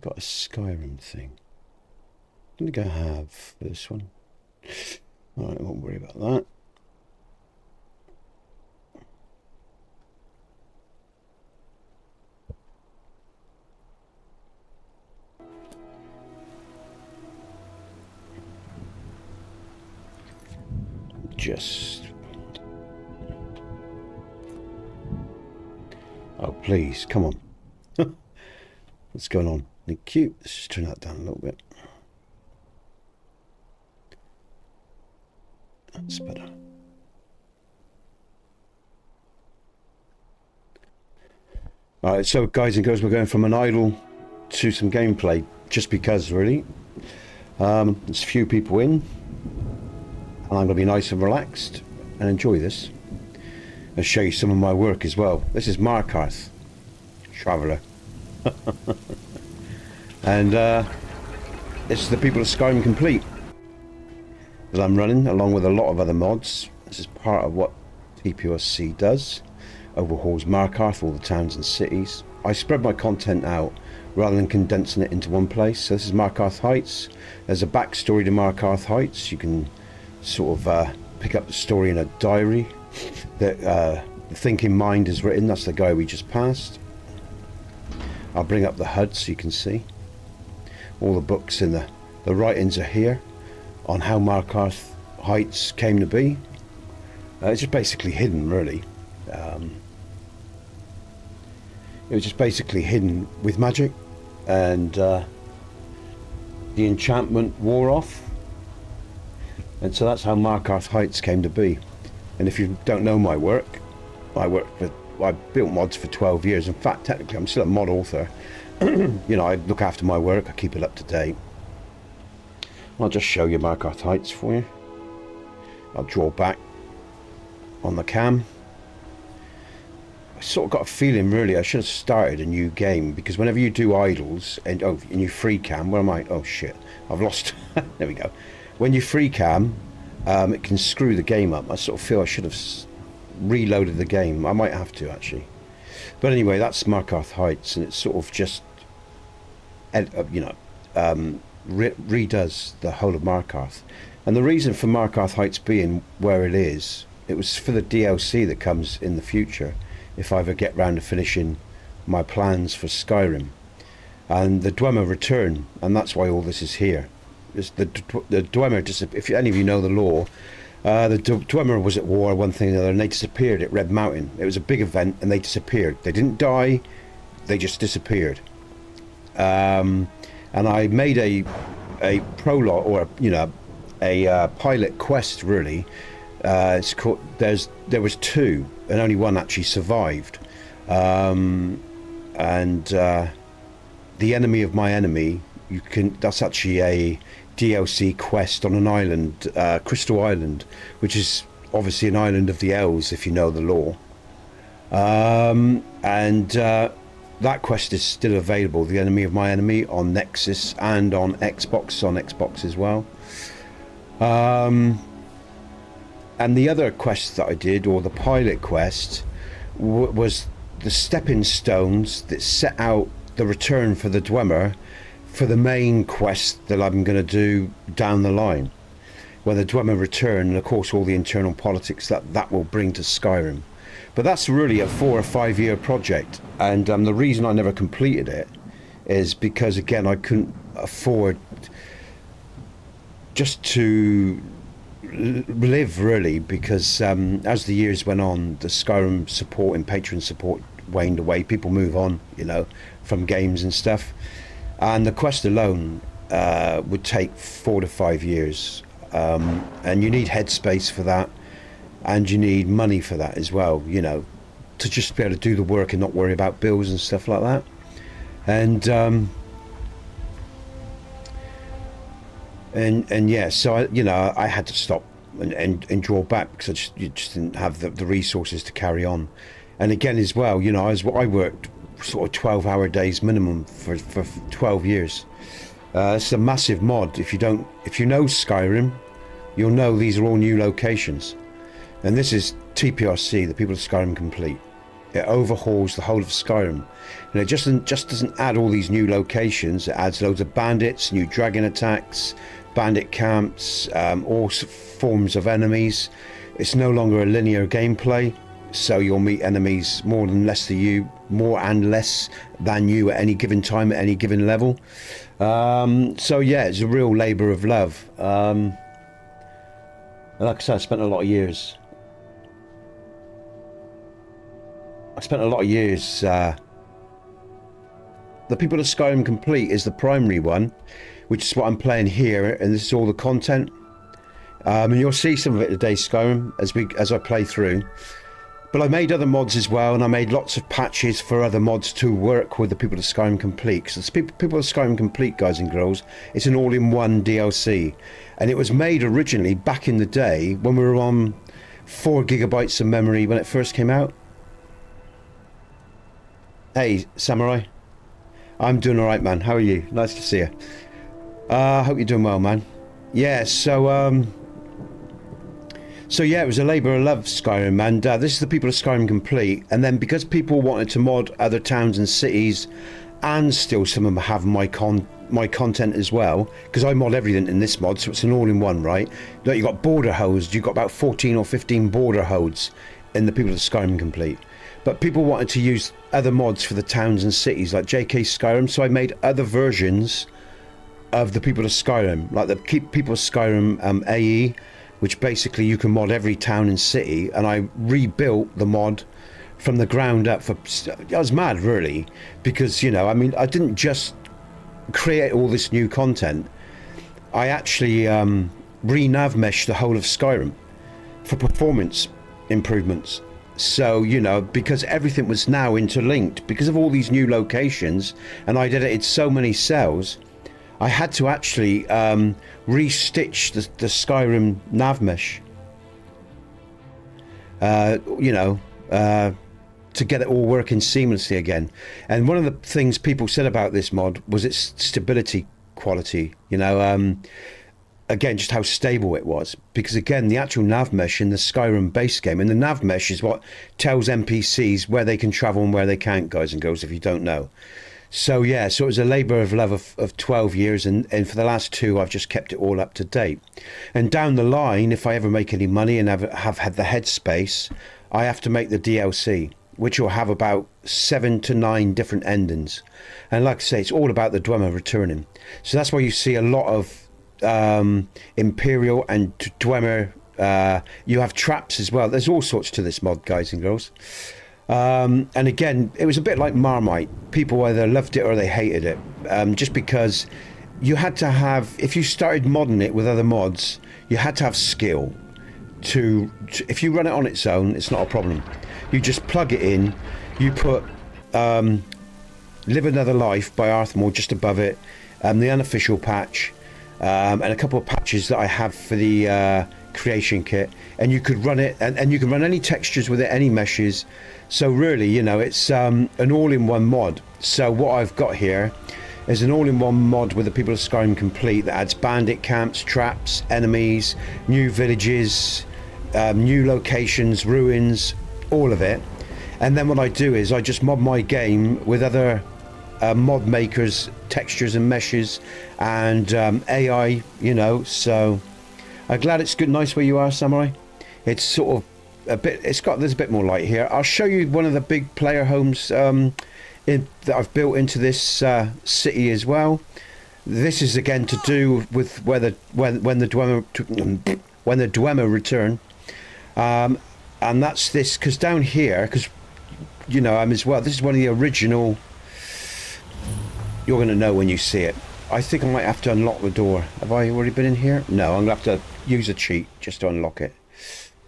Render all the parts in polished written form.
got a Skyrim thing. I'm going to go have this one. Alright, I won't worry about that. Just... Oh, please, come on. What's going on? Thank you. Let's just turn that down a little bit. That's better. Alright, so guys and girls, we're going from an idle to some gameplay, just because, really. There's a few people in, and I'm going to be nice and relaxed and enjoy this. I'll show you some of my work as well. This is Markarth, Traveller. And this is the People of Skyrim Complete that I'm running, along with a lot of other mods. This is part of what TPOSC does. Overhauls Markarth, all the towns and cities. I spread my content out rather than condensing it into one place. So this is Markarth Heights. There's a backstory to Markarth Heights. You can sort of pick up the story in a diary that the Thinking Mind has written. That's the guy we just passed. I'll bring up the HUD so you can see. All the books and the writings are here on how Markarth Heights came to be. It's just basically hidden, really. It was just basically hidden with magic, and the enchantment wore off, and so that's how Markarth Heights came to be. And if you don't know my work, I built mods for 12 years. In fact, technically I'm still a mod author. You know, I look after my work, I keep it up to date. I'll just show you Markarth Heights for you. I'll draw back on the cam. I sort of got a feeling, really, I should have started a new game, because whenever you do idles and you free cam, where am I? Oh shit, I've lost. There we go. When you free cam, it can screw the game up. I sort of feel I should have reloaded the game. I might have to, actually. But anyway, that's Markarth Heights, and it's sort of just, you know, redoes the whole of Markarth. And the reason for Markarth Heights being where it is, it was for the DLC that comes in the future, if I ever get round to finishing my plans for Skyrim. And the Dwemer return, and that's why all this is here. It's the Dwemer, if any of you know the lore, the Dwemer was at war, one thing or another, and they disappeared at Red Mountain. It was a big event, and they disappeared. They didn't die, they just disappeared. And I made a prologue, or you know, a pilot quest, really. It's called. There was two, and only one actually survived. The enemy of my enemy. That's actually a DLC quest on an island, Crystal Island, which is obviously an island of the elves, if you know the lore. That quest is still available, the enemy of my enemy, on Nexus and on Xbox as well. And the other quest that I did, or the pilot quest, was the stepping stones that set out the return for the Dwemer for the main quest that I'm going to do down the line, where the Dwemer return, and of course all the internal politics that will bring to Skyrim. But that's really a 4 or 5 year project, and the reason I never completed it is because, again, I couldn't afford just to live, really, because as the years went on, the Skyrim support and patron support waned away. People move on, you know, from games and stuff, and the quest alone would take 4 to 5 years, and you need headspace for that, and you need money for that as well, you know, to just be able to do the work and not worry about bills and stuff like that. And yeah, so I had to stop and draw back, because you just didn't have the resources to carry on. And again, as well, you know, I worked sort of 12-hour days minimum for 12 years. It's a massive mod. If you know Skyrim, you'll know these are all new locations. And this is TPRC, the People of Skyrim Complete. It overhauls the whole of Skyrim. And it just doesn't add all these new locations. It adds loads of bandits, new dragon attacks, bandit camps, all forms of enemies. It's no longer a linear gameplay, so you'll meet enemies more and less than you at any given time at any given level. So yeah, it's a real labour of love. Like I said, I spent a lot of years. The People of Skyrim Complete is the primary one, which is what I'm playing here, and this is all the content. And you'll see some of it today, Skyrim, as I play through. But I made other mods as well, and I made lots of patches for other mods to work with the People of Skyrim Complete. Because the People of Skyrim Complete, guys and girls, it's an all-in-one DLC. And it was made originally back in the day when we were on 4 gigabytes of memory when it first came out. Hey, Samurai. I'm doing alright, man. How are you? Nice to see you. Hope you're doing well, man. Yeah, so yeah, it was a labour of love, Skyrim, and this is the People of Skyrim Complete. And then because people wanted to mod other towns and cities, and still some of them have my content as well, because I mod everything in this mod, so it's an all-in-one, right? Like, you got border hodes, you've got about 14 or 15 border hodes in the People of Skyrim Complete. But people wanted to use other mods for the towns and cities, like JK Skyrim, so I made other versions of the People of Skyrim, like the People of Skyrim AE, which basically you can mod every town and city, and I rebuilt the mod from the ground up. I was mad, really, because, you know, I mean, I didn't just create all this new content. I actually re-nav meshed the whole of Skyrim for performance improvements. So, you know, because everything was now interlinked because of all these new locations, and I'd edited so many cells, I had to actually restitch the Skyrim nav mesh, to get it all working seamlessly again. And one of the things people said about this mod was its stability quality, you know, again, just how stable it was, because again, the actual nav mesh in the Skyrim base game, and the nav mesh is what tells NPCs where they can travel and where they can't, guys and girls, if you don't know. So yeah, so it was a labour of love of 12 years, and for the last 2 I've just kept it all up to date. And down the line, if I ever make any money and have had the headspace, I have to make the DLC, which will have about 7 to 9 different endings. And like I say, it's all about the Dwemer returning. So that's why you see a lot of Imperial and Dwemer. You have traps as well. There's all sorts to this mod, guys and girls. And again, it was a bit like Marmite. People either loved it or they hated it, just because you had to have, if you started modding it with other mods, you had to have skill to if you run it on its own, it's not a problem. You just plug it in, you put Live Another Life by Arthmore just above it, the unofficial patch, and a couple of patches that I have for the creation kit, and you could run it, and you can run any textures with it, any meshes. So really, you know, it's an all-in-one mod. So what I've got here is an all-in-one mod with the People of Skyrim Complete that adds bandit camps, traps, enemies, new villages, new locations, ruins, all of it. And then what I do is I just mod my game with other mod makers, textures and meshes, and AI, you know. So I'm glad it's good, nice where you are, Samurai. It's sort of a bit, there's a bit more light here. I'll show you one of the big player homes that I've built into this city as well. This is again to do with when the Dwemer return, and that's this, because down here, because you know, as well, this is one of the original. You're going to know when you see it. I think I might have to unlock the door. Have I already been in here? No, I'm going to have to use a cheat just to unlock it,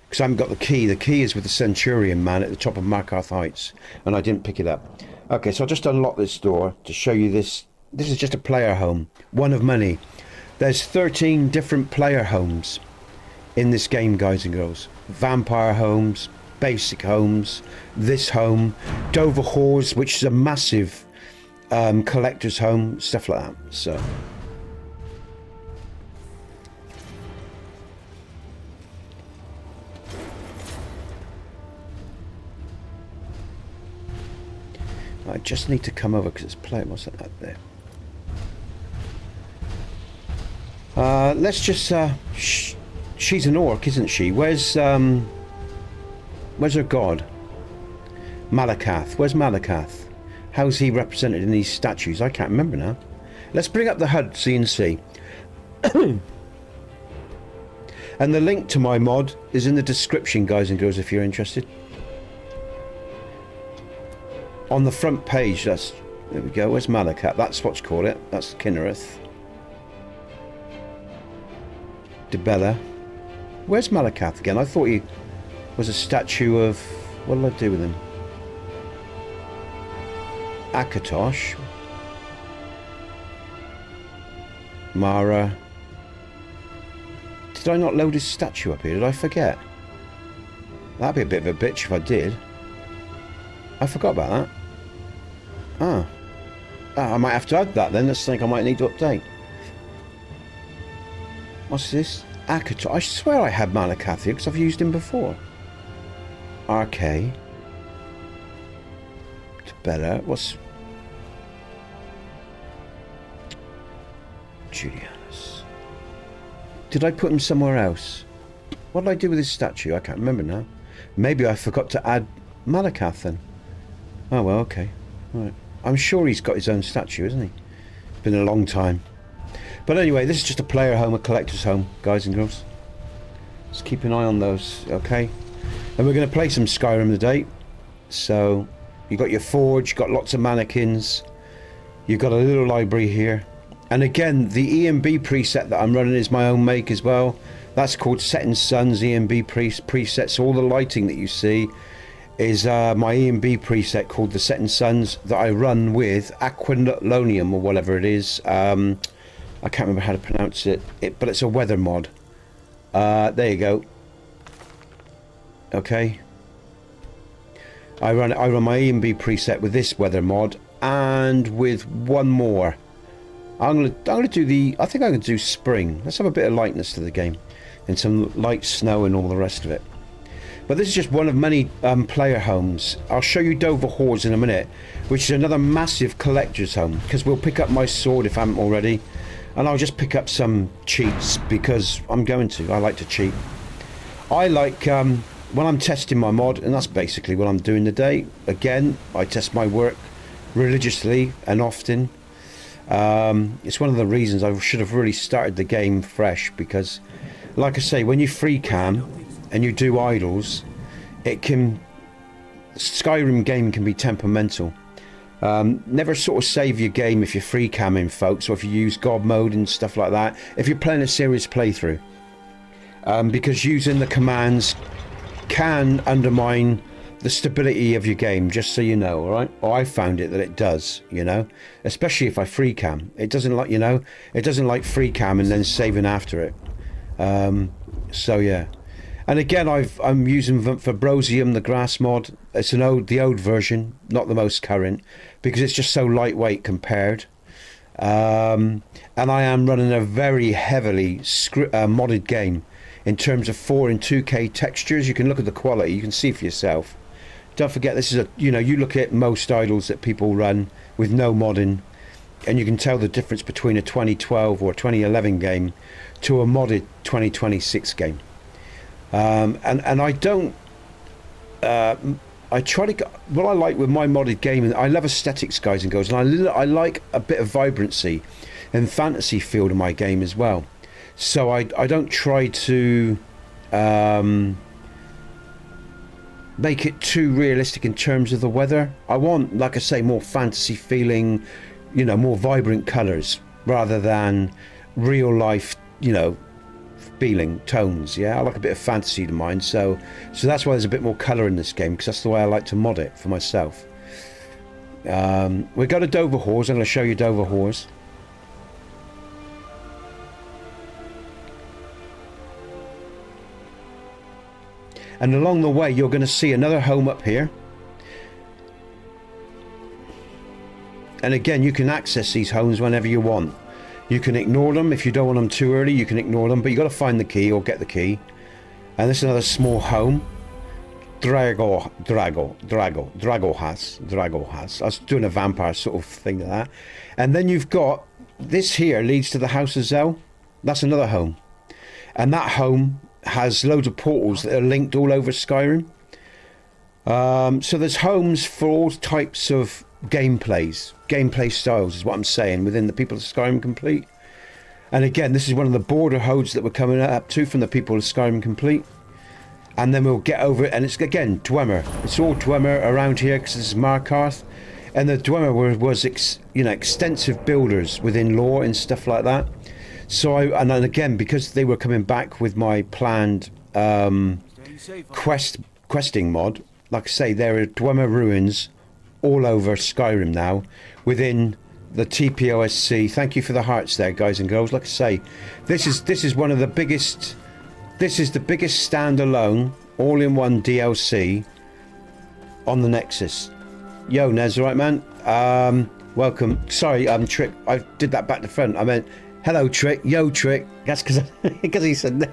because I haven't got the key. The key is with the Centurion man at the top of Markarth Heights, and I didn't pick it up. Okay, so I'll just unlock this door to show you this. This is just a player home, one of many. There's 13 different player homes in this game, guys and girls. Vampire homes, basic homes, this home, Dover Halls, which is a massive collector's home, stuff like that. So I just need to come over because it's playing. What's that there? Let's just... she's an orc, isn't she? Where's her god? Malakath. Where's Malakath? How's he represented in these statues? I can't remember now. Let's bring up the HUD so you can see. And the link to my mod is in the description, guys and girls, if you're interested. On the front page, there we go. Where's Malakath? That's what you call it. That's Kinnereth. Debella. Where's Malakath again? I thought he was a statue of... What did I do with him? Akatosh. Mara. Did I not load his statue up here? Did I forget? That'd be a bit of a bitch if I did. I forgot about that. Ah. I might have to add that then. That's something I might need to update. What's this? Akatosh. I swear I had Malakath here because I've used him before. RK. Better. What's... Julianus. Did I put him somewhere else? What did I do with his statue? I can't remember now. Maybe I forgot to add Malakath then. Oh well, okay. Right. I'm sure he's got his own statue, isn't he? Been a long time. But anyway, this is just a player home, a collector's home, guys and girls. Let's keep an eye on those, okay? And we're going to play some Skyrim today. So, you've got your forge, you've got lots of mannequins. You've got a little library here. And again, the EMB preset that I'm running is my own make as well. That's called Setting Suns EMB preset. So all the lighting that you see is my EMB preset called the Setting Suns that I run with Aquilonium or whatever it is. I can't remember how to pronounce it, but it's a weather mod. There you go. Okay. I run my EMB preset with this weather mod and with one more. I'm gonna do the... I think I'm gonna do spring. Let's have a bit of lightness to the game, and some light snow and all the rest of it. But this is just one of many player homes. I'll show you Dover Halls in a minute, which is another massive collector's home, because we'll pick up my sword if I haven't already, and I'll just pick up some cheats because I'm going to. I like to cheat. I like when I'm testing my mod, and that's basically what I'm doing today. Again, I test my work religiously and often. It's one of the reasons I should have really started the game fresh, because like I say, when you free cam and you do idols, Skyrim game can be temperamental. Never sort of save your game if you're free camming, folks, or if you use God mode and stuff like that, if you're playing a serious playthrough, because using the commands can undermine the stability of your game, just so you know, alright? Or I found it that it does, you know, especially if I free cam. It doesn't like, you know, it doesn't like free cam and then saving after it. So yeah. And again, I'm using Vibrosium, the grass mod. It's the old version, not the most current, because it's just so lightweight compared. And I am running a very heavily modded game in terms of 4 and 2K textures. You can look at the quality, you can see for yourself. Don't forget, this is you look at most idols that people run with no modding, and you can tell the difference between a 2012 or 2011 game to a modded 2026 game. And I don't, I try to, what I like with my modded game, and I love aesthetics, guys and girls, and I like a bit of vibrancy and fantasy feel to my game as well. So I don't try to make it too realistic in terms of the weather. I want, like I say, more fantasy feeling, you know, more vibrant colours rather than real life, you know, feeling tones. Yeah, I like a bit of fantasy to mine, so that's why there's a bit more colour in this game, because that's the way I like to mod it for myself. We go to Dover Halls. I'm going to show you Dover Halls. And along the way, you're going to see another home up here. And again, you can access these homes whenever you want. You can ignore them if you don't want them too early. You can ignore them, but you got to find the key or get the key. And this is another small home. Drago has. I was doing a vampire sort of thing like that. And then you've got, this here leads to the House of Zell. That's another home. And that home has loads of portals that are linked all over Skyrim. So there's homes for all types of gameplay styles is what I'm saying within the people of Skyrim Complete. And again, this is one of the border hodes that we're coming up to from the people of Skyrim Complete. And then we'll get over it, and it's again Dwemer. It's all Dwemer around here because this is Markarth, and the Dwemer was extensive builders within lore and stuff like that. So and then again, because they were coming back with my planned questing mod, like I say, there are Dwemer ruins all over Skyrim now within the TPOSC. Thank you for the hearts there, guys and girls. Like I say, this is one of the biggest. This is the biggest standalone, all-in-one DLC on the Nexus. Yo, Nez, right, man? Welcome. Sorry, Trick. I did that back to front. I meant, hello, Trick. Yo, Trick. That's because he said no.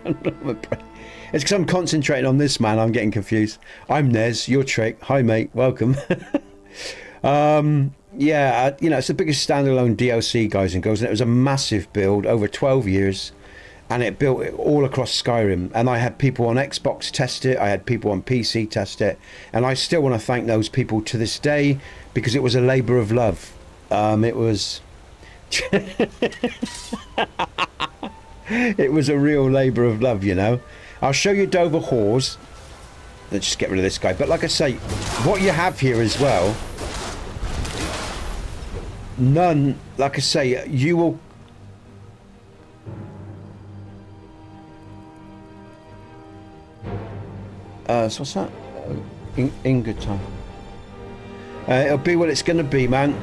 It's because I'm concentrating on this, man. I'm getting confused. I'm Nez. You're Trick. Hi, mate. Welcome. Yeah, it's the biggest standalone DLC, guys and girls, and it was a massive build over 12 years. And it built it all across Skyrim. And I had people on Xbox test it. I had people on PC test it. And I still want to thank those people to this day because it was a labour of love. It was... it was a real labour of love, you know. I'll show you Dover Whores. Let's just get rid of this guy. But like I say, what you have here as well... None, like I say, you will... So what's that? In good time. It'll be what it's going to be, man.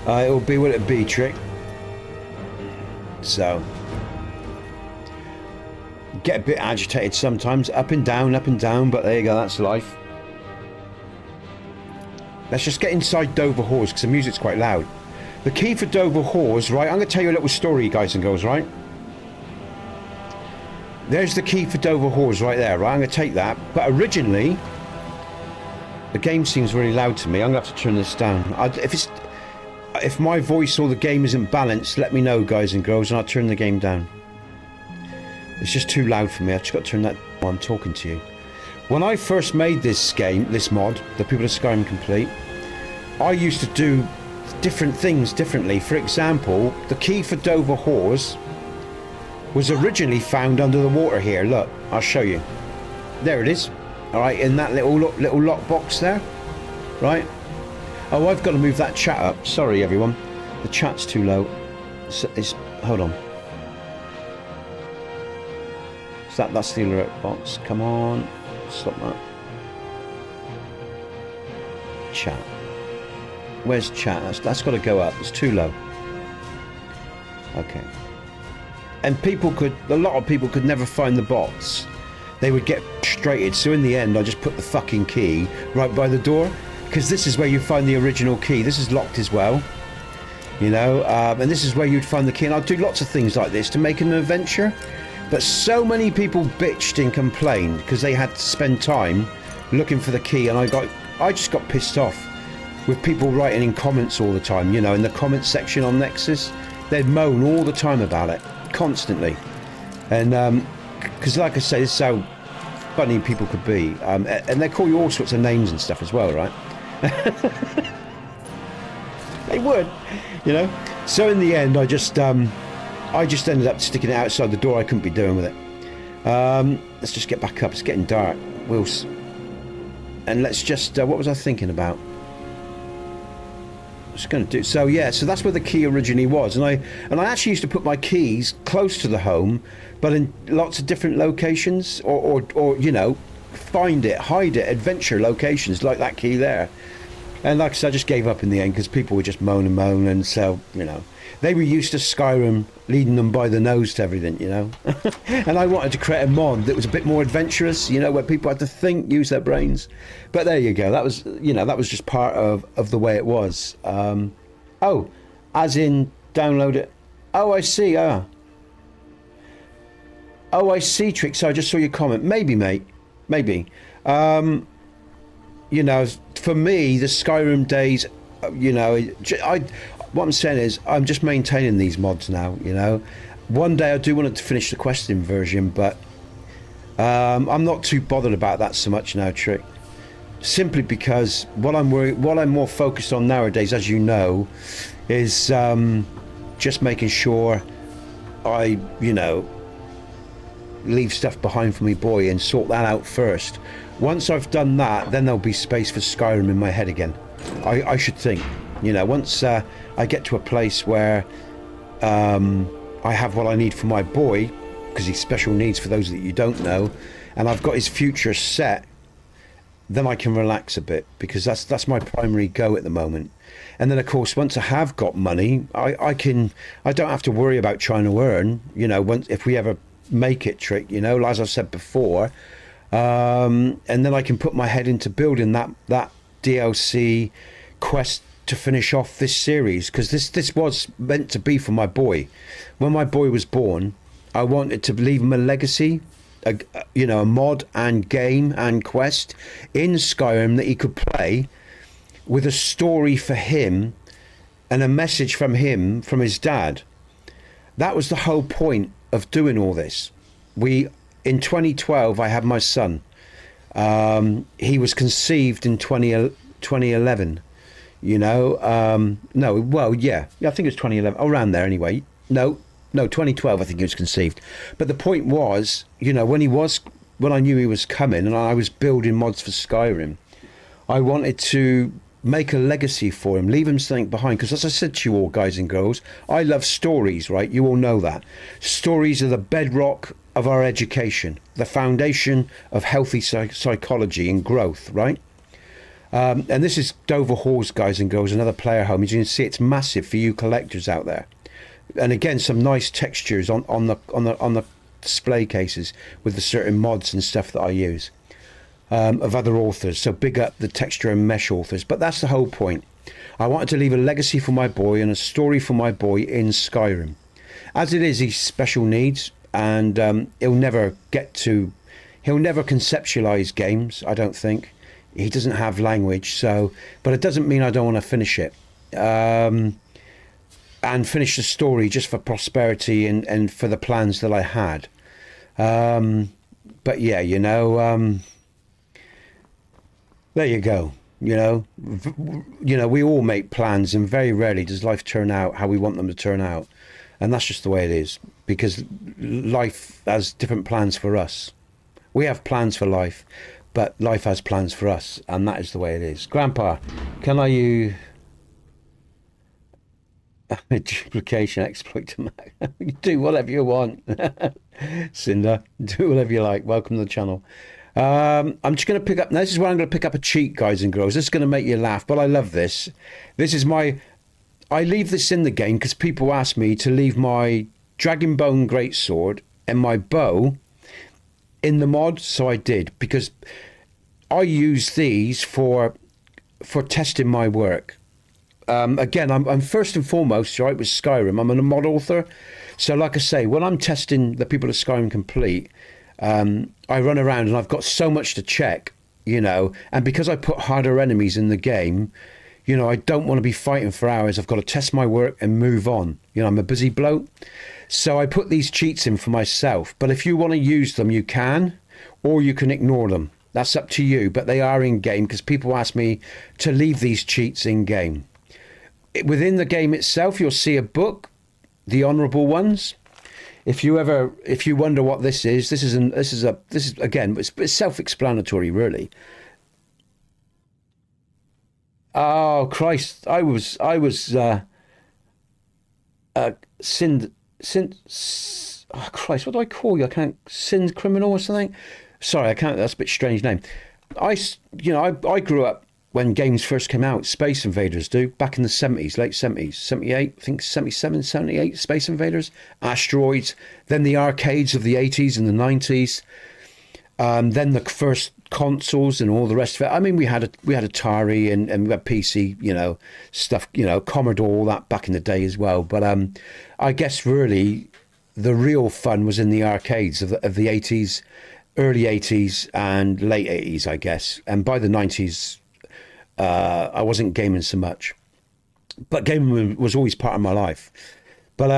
It'll be what it be, Trick. So. Get a bit agitated sometimes. Up and down, but there you go, that's life. Let's just get inside Dover Whores, because the music's quite loud. The key for Dover Whores, right? I'm going to tell you a little story, guys and girls, right? There's the key for Dover Whores right there, right? I'm going to take that. But originally, the game seems really loud to me. I'm going to have to turn this down. If my voice or the game isn't balanced, let me know, guys and girls, and I'll turn the game down. It's just too loud for me. I've just got to turn that down while I'm talking to you. When I first made this game, this mod, the people of Skyrim Complete, I used to do different things differently. For example, the key for Dover Whores was originally found under the water here. Look, I'll show you. There it is. All right, in that little lock box there. Right. Oh, I've got to move that chat up. Sorry, everyone. The chat's too low. Hold on. So that's the alert box. Come on. Stop that. Chat. Where's chat? That's got to go up. It's too low. Okay. And a lot of people could never find the bots. They would get frustrated. So in the end, I just put the fucking key right by the door, because this is where you find the original key. This is locked as well, you know, and this is where you'd find the key. And I'll do lots of things like this to make an adventure. But so many people bitched and complained because they had to spend time looking for the key, and I just got pissed off with people writing in comments all the time, you know, in the comments section on Nexus. They'd moan all the time about it, constantly. And because like I say, this is how funny people could be, and they call you all sorts of names and stuff as well, right? They would, you know. So in the end, I just ended up sticking it outside the door. I couldn't be doing with it. Let's just get back up. It's getting dark. And let's just what was I thinking about? Just going to do so. Yeah, so that's where the key originally was, and I actually used to put my keys close to the home, but in lots of different locations, or you know, find it, hide it, adventure locations like that key there. And like I said, I just gave up in the end because people would just moan, and so, you know, they were used to Skyrim leading them by the nose to everything, you know. And I wanted to create a mod that was a bit more adventurous, you know, where people had to think, use their brains. But there you go. That was, you know, that was just part of the way it was. Oh, as in download it. Oh, I see. Oh, I see, Trick. So I just saw your comment. Maybe, mate. maybe. You know, for me, the Skyrim days, you know, what I'm saying is I'm just maintaining these mods now, you know. One day I do want to finish the questing version, but I'm not too bothered about that so much now, Trick. Simply because what I'm more focused on nowadays, as you know, is just making sure I, you know, leave stuff behind for me boy and sort that out first. Once I've done that, then there'll be space for Skyrim in my head again. I should think, you know, once I get to a place where I have what I need for my boy, because he's special needs for those that you don't know, and I've got his future set, then I can relax a bit, because that's my primary go at the moment. And then of course, once I have got money, I don't have to worry about trying to earn, you know, if we ever make it, Trick, you know, as I've said before. And then I can put my head into building that DLC quest to finish off this series, because this was meant to be for my boy. When my boy was born, I wanted to leave him a legacy, you know, a mod and game and quest in Skyrim that he could play, with a story for him and a message from him, from his dad. That was the whole point of doing all this. In 2012, I had my son. He was conceived in 2011. You know, no, well, yeah, I think it was 2011, around there anyway. No, 2012, I think he was conceived. But the point was, you know, when I knew he was coming and I was building mods for Skyrim, I wanted to make a legacy for him, leave him something behind. Because as I said to you all, guys and girls, I love stories, right? You all know that. Stories are the bedrock of our education, the foundation of healthy psychology and growth, right? And this is Dover Halls, guys and girls, another player home. As you can see, it's massive for you collectors out there. And again, some nice textures on the display cases with the certain mods and stuff that I use of other authors. So big up the texture and mesh authors. But that's the whole point. I wanted to leave a legacy for my boy and a story for my boy in Skyrim. As it is, he's special needs, and he'll never conceptualize games, I don't think. He doesn't have language, so, but it doesn't mean I don't want to finish it. And finish the story just for prosperity and for the plans that I had. But yeah, you know, there you go. You know, we all make plans, and very rarely does life turn out how we want them to turn out. And that's just the way it is, because life has different plans for us. We have plans for life, but life has plans for us, and that is the way it is. Grandpa, can I use a duplication exploit to Mac? You do whatever you want. Cinder, do whatever you like. Welcome to the channel. I'm just going to pick up, now this is where I'm going to pick up a cheat, guys and girls. This is going to make you laugh, but I love this. This is I leave this in the game because people ask me to leave my Dragonbone Greatsword and my bow in the mod, so I did, because I use these for testing my work. Again, I'm first and foremost, right, with Skyrim, I'm a mod author. So like I say, when I'm testing the people of Skyrim Complete, I run around and I've got so much to check, you know, and because I put harder enemies in the game, you know, I don't want to be fighting for hours. I've got to test my work and move on. You know, I'm a busy bloke. So I put these cheats in for myself. But if you want to use them, you can, or you can ignore them. That's up to you. But they are in game because people ask me to leave these cheats in game. Within the game itself, you'll see a book, The Honourable Ones. If you wonder what this is again, it's self-explanatory, really. Oh Christ! I was sin. Oh Christ! What do I call you? I can't, sin criminal or something. Sorry, I can't. That's a bit strange name. I grew up when games first came out. Space Invaders, back in the 70s, late 70s, 78, I think 77, 78. Space Invaders, Asteroids. Then the arcades of the 80s and the 90s. Then the first consoles and all the rest of it. I mean, we had Atari and we had PC, you know, stuff, you know, Commodore, all that back in the day as well. But I guess really the real fun was in the arcades of the 80s, early 80s and late 80s, I guess. And by the 90s, I wasn't gaming so much. But gaming was always part of my life. But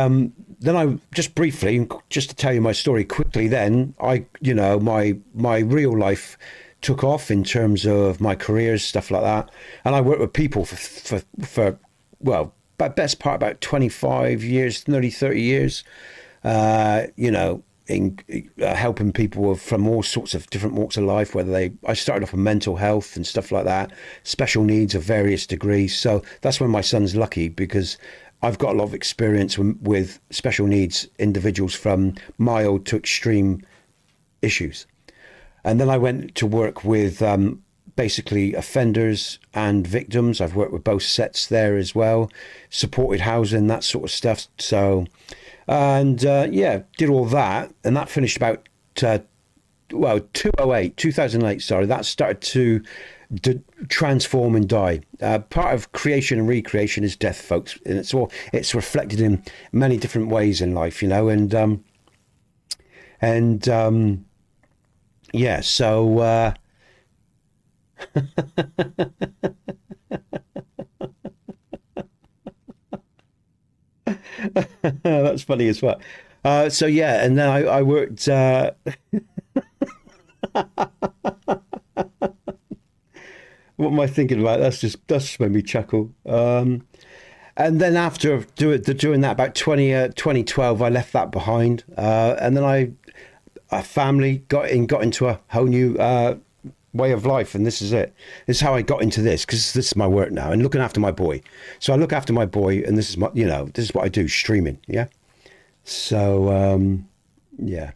then I just briefly, just to tell you my story quickly, then my real life took off in terms of my careers, stuff like that. And I worked with people for well, best part about 25 years, nearly 30 years, in helping people from all sorts of different walks of life, I started off with mental health and stuff like that, special needs of various degrees. So that's when my son's lucky, because I've got a lot of experience with special needs individuals from mild to extreme issues. And then I went to work with basically offenders and victims. I've worked with both sets there as well, supported housing, that sort of stuff. So, and did all that. And that finished about, 2008, sorry. That started to transform and die. Part of creation and recreation is death, folks. And it's reflected in many different ways in life, so that's funny as well. And then I worked what am I thinking about? That's just made me chuckle. And then after doing that, about 2012, I left that behind. And then a family got into a whole new way of life, and this is it. This is how I got into this, because this is my work now, and looking after my boy. So I look after my boy, and this is this is what I do, streaming. Yeah. So yeah.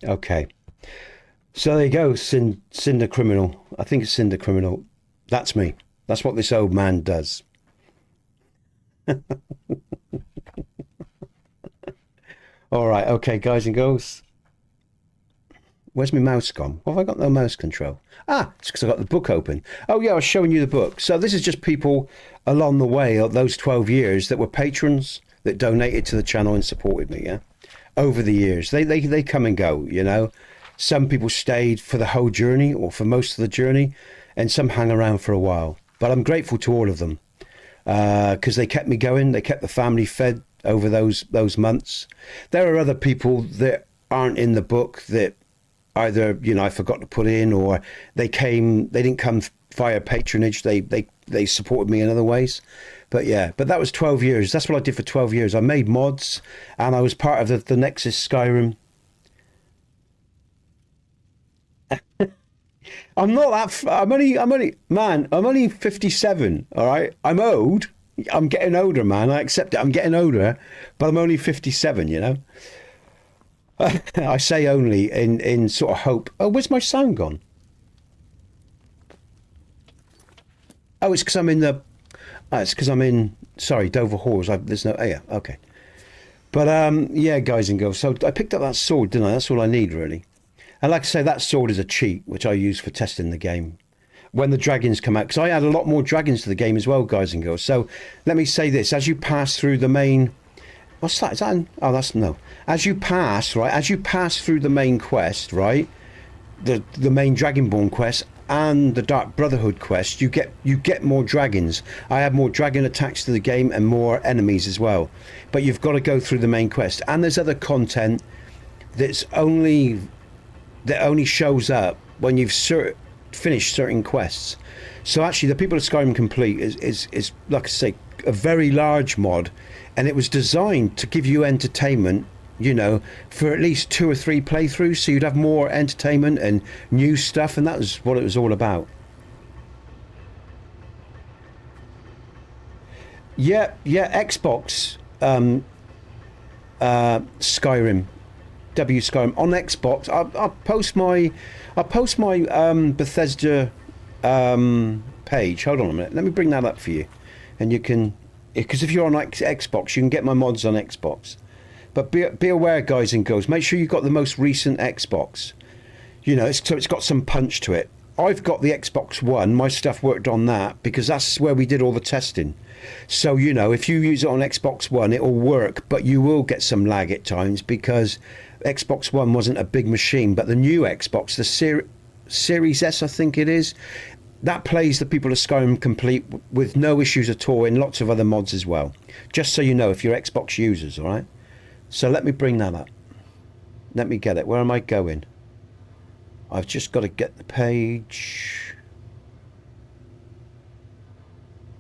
Okay. So there you go, Cinder Criminal. I think it's Cinder Criminal. That's me. That's what this old man does. All right, okay, guys and girls. Where's my mouse gone? Why have I got no mouse control? Ah, it's because I got the book open. Oh yeah, I was showing you the book. So this is just people along the way of those 12 years that were patrons that donated to the channel and supported me, yeah? Over the years. They come and go, Some people stayed for the whole journey or for most of the journey, and some hang around for a while. But I'm grateful to all of them because they kept me going. They kept the family fed over those months. There are other people that aren't in the book that either, I forgot to put in, or they didn't come via patronage. They supported me in other ways. But yeah, that was 12 years. That's what I did for 12 years. I made mods, and I was part of the Nexus Skyrim. I'm not that. I'm only 57. All right, I'm old. I'm getting older, man. I accept it. I'm getting older, but I'm only 57. I say only in sort of hope. Oh, where's my sound gone? Oh, it's because I'm in the. It's because I'm in. Sorry, Dover Halls. There's no. Oh, yeah, okay. But yeah, guys and girls. So I picked up that sword, didn't I? That's all I need, really. And like I say, that sword is a cheat, which I use for testing the game when the dragons come out. Because I add a lot more dragons to the game as well, guys and girls. So let me say this: as you pass through the main, what's that? Is that? Oh, that's no. As you pass, right? As you pass through the main quest, right? The main Dragonborn quest and the Dark Brotherhood quest, you get more dragons. I have more dragon attacks to the game and more enemies as well. But you've got to go through the main quest, and there's other content that only shows up when you've finished certain quests. So actually, the People of Skyrim Complete is like I say, a very large mod, and it was designed to give you entertainment, for at least 2 or 3 playthroughs, so you'd have more entertainment and new stuff, and that was what it was all about. Yeah, Xbox, Skyrim, Skyrim on Xbox. I'll post my Bethesda page. Hold on a minute. Let me bring that up for you, and you can, because if you're on Xbox, you can get my mods on Xbox. But be aware, guys and girls. Make sure you've got the most recent Xbox. You know, so it's got some punch to it. I've got the Xbox One. My stuff worked on that because that's where we did all the testing. So, you know, if you use it on Xbox One, it will work, but you will get some lag at times because Xbox One wasn't a big machine. But the new Xbox, the Series S, I think it is, that plays the People of Skyrim complete with no issues at all, and lots of other mods as well. Just so you know, if you're Xbox users, all right? So let me bring that up. Let me get it. Where am I going? I've just got to get the page.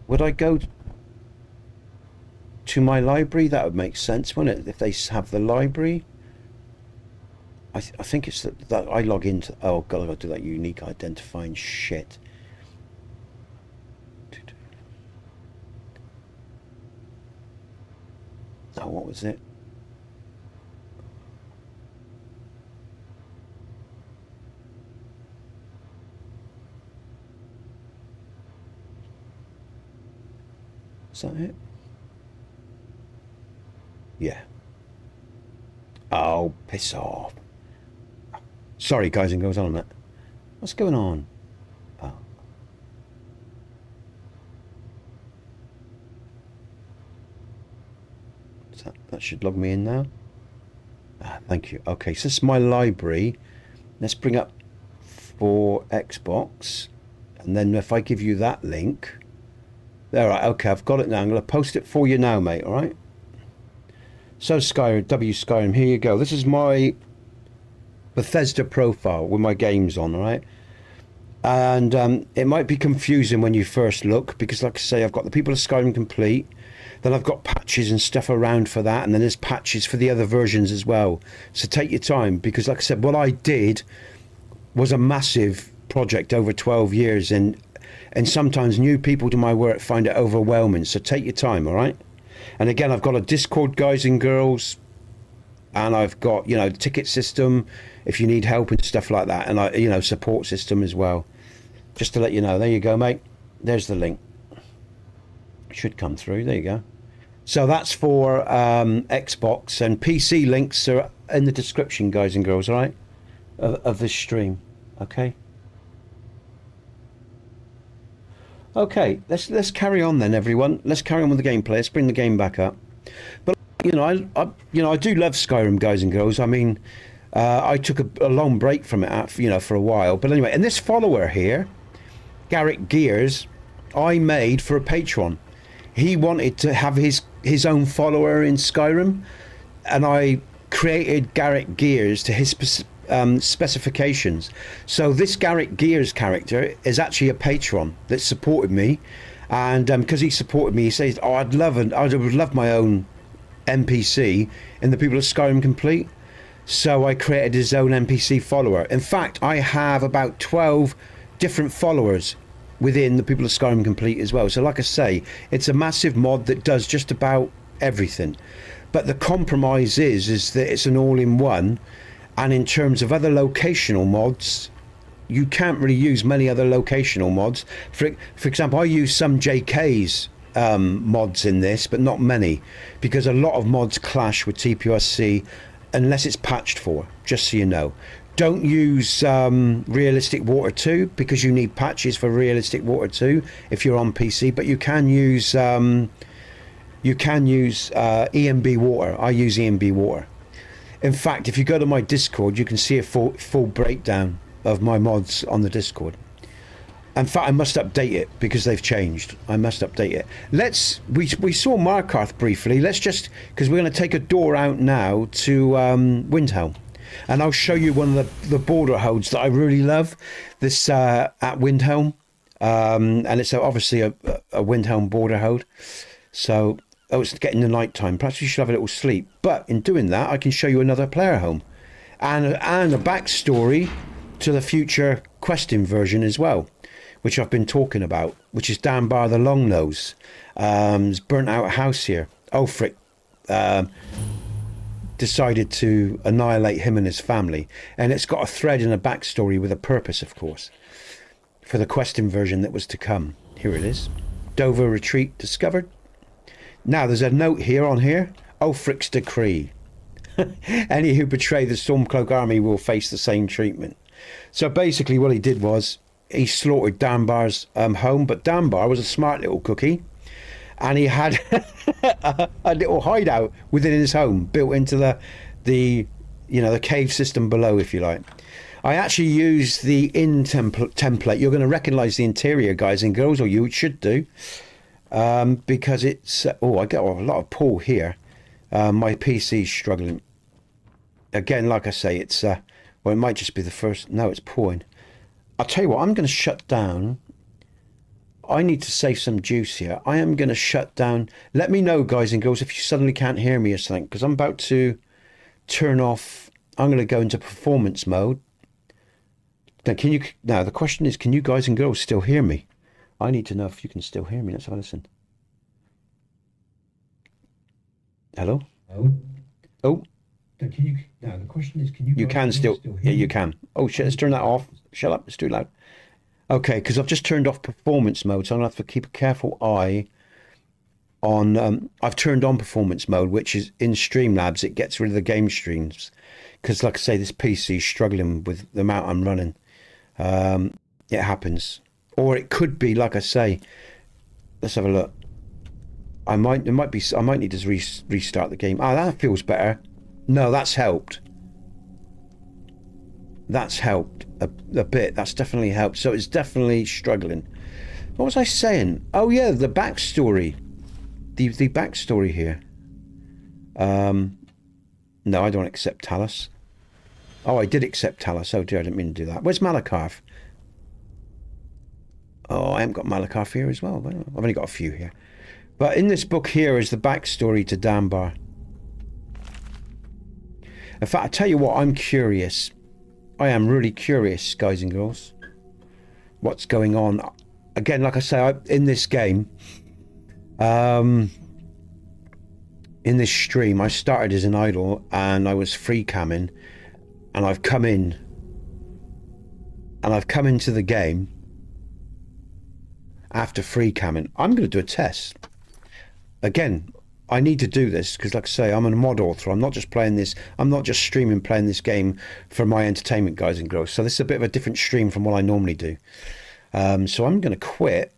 Would I go to my library? That would make sense, wouldn't it? If they have the library. I think it's that I log into... Oh, God, I've got to do that unique identifying shit. Oh, what was it? Is that it? Yeah. Oh, piss off. Sorry, guys and girls, on that. What's going on? Oh. That should log me in now. Ah, thank you. Okay, so this is my library. Let's bring up for Xbox. And then if I give you that link... All right, okay, I've got it now. I'm going to post it for you now, mate, all right? So Skyrim, Skyrim, here you go. This is my Bethesda profile with my games on, all right? And it might be confusing when you first look because, like I say, I've got the People of Skyrim complete. Then I've got patches and stuff around for that. And then there's patches for the other versions as well. So take your time because, like I said, what I did was a massive project over 12 years. And sometimes new people to my work find it overwhelming. So take your time, all right? And again, I've got a Discord, guys and girls. And I've got, you know, ticket system if you need help and stuff like that. And, you know, support system as well. Just to let you know. There you go, mate. There's the link. Should come through. There you go. So that's for Xbox, and PC links are in the description, guys and girls, all right? Of this stream. Okay? Okay, let's carry on then, everyone. Let's carry on with the gameplay. Let's bring the game back up. But you know, I do love Skyrim, guys and girls. I mean, I took a long break from it, you know, for a while. But anyway, and this follower here, Garrett Gears, I made for a Patreon. He wanted to have his own follower in Skyrim, and I created Garrett Gears to his specifications. So this Garrett Gears character is actually a patron that supported me, and because he supported me, he says, "Oh, I would love my own NPC in the People of Skyrim complete." So I created his own NPC follower. In fact, I have about 12 different followers within the People of Skyrim complete as well. So like I say, it's a massive mod that does just about everything. But the compromise is that it's an all-in-one. And in terms of other locational mods, you can't really use many other locational mods. For example, I use some JK's mods in this, but not many, because a lot of mods clash with TPSC unless it's patched for, just so you know. Don't use Realistic Water 2 because you need patches for Realistic Water 2 if you're on PC, but you can use EMB Water. I use EMB Water. In fact, if you go to my Discord, you can see a full breakdown of my mods on the Discord. In fact, I must update it because they've changed. I must update it. We saw Markarth briefly. Let's just, because we're going to take a door out now to Windhelm. And I'll show you one of the border holds that I really love. This at Windhelm. And it's obviously a Windhelm border hold. So... Oh, it's getting the night time. Perhaps you should have a little sleep. But in doing that, I can show you another player home. And a backstory to the future questing version as well, which I've been talking about, which is down by the Long Nose. It's burnt out house here. Ulfric decided to annihilate him and his family. And it's got a thread and a backstory with a purpose, of course, for the questing version that was to come. Here it is. Dover Retreat discovered. Now, there's a note here on here. Ulfric's decree. Any who betray the Stormcloak army will face the same treatment. So basically what he did was he slaughtered Danbar's home, but Danbar was a smart little cookie, and he had a little hideout within his home built into the cave system below, if you like. I actually used the template. You're going to recognize the interior, guys and girls, or you should do, because it's I get a lot of pull here. My PC's struggling again. Like I say, it's well, it might just be the first. No, it's pulling. I'll tell you what, I'm going to shut down. I need to save some juice here. I am going to shut down. Let me know, guys and girls, if you suddenly can't hear me or something, because I'm about to turn off. I'm going to go into performance mode. Now, the question is, can you guys and girls still hear me? I need to know if you can still hear me. Let's have a listen. Hello? Oh. Now, the question is, can you can still hear me? Yeah, you can. Oh, shit, let's turn that off. Shut up, it's too loud. Okay, because I've just turned off performance mode, so I'm going to have to keep a careful eye on... I've turned on performance mode, which is in Streamlabs. It gets rid of the game streams. Because, like I say, this PC is struggling with the amount I'm running. It happens. Or it could be, like I say, let's have a look. I might need to restart the game. Oh, that feels better. No, that's helped. That's helped a bit. That's definitely helped. So it's definitely struggling. What was I saying? Oh yeah, the backstory. The backstory here. No, I don't accept Talus. Oh, I did accept Talus. Oh dear, I didn't mean to do that. Where's Malakarth? Oh, I haven't got Malakarth here as well. I've only got a few here. But in this book here is the backstory to Danbar. In fact, I tell you what, I'm curious. I am really curious, guys and girls. What's going on? Again, like I say, in this game, in this stream, I started as an idol and I was free camming, and I've come in, and I've come into the game after free camming. I'm going to do a test. Again, I need to do this because, like I say, I'm a mod author. I'm not just playing this. I'm not just streaming, playing this game for my entertainment, guys and girls. So this is a bit of a different stream from what I normally do. So I'm going to quit.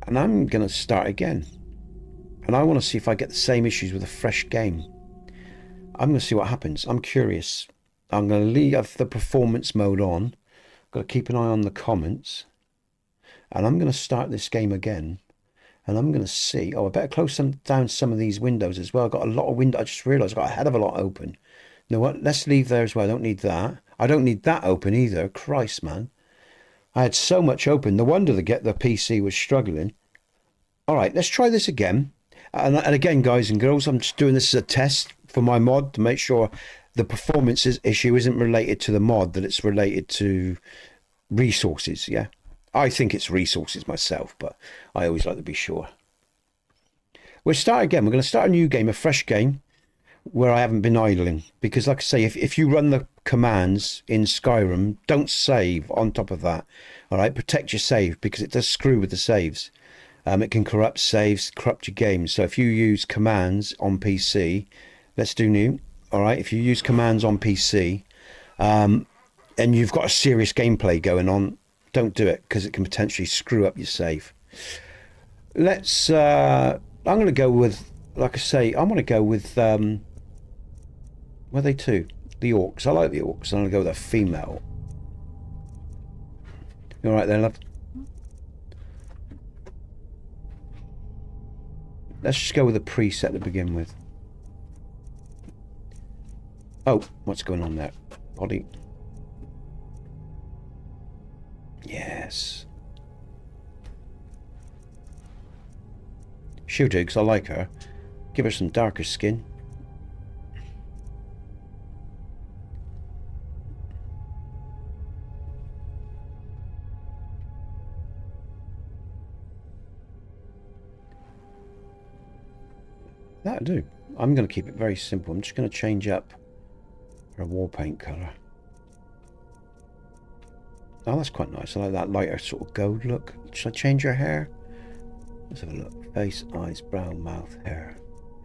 And I'm going to start again. And I want to see if I get the same issues with a fresh game. I'm going to see what happens. I'm curious. I'm going to leave the performance mode on. Got to keep an eye on the comments. And I'm going to start this game again. And I'm going to see. Oh, I better close down some of these windows as well. I've got a lot of windows. I just realised I've got a hell of a lot open. You know what? Let's leave there as well. I don't need that. I don't need that open either. Christ, man. I had so much open. No wonder the PC was struggling. All right, let's try this again. And again, guys and girls, I'm just doing this as a test for my mod to make sure the performance issue isn't related to the mod, that it's related to resources, yeah? I think it's resources myself, but I always like to be sure. We'll start again. We're going to start a new game, a fresh game, where I haven't been idling. Because like I say, if you run the commands in Skyrim, don't save on top of that. All right, protect your save, because it does screw with the saves. It can corrupt saves, corrupt your games. So if you use commands on PC, let's do new. All right, if you use commands on PC, and you've got a serious gameplay going on, don't do it, because it can potentially screw up your save. Let's I'm going to go with, like I say, I'm going to go with where are they two? The orcs. I like the orcs. I'm going to go with a female. You all right there, love? Let's just go with a preset to begin with. Oh, what's going on there? Body. Yes. She'll do, because I like her. Give her some darker skin. That'll do. I'm going to keep it very simple. I'm just going to change up her wall paint colour. Oh, that's quite nice. I like that lighter sort of gold look. Should I change her hair? Let's have a look. Face, eyes, brow, mouth, hair.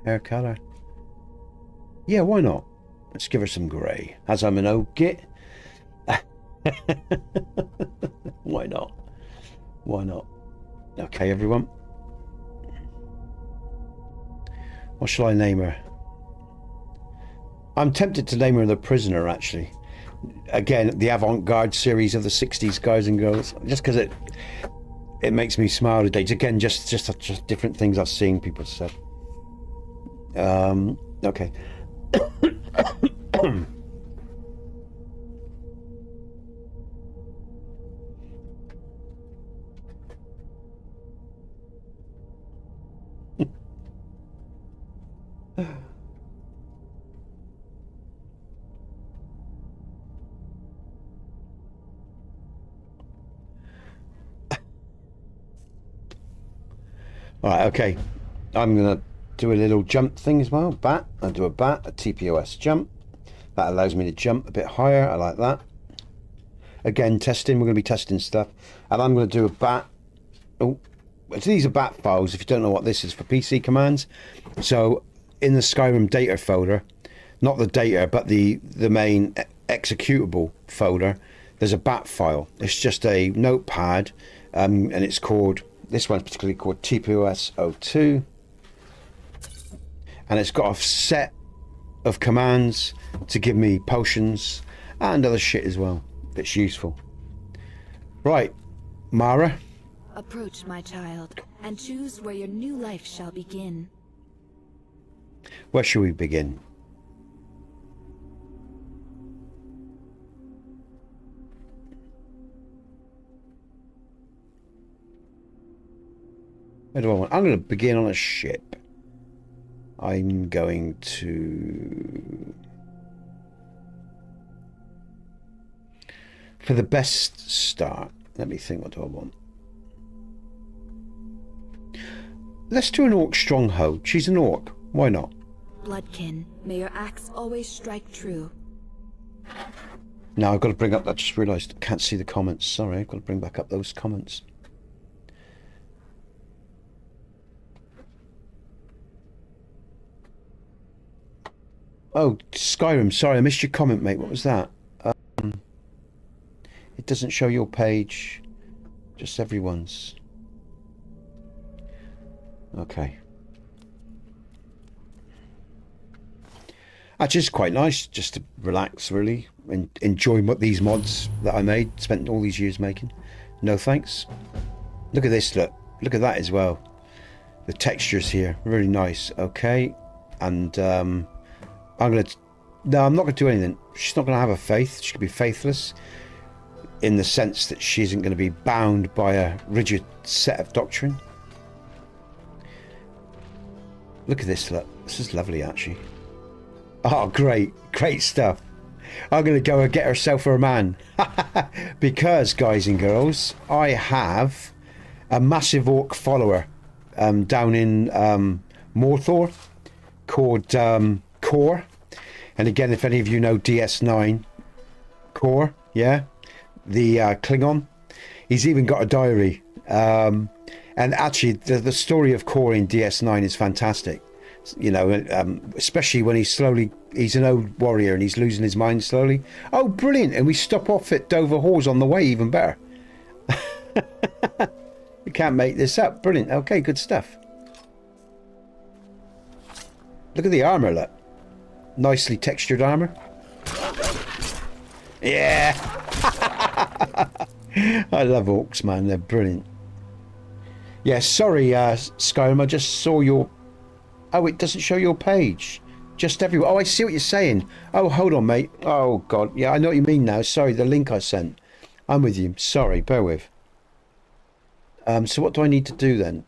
Hair colour. Yeah, why not? Let's give her some grey. As I'm an old git. Why not? Why not? Okay, everyone. What shall I name her? I'm tempted to name her The Prisoner, actually. Again, the avant-garde series of the 60s guys and girls. Just because it makes me smile today. Again, just different things I've seen people say. Okay. Alright, okay. I'm going to do a little jump thing as well. Bat. I'll do a bat, a TPOS jump. That allows me to jump a bit higher. I like that. Again, testing. We're going to be testing stuff. And I'm going to do a bat. Oh, these are bat files, if you don't know what this is, for PC commands. So, in the Skyrim data folder, not the data, but the main executable folder, there's a bat file. It's just a notepad, and it's called... This one's particularly called TPOS02, and it's got a set of commands to give me potions and other shit as well. It's useful. Right, Mara. Approach, my child, and choose where your new life shall begin. Where shall we begin? Where do I want? I'm going to begin on a ship. I'm going to... For the best start, let me think, what do I want? Let's do an orc stronghold. She's an orc. Why not? Bloodkin, may your axe always strike true. Now I've got to bring up... I just realised I can't see the comments. Sorry, I've got to bring back up those comments. Oh, Skyrim, sorry, I missed your comment, mate. What was that? It doesn't show your page, just everyone's. Okay. Actually, it's quite nice just to relax, really, and enjoy what these mods that I made, spent all these years making. No thanks. Look at this, look at that as well. The textures here, really nice. Okay, and I'm not going to do anything. She's not going to have a faith. She could be faithless in the sense that she isn't going to be bound by a rigid set of doctrine. Look at this, look. This is lovely, actually. Oh, great stuff. I'm going to go and get herself a man. Because, guys and girls, I have a massive orc follower down in Morthor called Core. And again, if any of you know DS9, Core, yeah, the Klingon, he's even got a diary. And actually, the story of Core in DS9 is fantastic. You know, especially when he's an old warrior and he's losing his mind slowly. Oh, brilliant. And we stop off at Dover Halls on the way, even better. You can't make this up. Brilliant. Okay, good stuff. Look at the armour, look. Nicely textured armour. Yeah. I love orcs, man. They're brilliant. Yeah, sorry, Skyrim. I just saw your... Oh, it doesn't show your page. Just everywhere. Oh, I see what you're saying. Oh, hold on, mate. Oh, God. Yeah, I know what you mean now. Sorry, the link I sent. I'm with you. Sorry, bear with. So what do I need to do then?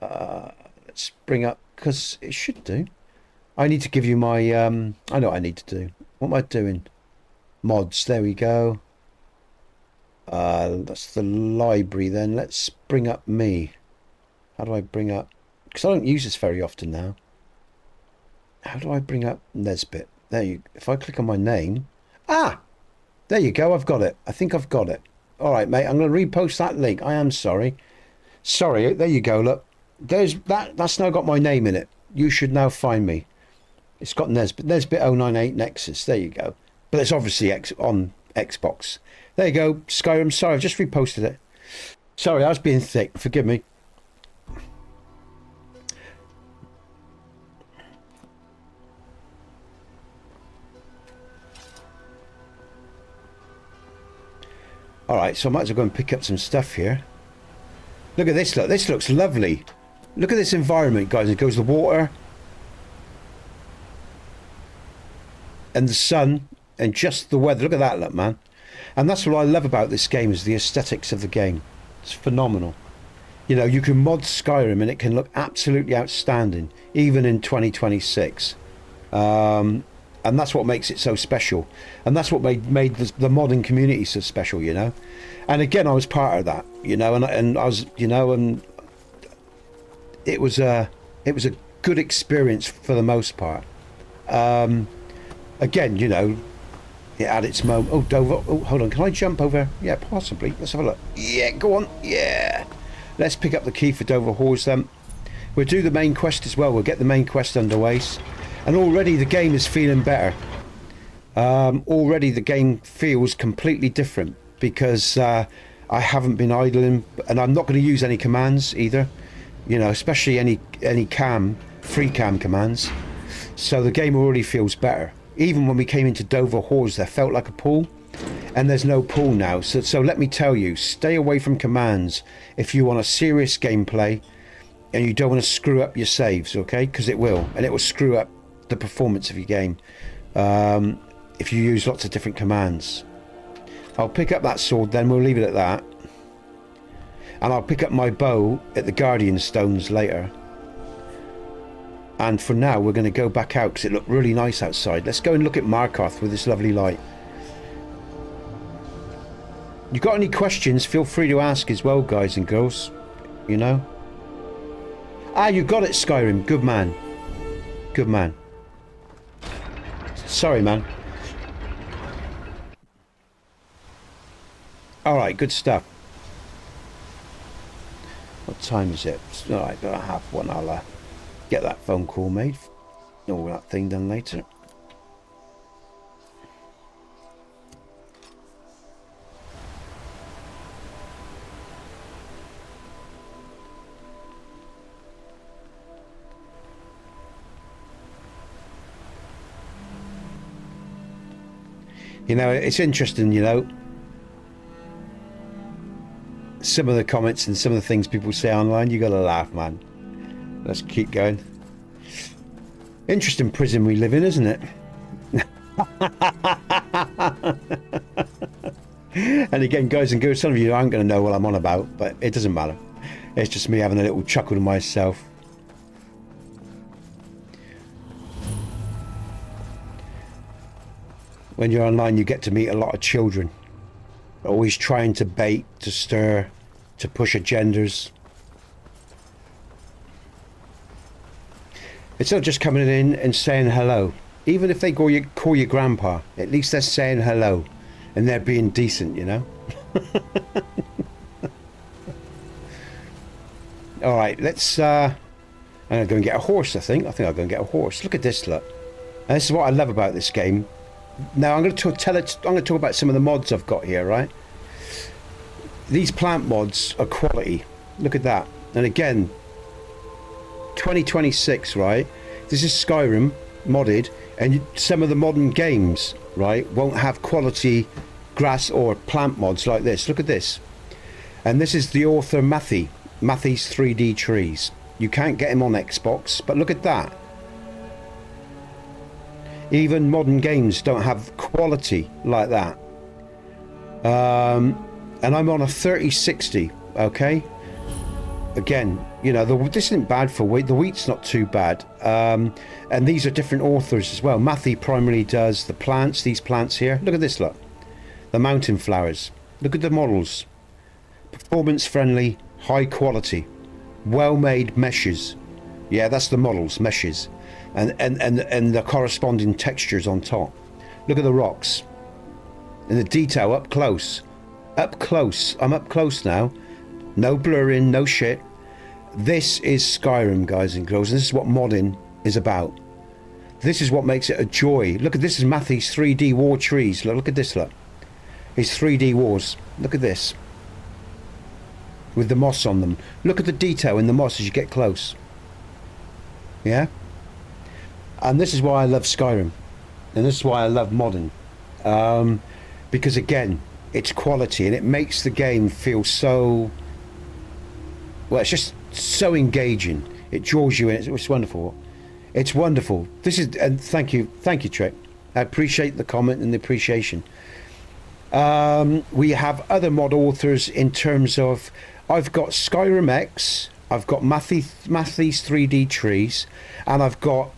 Let's bring up... Because it should do. I need to give you my... I know what I need to do. What am I doing? Mods. There we go. That's the library then. Let's bring up me. How do I bring up... Because I don't use this very often now. How do I bring up Nesbit? There you... If I click on my name... Ah! There you go. I've got it. I think I've got it. All right, mate. I'm going to repost that link. I am sorry. Sorry. There you go. Look. There's that. That's now got my name in it. You should now find me. It's got Nesbit 098 Nexus. There you go. But it's obviously on Xbox. There you go. Skyrim. Sorry, I've just reposted it. Sorry, I was being thick. Forgive me. Alright, so I might as well go and pick up some stuff here. Look at this, look. This looks lovely. Look at this environment, guys. It goes the water. And the sun. And just the weather. Look at that, look, man. And that's what I love about this game, is the aesthetics of the game. It's phenomenal. You know, you can mod Skyrim and it can look absolutely outstanding, even in 2026. And that's what makes it so special. And that's what made the modding community so special, you know. And again, I was part of that, you know, and I was, you know, and it was a good experience for the most part. Again, you know, it had its moment. Oh, Dover. Oh, hold on. Can I jump over? Yeah, possibly. Let's have a look. Yeah, go on. Yeah. Let's pick up the key for Dover Halls then. We'll do the main quest as well. We'll get the main quest underway. And already the game is feeling better. Already the game feels completely different because I haven't been idling, and I'm not going to use any commands either. You know, especially any free cam commands. So the game already feels better. Even when we came into Dover Halls, there felt like a pool, and there's no pool now. So let me tell you, stay away from commands if you want a serious gameplay and you don't want to screw up your saves, okay? Because it will, and it will screw up the performance of your game if you use lots of different commands. I'll pick up that sword then, we'll leave it at that. And I'll pick up my bow at the Guardian Stones later. And for now, we're going to go back out because it looked really nice outside. Let's go and look at Markarth with this lovely light. You got any questions, feel free to ask as well, guys and girls. You know? Ah, you got it, Skyrim. Good man. Good man. Sorry, man. Alright, good stuff. What time is it? Alright, about 1:30. I'll get that phone call made. All that thing done later. You know, it's interesting, you know, some of the comments and some of the things people say online, you gotta laugh, man. Let's keep going. Interesting prison we live in, isn't it? And again, guys and girls, some of you aren't going to know what I'm on about, but it doesn't matter. It's just me having a little chuckle to myself. When you're online, you get to meet a lot of children. Always trying to bait, to stir, to push agendas. It's not just coming in and saying hello. Even if they call you grandpa, at least they're saying hello. And they're being decent, you know? Alright, let's... I'm going to go and get a horse, I think. I'll go and get a horse. Look at this, look. And this is what I love about this game. Now, I'm going to talk about some of the mods I've got here, right? These plant mods are quality. Look at that. And again, 2026, right? This is Skyrim modded, and some of the modern games, right, won't have quality grass or plant mods like this. Look at this. And this is the author Matthey's 3D trees. You can't get him on Xbox, but look at that. Even modern games don't have quality like that. And I'm on a 3060, okay? Again, you know, this isn't bad for wheat. The wheat's not too bad. And these are different authors as well. Matthey primarily does the plants, these plants here. Look at this, look. The mountain flowers. Look at the models. Performance friendly, high quality. Well-made meshes. Yeah, that's the models, meshes. And the corresponding textures on top. Look at the rocks. And the detail up close. Up close. I'm up close now. No blurring, no shit. This is Skyrim, guys and girls. This is what modding is about. This is what makes it a joy. Look at this, is Matthew's 3D war trees. Look at this, look. His 3D wars. Look at this. With the moss on them. Look at the detail in the moss as you get close. Yeah? And this is why I love Skyrim. And this is why I love modding. Because again, it's quality and it makes the game feel so... Well, it's just so engaging. It draws you in. It's wonderful. It's wonderful. This is, and thank you, Trick. I appreciate the comment and the appreciation. We have other mod authors in terms of, I've got Skyrim X, I've got Matthew's 3D trees, and I've got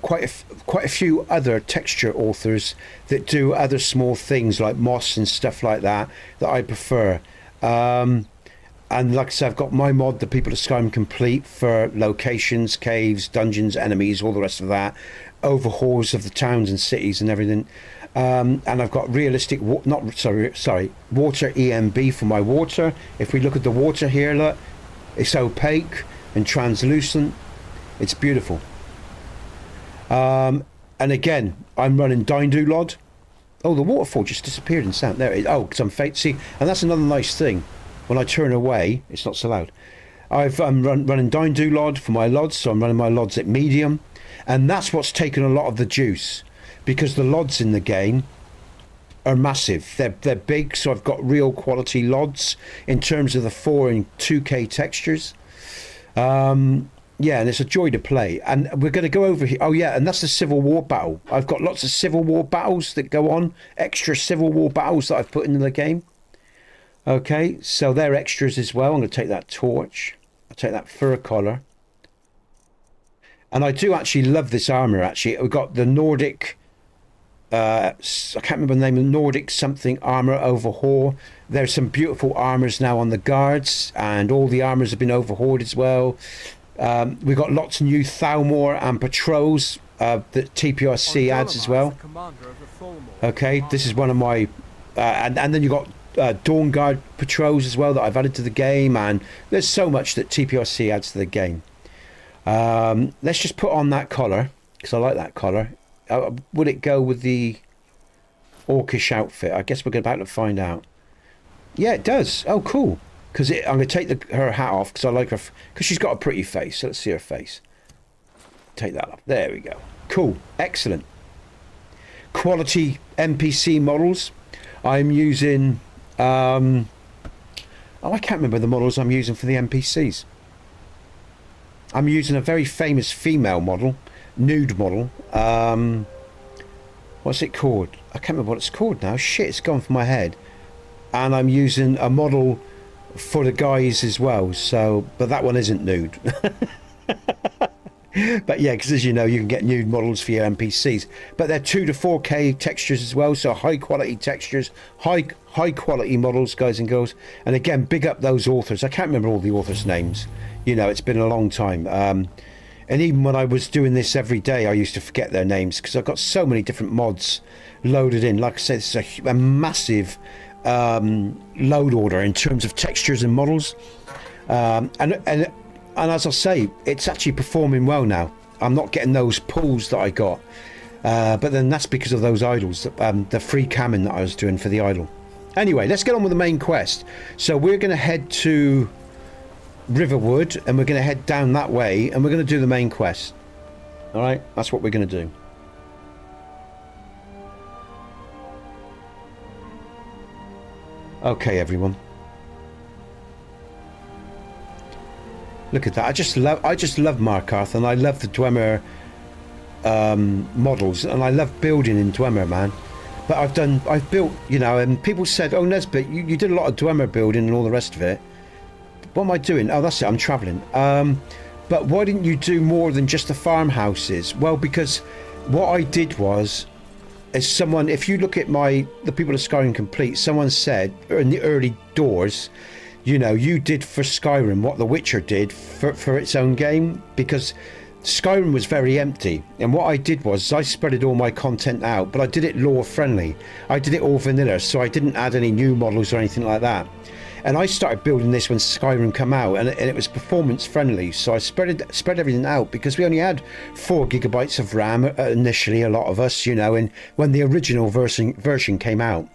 quite a few other texture authors that do other small things like moss and stuff like that I prefer. And like I said, I've got my mod, The People of Skyrim Complete, for locations, caves, dungeons, enemies, all the rest of that, overhauls of the towns and cities and everything. And I've got realistic, water EMB for my water. If we look at the water here, look, it's opaque and translucent. It's beautiful. And again, I'm running Dlive. Oh, the waterfall just disappeared in sound. There it is. Oh, because I'm fake. See, and that's another nice thing. When I turn away, it's not so loud. I'm running Dlive for my LODs, so I'm running my LODs at medium. And that's what's taken a lot of the juice. Because the LODs in the game are massive. They're big, so I've got real quality LODs in terms of the 4 and 2K textures. Yeah, and it's a joy to play. And we're going to go over here. Oh, yeah, and that's the Civil War battle. I've got lots of Civil War battles that go on. Extra Civil War battles that I've put into the game. Okay, so they're extras as well. I'm going to take that torch. I'll take that fur collar. And I do actually love this armour, actually. We've got the Nordic... I can't remember the name of Nordic something armour overhaul. There's some beautiful armours now on the guards. And all the armours have been overhauled as well. We've got lots of new Thalmor and patrols that TPRC adds as well. Okay, this is one of my... and then you've got... Dawn Guard patrols as well that I've added to the game, and there's so much that TPRC adds to the game. Let's just put on that collar because I like that collar. Would it go with the orcish outfit? I guess we're about to find out. Yeah, it does. Oh, cool. Because I'm going to take her hat off because I like her, because she's got a pretty face. So let's see her face. Take that off. There we go. Cool. Excellent. Quality NPC models. I'm using... I can't remember the models I'm using for the NPCs. I'm using a very famous female model, nude model. What's it called? I can't remember what it's called now. Shit, it's gone from my head. And I'm using a model for the guys as well. So, but that one isn't nude. But yeah, because as you know, you can get nude models for your NPCs, but they're 2 to 4K textures as well, so high quality textures, high quality models, guys and girls. And again, big up those authors. I can't remember all the authors' names. You know, it's been a long time. And even when I was doing this every day, I used to forget their names because I've got so many different mods loaded in. Like I said, this is a massive load order in terms of textures and models. And as I say, it's actually performing well now. I'm not getting those pulls that I got. But then that's because of those idols, the free camming that I was doing for the idol. Anyway, let's get on with the main quest. So we're going to head to Riverwood, and we're going to head down that way, and we're going to do the main quest. All right, that's what we're going to do. Okay, everyone. Look at that. I just love Markarth, and I love the Dwemer models, and I love building in Dwemer, man. But I've built, you know, and people said, oh, Nesbit, you did a lot of Dwemer building and all the rest of it. What am I doing? Oh, that's it, I'm traveling. But why didn't you do more than just the farmhouses? Well, because what I did was, as someone, if you look at the People of Skyrim Complete, someone said in the early doors, you know, you did for Skyrim what The Witcher did for its own game, because Skyrim was very empty, and what I did was I spreaded all my content out, but I did it lore friendly. I did it all vanilla, so I didn't add any new models or anything like that. And I started building this when Skyrim came out, and it was performance friendly. So I spread everything out because we only had 4 gigabytes of RAM initially, a lot of us, you know, and when the original version came out.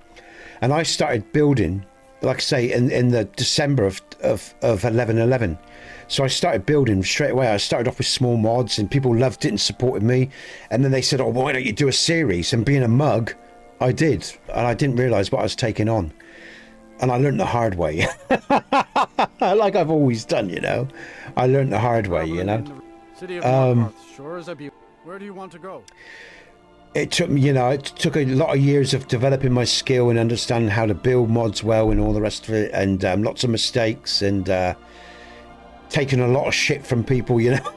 And I started building, like I say, in the December of 11.11. So I started building straight away. I started off with small mods and people loved it and supported me. And then they said, oh, why don't you do a series? And being a mug, I did. And I didn't realise what I was taking on. And I learned the hard way. Like I've always done, you know. I learned the hard way, you know. City of Markarth, sure is a beauty. Where do you want to go? It took me, you know, it took a lot of years of developing my skill and understanding how to build mods well and all the rest of it, and lots of mistakes and taking a lot of shit from people, you know.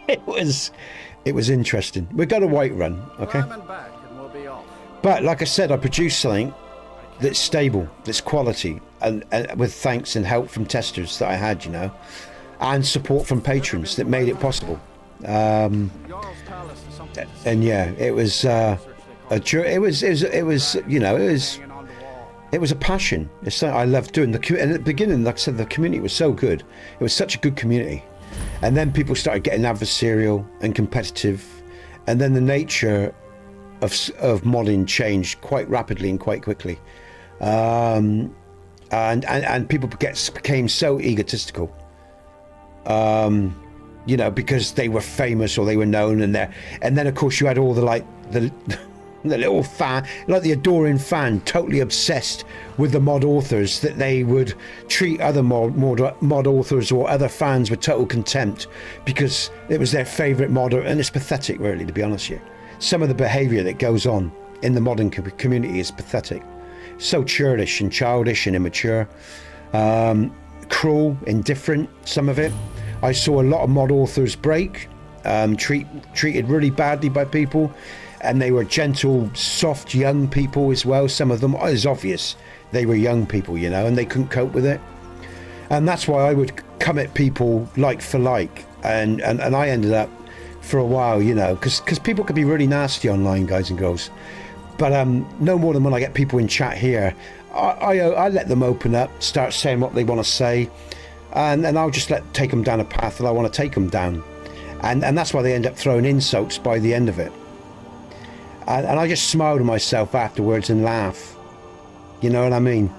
it was interesting. We've got a Whiterun, okay? Back and we'll be off. But like I said, I produced something that's stable, that's quality, and with thanks and help from testers that I had, you know, and support from patrons that made it possible. And yeah, it was you know, it was a passion. It's something I loved doing. And at the beginning, like I said, the community was so good. It was such a good community, and then people started getting adversarial and competitive, and then the nature of modding changed quite rapidly and quite quickly, and people became so egotistical. You know, because they were famous or they were known, and then of course you had all the the little fan, like the adoring fan, totally obsessed with the mod authors, that they would treat other mod authors or other fans with total contempt because it was their favourite modder, and it's pathetic, really, to be honest with you. Some of the behaviour that goes on in the modding community is pathetic, so churlish and childish and immature, cruel, indifferent, some of it. I saw a lot of mod authors break, treated really badly by people, and they were gentle, soft, young people as well. Some of them, it's obvious, they were young people, you know, and they couldn't cope with it. And that's why I would come at people like for like, and I ended up for a while, you know, because people can be really nasty online, guys and girls. But no more than when I get people in chat here, I let them open up, start saying what they want to say. And I'll just take them down a path that I want to take them down, and that's why they end up throwing insults by the end of it. And I just smile to myself afterwards and laugh. You know what I mean?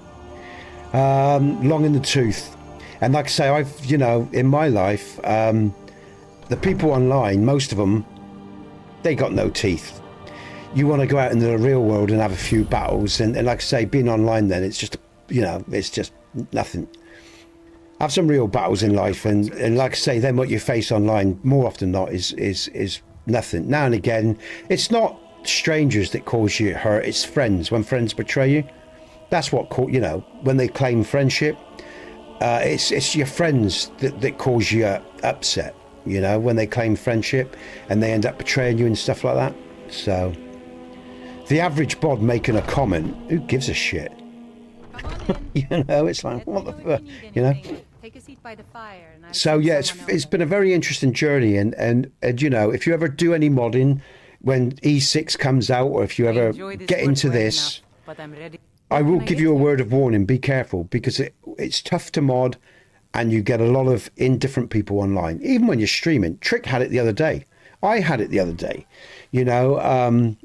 Long in the tooth. And like I say, I've, you know, in my life, the people online, most of them, they got no teeth. You want to go out into the real world and have a few battles, and like I say, being online, then it's just, you know, it's just nothing. Have some real battles in life, and like I say, then what you face online more often than not is nothing. Now and again, it's not strangers that cause you hurt, it's friends. When friends betray you, that's what, you know, when they claim friendship, it's your friends that cause you upset, you know, when they claim friendship and they end up betraying you and stuff like that. So the average bod making a comment, who gives a shit? You know, it's like, what the fuck, you know? Take a seat by the fire. And so yeah, it's been a very interesting journey, and you know, if you ever do any modding when E6 comes out, or if you ever get into this, I will give you a word of warning: be careful, because it's tough to mod, and you get a lot of indifferent people online. Even when you're streaming, Trick had it the other day. I had it the other day. You know,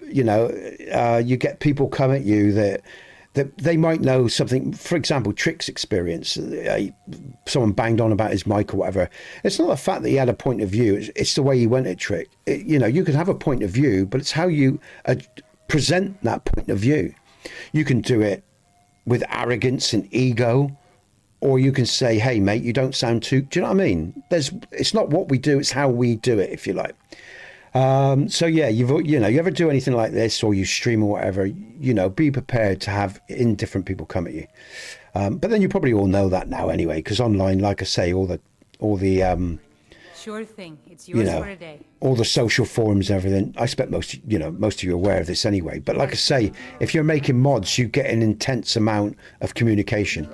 you get people come at you that they might know something. For example, Trick's experience, someone banged on about his mic or whatever. It's not the fact that he had a point of view, it's the way he went at Trick. You know, you can have a point of view, but it's how you present that point of view. You can do it with arrogance and ego, or you can say, hey mate, you don't sound too, do you know what I mean? It's not what we do, it's how we do it, if you like. So yeah, you ever do anything like this, or you stream or whatever, you know, be prepared to have indifferent people come at you. But then you probably all know that now anyway, because online, like I say, all the sure thing, it's yours, you know, for a day. All the social forums and everything. I expect most of you are aware of this anyway. But like I say, if you're making mods, you get an intense amount of communication,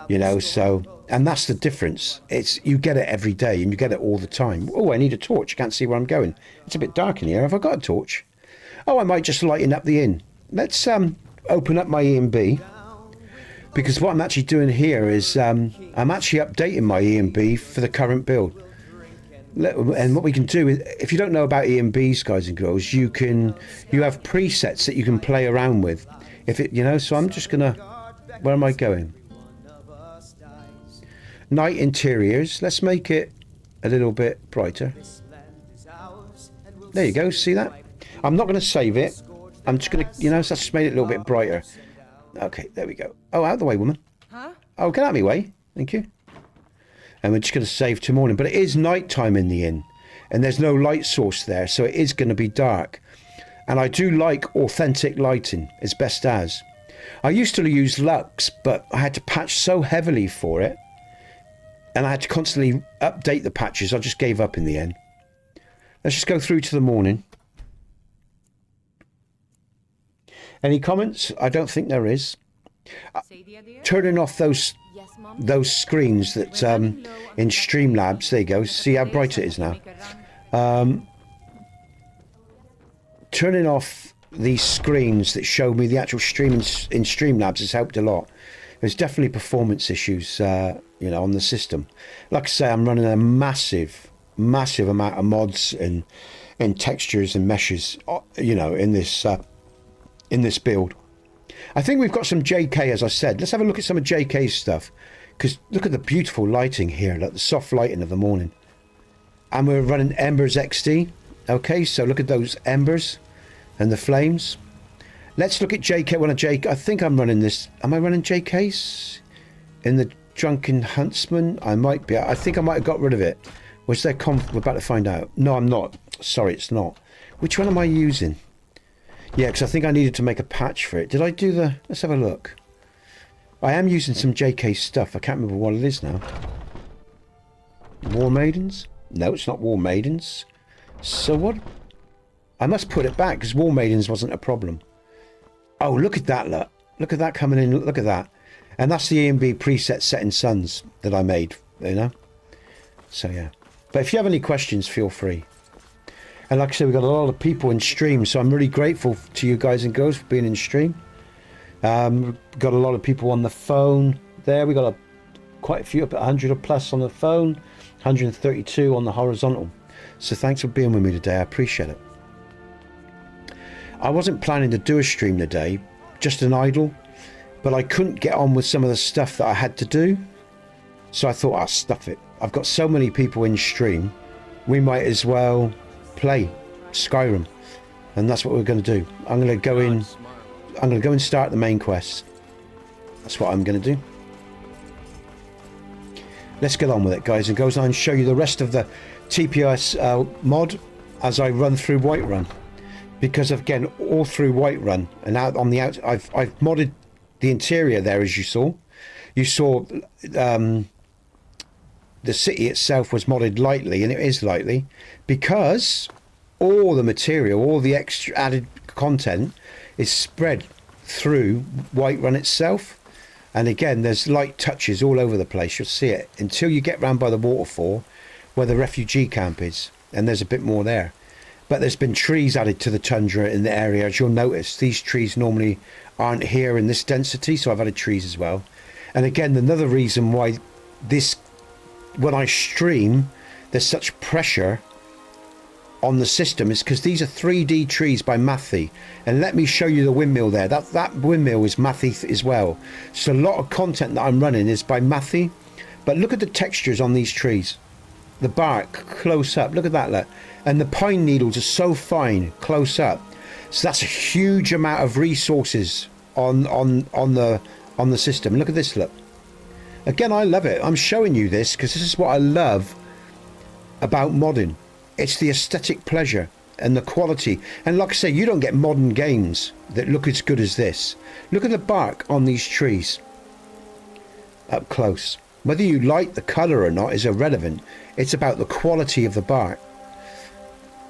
you know. So, and that's the difference. You get it every day, and you get it all the time. Oh, I need a torch. I can't see where I'm going. It's a bit dark in here. Have I got a torch? Oh, I might just lighten up the inn. Let's open up my E&B, because what I'm actually doing here is I'm actually updating my E&B for the current build. And what we can do is, if you don't know about E&Bs, guys and girls, you have presets that you can play around with. If it, you know, so I'm just gonna, where am I going? Night interiors. Let's make it a little bit brighter. There you go. See that? I'm not going to save it. I'm just going to, you know, so I just made it a little bit brighter. Okay, there we go. Oh, out of the way, woman. Huh? Oh, get out of my way. Thank you. And we're just going to save to morning. But it is night time in the inn. And there's no light source there. So it is going to be dark. And I do like authentic lighting as best as. I used to use Lux, but I had to patch so heavily for it. And I had to constantly update the patches. I just gave up in the end. Let's just go through to the morning. Any comments? I don't think there is. Turning off those screens that in Streamlabs. There you go. See how bright it is now. Turning off these screens that show me the actual stream in Streamlabs has helped a lot. There's definitely performance issues, you know, on the system. Like I say, I'm running a massive amount of mods and textures and meshes, you know, in this build. I think we've got some JK, as I said. Let's have a look at some of JK's stuff, because look at the beautiful lighting here, like the soft lighting of the morning. And we're running Embers XD. Okay, so look at those embers and the flames. Let's look at JK. I think I'm running this. Am I running JK's in the Drunken Huntsman? I might be. I think I might have got rid of it. Was there we're about to find out. No, I'm not. Sorry, it's not. Which one am I using? Yeah, because I think I needed to make a patch for it. Did I do the... Let's have a look. I am using some JK stuff. I can't remember what it is now. War Maidens? No, it's not War Maidens. So what? I must put it back, because War Maidens wasn't a problem. Oh, look at that, look. Look at that coming in. Look at that. And that's the E&B preset Setting Suns that I made, you know? So, yeah. But if you have any questions, feel free. And like I said, we've got a lot of people in stream, so I'm really grateful to you guys and girls for being in stream. Got a lot of people on the phone there. We got quite a few, up at 100 or plus on the phone, 132 on the horizontal. So thanks for being with me today. I appreciate it. I wasn't planning to do a stream today, just an idle, but I couldn't get on with some of the stuff that I had to do. So I thought, I'll stuff it. I've got so many people in stream, we might as well play Skyrim. And that's what we're going to do. I'm going to go in, I'm going to go and start the main quest. That's what I'm going to do. Let's get on with it, guys and girls, and show you the rest of the TPS mod as I run through Whiterun. Because again, all through Whiterun and out on the out, I've modded the interior there, as you saw. You saw the city itself was modded lightly, and it is lightly because all the material, all the extra added content is spread through Whiterun itself. And again, there's light touches all over the place. You'll see it until you get round by the waterfall where the refugee camp is, and there's a bit more there. But there's been trees added to the tundra in the area. As you'll notice, these trees normally aren't here in this density, so I've added trees as well. And again, another reason why this, when I stream, there's such pressure on the system is because these are 3D trees by Mathy. And let me show you the windmill there. That windmill is Mathy as well. So a lot of content that I'm running is by Mathy. But look at the textures on these trees. The bark close up. Look at that, look. And the pine needles are so fine close up. So that's a huge amount of resources on the system. Look at this, look. Again, I love it. I'm showing you this because this is what I love about modding. It's the aesthetic pleasure and the quality. And like I say, you don't get modern games that look as good as this. Look at the bark on these trees up close. Whether you like the colour or not is irrelevant. It's about the quality of the bark,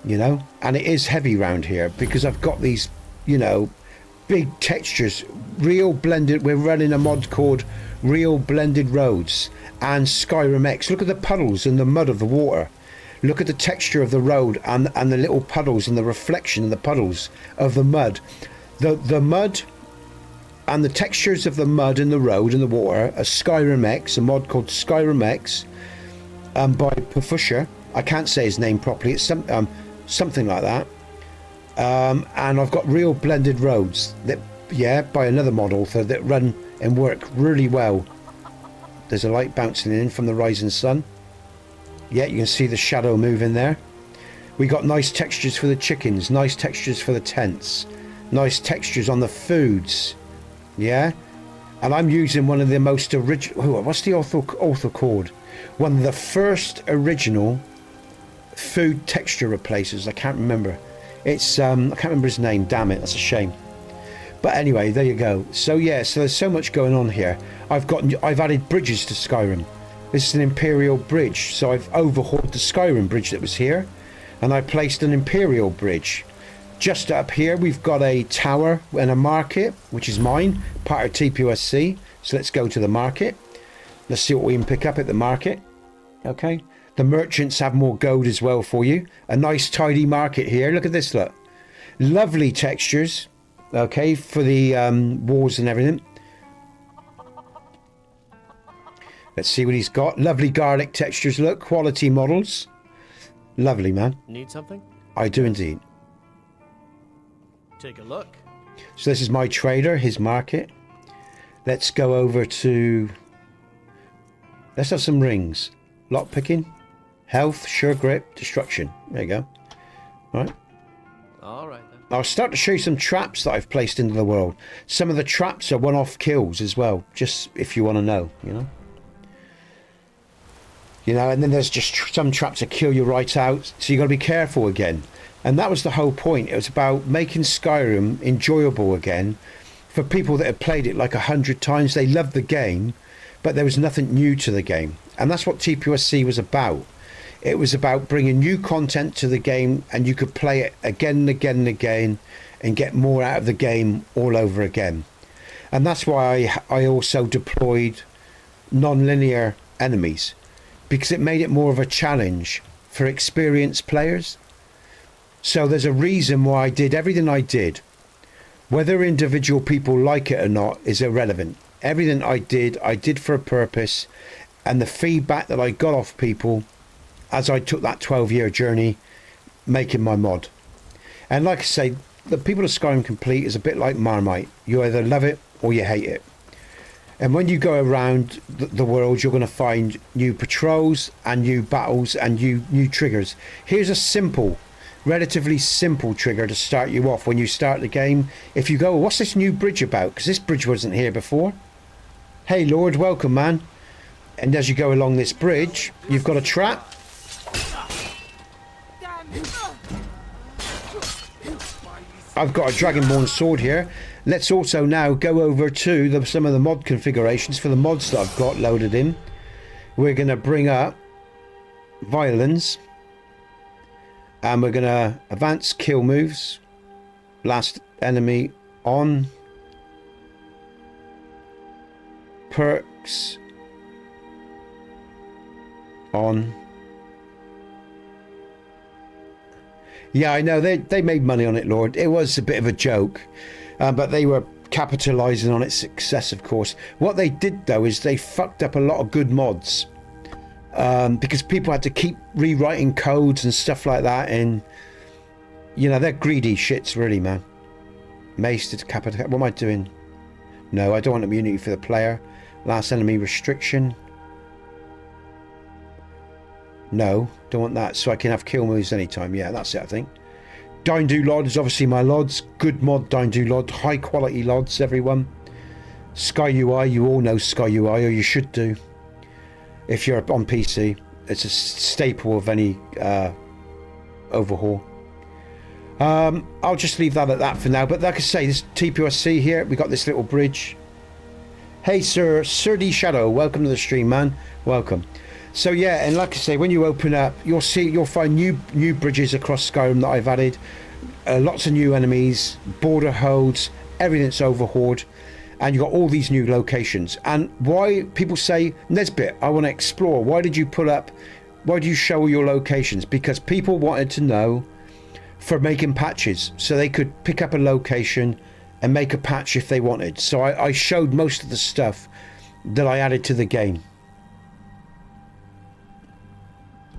you know. And it is heavy round here because I've got these, you know, big textures, real blended. We're running a mod called Real Blended Roads and Skyrim X. Look at the puddles and the mud of the water. Look at the texture of the road and the little puddles and the reflection in the puddles of the mud. The mud and the textures of the mud and the road and the water are Skyrim X, a mod called Skyrim X, by Perfusher. I can't say his name properly. It's something like that. And I've got real blended roads that, yeah, by another mod author that run and work really well. There's a light bouncing in from the rising sun. Yeah, you can see the shadow moving there. We got nice textures for the chickens, nice textures for the tents, nice textures on the foods. Yeah, and I'm using one of the most original. What's the author called? One of the first original food texture replacers. I can't remember. It's I can't remember his name. Damn it, that's a shame. But anyway, there you go. So yeah, so there's so much going on here. I've added bridges to Skyrim. This is an Imperial bridge, so I've overhauled the Skyrim bridge that was here, and I placed an Imperial bridge. Just up here, we've got a tower and a market, which is mine, part of TPOSC. So let's go to the market. Let's see what we can pick up at the market. Okay. The merchants have more gold as well for you. A nice tidy market here. Look at this, look. Lovely textures. Okay, for the walls and everything. Let's see what he's got. Lovely garlic textures, look. Quality models. Lovely, man. Need something? I do indeed. Take a look. So this is my trader, his market. Let's go over to... Let's have some rings. Lock picking. Health, sure grip, destruction. There you go. Right. All right then. I'll start to show you some traps that I've placed into the world. Some of the traps are one-off kills as well, just if you want to know, you know. You know, and then there's just some traps that kill you right out, so you got to be careful again. And that was the whole point. It was about making Skyrim enjoyable again for people that had played it like 100 times. They loved the game, but there was nothing new to the game. And that's what TPOSC was about. It was about bringing new content to the game, and you could play it again and again and again and get more out of the game all over again. And that's why I also deployed non-linear enemies, because it made it more of a challenge for experienced players. So there's a reason why I did everything I did. Whether individual people like it or not is irrelevant. Everything I did for a purpose, and the feedback that I got off people as I took that 12-year journey making my mod. And like I say, the people of Skyrim Complete is a bit like Marmite. You either love it or you hate it. And when you go around the world, you're going to find new patrols and new battles and new triggers. Here's a simple, relatively simple trigger to start you off when you start the game. If you go, well, what's this new bridge about? Because this bridge wasn't here before. Hey, Lord, welcome, man. And as you go along this bridge, you've got a trap. I've got a Dragonborn sword here. Let's also now go over to some of the mod configurations for the mods that I've got loaded in. We're going to bring up violence, and we're going to advance kill moves, last enemy on, perks on. Yeah, I know they made money on it, Lord. It was a bit of a joke, but they were capitalizing on its success, of course. What they did, though, is they fucked up a lot of good mods, because people had to keep rewriting codes and stuff like that, and you know, they're greedy shits, really, man. Mace to capital. What am I doing? No, I don't want immunity for the player. Last enemy restriction. No, don't want that, so I can have kill moves anytime. Yeah, that's it, I think. Dindu Lod is obviously my Lods. Good mod, Dindu Lod. High quality Lods, everyone. Sky UI, you all know Sky UI, or you should do. If you're on PC, it's a staple of any overhaul. I'll just leave that at that for now. But like I say, this TPOSC here, we got this little bridge. Hey, Sir D Shadow, welcome to the stream, man. Welcome. So yeah, and like I say, when you open up, you'll find new bridges across Skyrim that I've added. Lots of new enemies, border holds, everything's overhauled, and you've got all these new locations. And why people say, Nesbit, I want to explore. Why did you show all your locations? Because people wanted to know for making patches, so they could pick up a location and make a patch if they wanted. So I showed most of the stuff that I added to the game.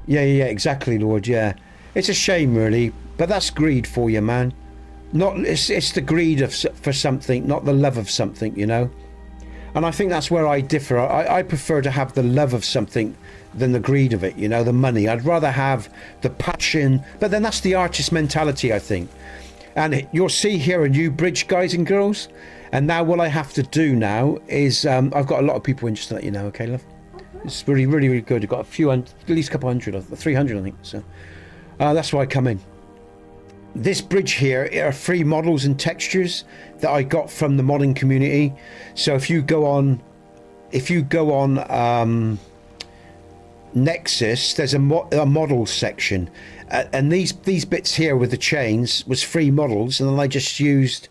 Yeah, exactly, Lord, yeah. It's a shame, really, but that's greed for you, man. It's the greed for something, not the love of something, you know? And I think that's where I differ. I prefer to have the love of something than the greed of it, you know, the money. I'd rather have the passion, but then that's the artist mentality, I think. And you'll see here a new bridge, guys and girls. And now what I have to do now is, I've got a lot of people in, just to let you know, okay, love? It's really, really, really good. I've got at least a couple hundred, 300, I think. So that's why I come in. This bridge here are free models and textures that I got from the modding community. So if you go on Nexus, there's a model section, and these bits here with the chains was free models, and then I just used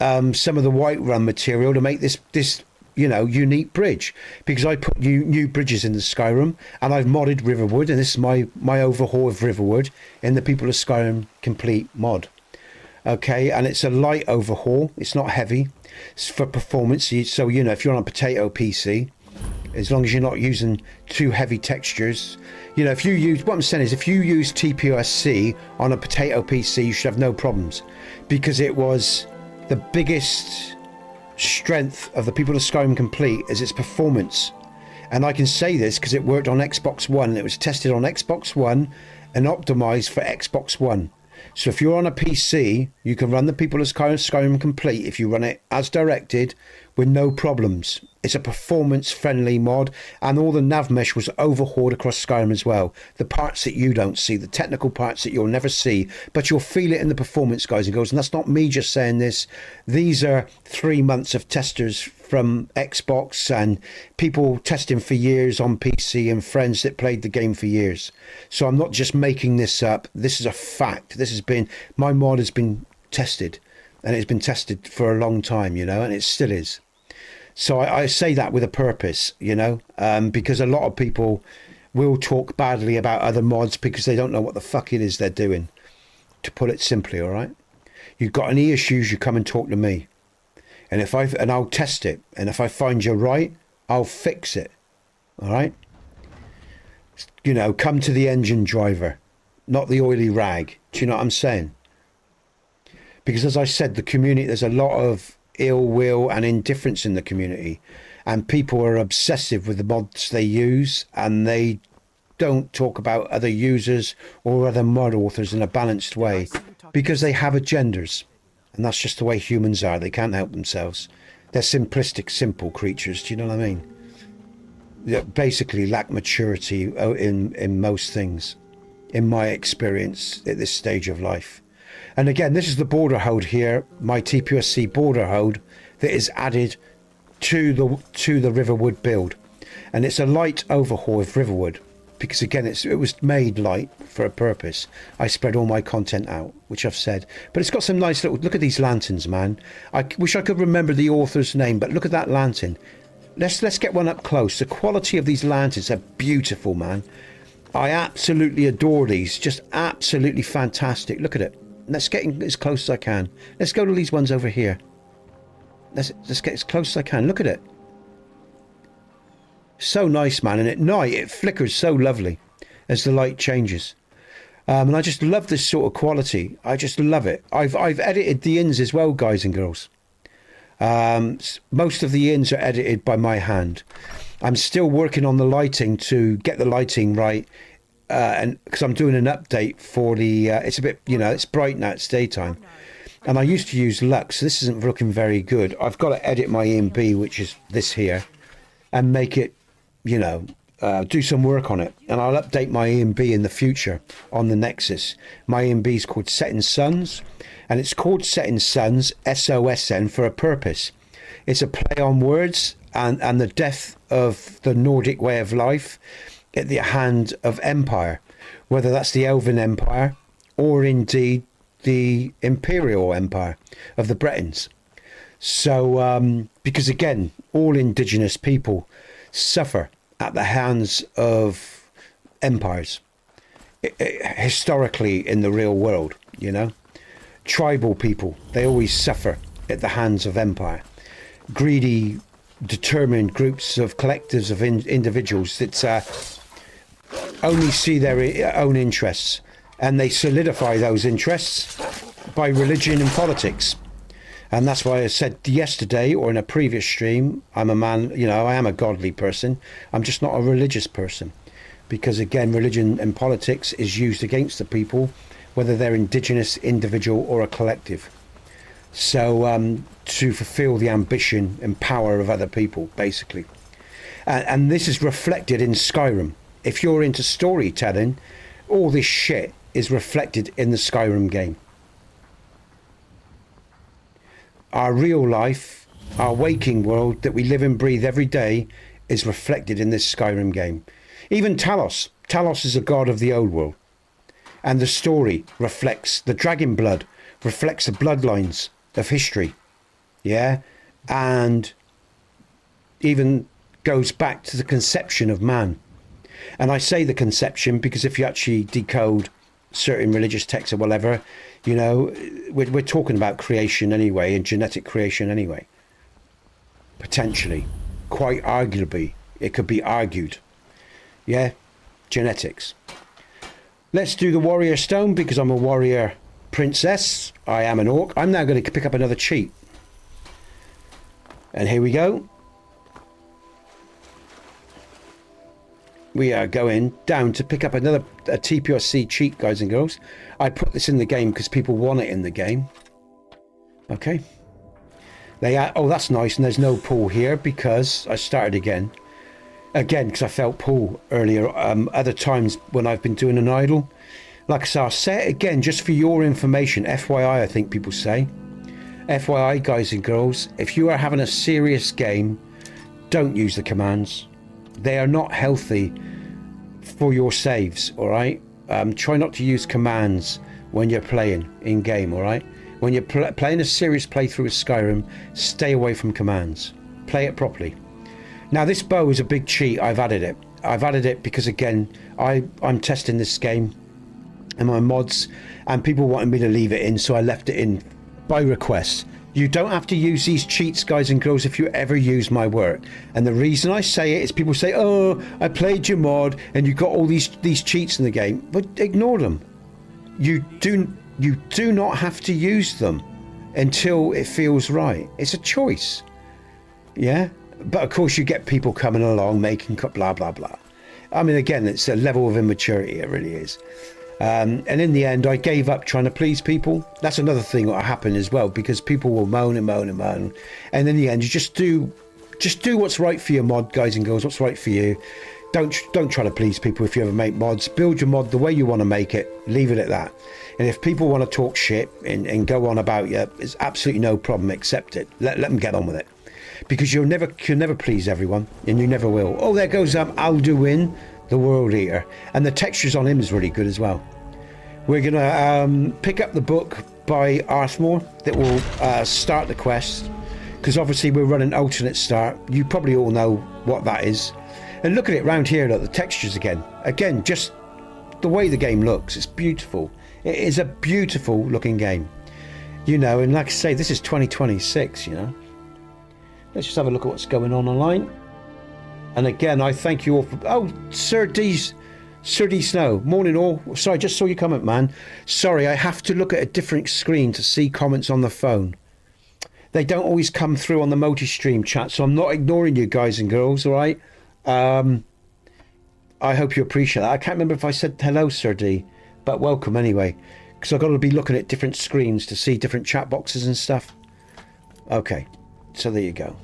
some of the Whiterun material to make this you know, unique bridge, because I put new bridges in the Skyrim, and I've modded Riverwood, and this is my overhaul of Riverwood in the People of Skyrim Complete mod. Okay, and it's a light overhaul, it's not heavy, it's for performance. So, you know, if you're on a potato PC, as long as you're not using too heavy textures, you know, if you use, what I'm saying is, if you use TPOSC on a potato PC, you should have no problems, because it was the biggest strength of the People of Skyrim Complete is its performance. And I can say this because it worked on Xbox One. It was tested on Xbox One and optimized for Xbox One. So if you're on a PC, you can run the People of Skyrim Complete if you run it as directed with no problems. It's a performance-friendly mod, and all the nav mesh was overhauled across Skyrim as well. The parts that you don't see, the technical parts that you'll never see, but you'll feel it in the performance, guys and girls. And that's not me just saying this. These are 3 months of testers from Xbox and people testing for years on PC and friends that played the game for years. So I'm not just making this up. This is a fact. My mod has been tested, and it's been tested for a long time, you know, and it still is. So I say that with a purpose, you know, because a lot of people will talk badly about other mods because they don't know what the fuck it is they're doing, to put it simply, all right? You've got any issues, you come and talk to me. And I'll test it. And if I find you're right, I'll fix it, all right? You know, come to the engine driver, not the oily rag. Do you know what I'm saying? Because as I said, the community, there's a lot of ill will and indifference in the community, and people are obsessive with the mods they use, and they don't talk about other users or other mod authors in a balanced way because they have agendas, and that's just the way humans are. They can't help themselves. They're simplistic, simple creatures. Do you know what I mean? They basically lack maturity in most things, in my experience at this stage of life. And again, this is the border hode here, my TPSC border hode that is added to the Riverwood build. And it's a light overhaul of Riverwood because, again, it was made light for a purpose. I spread all my content out, which I've said. But it's got some nice little... Look at these lanterns, man. I wish I could remember the author's name, but look at that lantern. Let's get one up close. The quality of these lanterns are beautiful, man. I absolutely adore these. Just absolutely fantastic. Look at it. Let's get as close as I can. Let's go to these ones over here. Let's get as close as I can. Look at it. So nice, man. And at night, it flickers so lovely as the light changes. And I just love this sort of quality. I just love it. I've edited the inns as well, guys and girls. Most of the inns are edited by my hand. I'm still working on the lighting to get the lighting right. And because I'm doing an update for the, it's a bit, you know, it's bright now, it's daytime. And I used to use Lux, so this isn't looking very good. I've got to edit my EMB, which is this here, and make it, you know, do some work on it. And I'll update my EMB in the future on the Nexus. My EMB is called Setting Suns, and it's called Setting Suns, SOSN, for a purpose. It's a play on words and the death of the Nordic way of life at the hand of empire, whether that's the Elven Empire or indeed the Imperial Empire of the Bretons. So, because again, all indigenous people suffer at the hands of empires, historically in the real world, you know. Tribal people, they always suffer at the hands of empire. Greedy, determined groups of collectives of individuals that only see their own interests, and they solidify those interests by religion and politics. And that's why I said yesterday, or in a previous stream, I'm a man, you know, I am a godly person. I'm just not a religious person. Because again, religion and politics is used against the people, whether they're indigenous, individual, or a collective. So to fulfill the ambition and power of other people, basically. And this is reflected in Skyrim. If you're into storytelling, all this shit is reflected in the Skyrim game. Our real life, our waking world that we live and breathe every day is reflected in this Skyrim game. Even Talos. Talos is a god of the old world. And the story reflects the dragon blood, reflects the bloodlines of history. Yeah? And even goes back to the conception of man. And I say the conception because if you actually decode certain religious texts or whatever, you know, we're talking about creation anyway, and genetic creation anyway. Potentially. Quite arguably. It could be argued. Yeah? Genetics. Let's do the warrior stone because I'm a warrior princess. I am an orc. I'm now going to pick up another cheat. And here we go. We are going down to pick up another TPOC cheat, guys and girls. I put this in the game because people want it in the game. Okay. Oh, that's nice. And there's no pool here because I started again. Again, because I felt pool earlier. Other times when I've been doing an idle. Like I said, I'll say it again just for your information. FYI, I think people say. FYI, guys and girls. If you are having a serious game, don't use the commands. They are not healthy for your saves, all right? Try not to use commands when you're playing in game, all right? When you're playing a serious playthrough of Skyrim, stay away from commands. Play it properly. Now, this bow is a big cheat. I've added it. I've added it because, again, I'm testing this game and my mods, and people wanted me to leave it in, so I left it in by request. You don't have to use these cheats, guys and girls, if you ever use my work. And the reason I say it is people say, oh, I played your mod and you got all these cheats in the game. But ignore them. You do not have to use them until it feels right. It's a choice. Yeah? But of course you get people coming along making blah, blah, blah. I mean, again, it's a level of immaturity. It really is. And in the end, I gave up trying to please people. That's another thing that happened as well, because people will moan and moan and moan. And in the end, you just do what's right for your mod, guys and girls. What's right for you. Don't try to please people if you ever make mods. Build your mod the way you want to make it. Leave it at that. And if people want to talk shit and go on about you, it's absolutely no problem. Accept it. Let them get on with it. Because you'll never please everyone, and you never will. Oh, there goes Alduin, the World Eater. And the textures on him is really good as well. We're going to pick up the book by Arthmore that will start the quest. Because obviously we're running alternate start. You probably all know what that is. And look at it round here, look, the textures again. Again, just the way the game looks. It's beautiful. It is a beautiful looking game. You know, and like I say, this is 2026, you know. Let's just have a look at what's going on online. And again, I thank you all for... Oh, Sir D Snow. Morning all. Sorry, I just saw your comment, man. Sorry, I have to look at a different screen to see comments on the phone. They don't always come through on the multi-stream chat, so I'm not ignoring you guys and girls, all right? I hope you appreciate that. I can't remember if I said hello, Sir D, but welcome anyway. Because I've got to be looking at different screens to see different chat boxes and stuff. Okay, so there you go.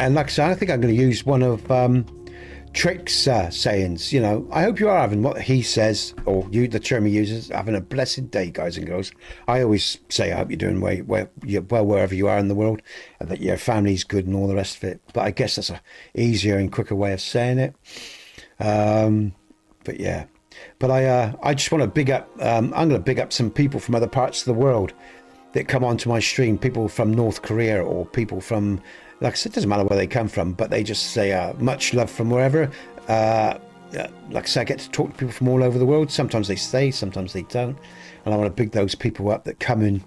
And like I said, I think I'm going to use one of Trick's sayings. You know, I hope you are having what he says, or you, the term he uses, having a blessed day, guys and girls. I always say I hope you're doing well wherever you are in the world, and that your family's good and all the rest of it. But I guess that's a easier and quicker way of saying it. But yeah, but I just want to big up. I'm going to big up some people from other parts of the world. that come onto my stream, people from North Korea or people from, like I said, it doesn't matter where they come from, but they just say much love from wherever. Like I said, I get to talk to people from all over the world. Sometimes they stay, sometimes they don't. And I want to big those people up that come in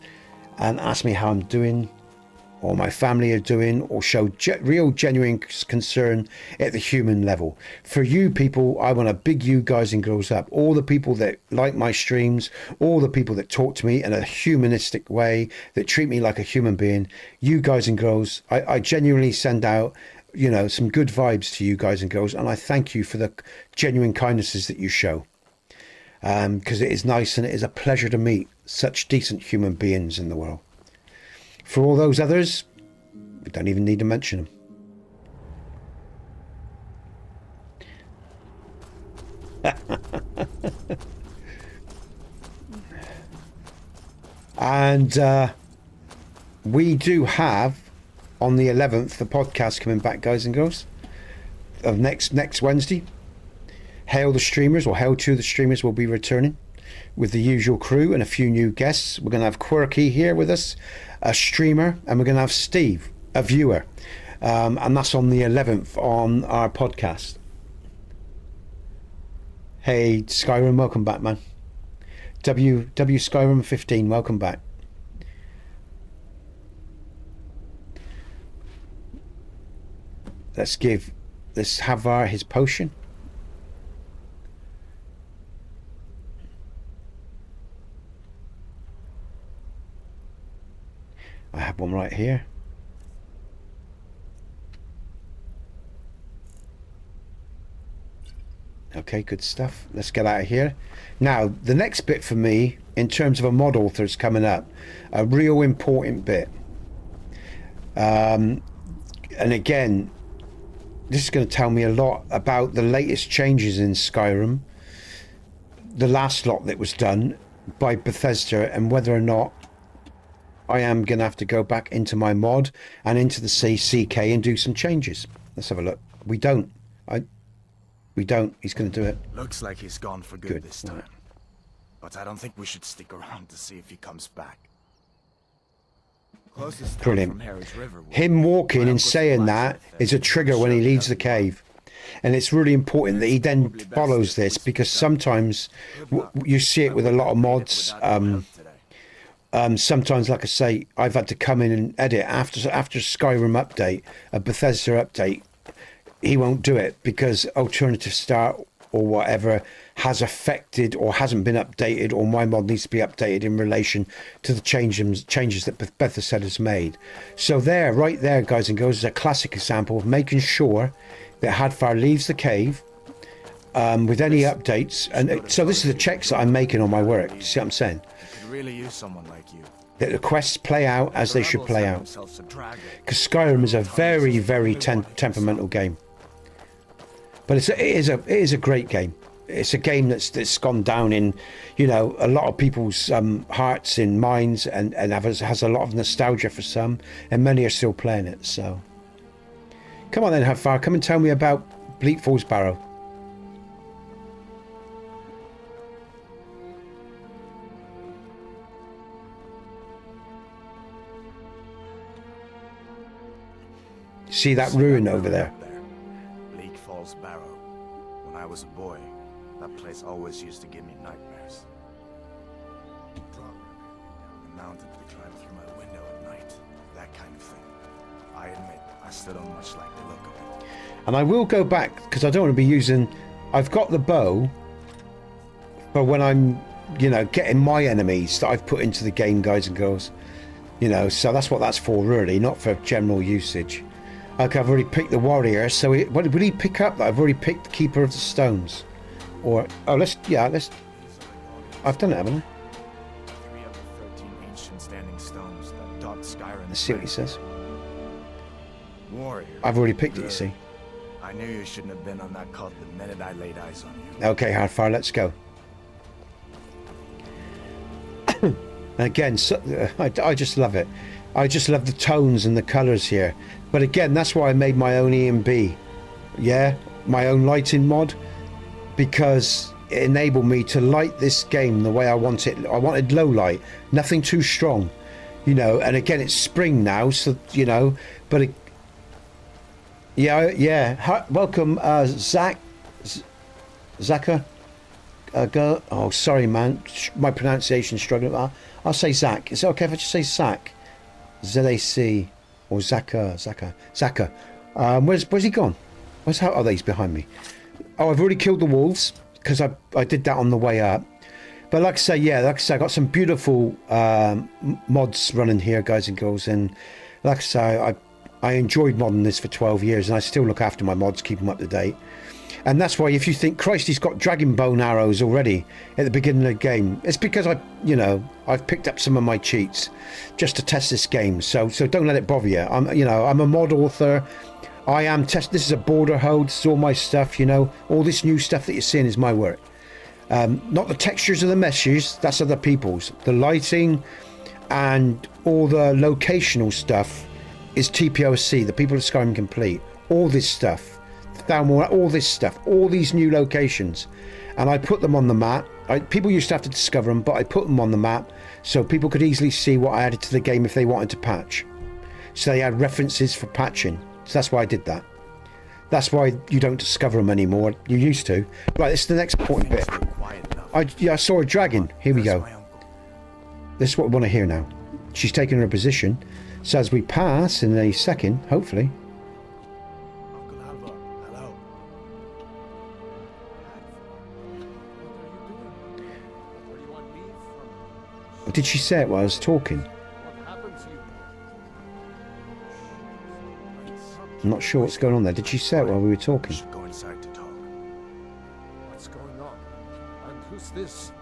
and ask me how I'm doing, or my family are doing, or show real genuine concern at the human level. For you people, I want to big you guys and girls up. All the people that like my streams, all the people that talk to me in a humanistic way, that treat me like a human being, you guys and girls, I genuinely send out, you know, some good vibes to you guys and girls, and I thank you for the genuine kindnesses that you show. Because it is nice and it is a pleasure to meet such decent human beings in the world. For all those others, we don't even need to mention them. And we do have on the 11th the podcast coming back, guys and girls, of next Wednesday. Hail the Streamers, or Hail to the Streamers, will be returning with the usual crew and a few new guests. We're going to have Quirky here with us, a streamer, and we're going to have Steve, a viewer. And that's on the 11th on our podcast. Hey, Skyrim, welcome back, man. W Skyrim 15, welcome back. Let's give this Havar his potion. I have one right here. Okay, good stuff. Let's get out of here. Now, the next bit for me, in terms of a mod author, is coming up. A real important bit. And again, this is going to tell me a lot about the latest changes in Skyrim. The last lot that was done by Bethesda, and whether or not I am going to have to go back into my mod and into the CK and do some changes. Let's have a look. We don't. We don't. He's going to do it. Looks like he's gone for good this time. But I don't think we should stick around to see if he comes back. Brilliant. Him walking and saying that is a trigger when he leaves the cave. And it's really important that he then follows this, because sometimes you see it with a lot of mods. Sometimes, like I say, I've had to come in and edit after Skyrim update, a Bethesda update. He won't do it because Alternative Start or whatever has affected or hasn't been updated, or my mod needs to be updated in relation to the changes that Bethesda has made. So there, right there, guys and girls, is a classic example of making sure that Hadvar leaves the cave with any updates. And so this is the checks that I'm making on my work. You see what I'm saying? Really use someone like you. That the quests play out as they should play out. Because Skyrim is a very, very temperamental game. But it is a great game. It's a game that's gone down in, you know, a lot of people's hearts and minds, and has a lot of nostalgia for some, and many are still playing it. So, come on then, Hadvar, come and tell me about Bleak Falls Barrow. See that ruin over there? Bleak Falls Barrow. When I was a boy, that place always used to give me nightmares. The mountains would climb through my window at night. That kind of thing. I admit, I still don't much like the look of it. And I will go back, because I don't want to be using... I've got the bow for when I'm, you know, getting my enemies that I've put into the game, guys and girls. You know, so that's what that's for, really, not for general usage. Like, I've already picked the warrior, so what will he pick up? I've already picked the Keeper of the Stones. Or, oh, let's, I've done it, haven't I? 3 of the 13 ancient standing stones that dot Skyrim. Let's see what he says. Warrior. I've already picked it, you see. I knew you shouldn't have been on that cult the minute I laid eyes on you. Okay, Hadvar, let's go. And again, I just love it. I just love the tones and the colours here. But again, that's why I made my own EMB. Yeah, my own lighting mod. Because it enabled me to light this game the way I want it. I wanted low light, nothing too strong. You know, and again, it's spring now, so, you know, but yeah. Hi, welcome, Zaka. Go. Oh, sorry, man. My pronunciation's struggling. I'll say Zach. Is it okay if I just say Zach? ZAC or Zaka. Where's he gone? Oh, he's behind me. Oh, I've already killed the wolves because I did that on the way up. But like I say, I got some beautiful mods running here, guys and girls, and like I say, I enjoyed modding this for 12 years, and I still look after my mods, keep them up to date. And that's why if you think, Christ, he's got dragon bone arrows already at the beginning of the game, it's because I've picked up some of my cheats just to test this game. So don't let it bother you. I'm a mod author. This is a border hold. This is all my stuff. All this new stuff that you're seeing is my work. Not the textures of the meshes. That's other people's. The lighting and all the locational stuff is TPOC, the People of Skyrim Complete. All this stuff. All this stuff, all these new locations, and I put them on the map. People used to have to discover them, but I put them on the map so people could easily see what I added to the game if they wanted to patch. So they had references for patching. So that's why I did that. That's why you don't discover them anymore. You used to. Right, this is the next important bit. I saw a dragon. Here we go. This is what we want to hear now. She's taking her position. So as we pass in a second, hopefully. Did she say it while I was talking? I'm not sure what's going on there. Did she say it while we were talking? Go inside to talk. What's going on? And who's this?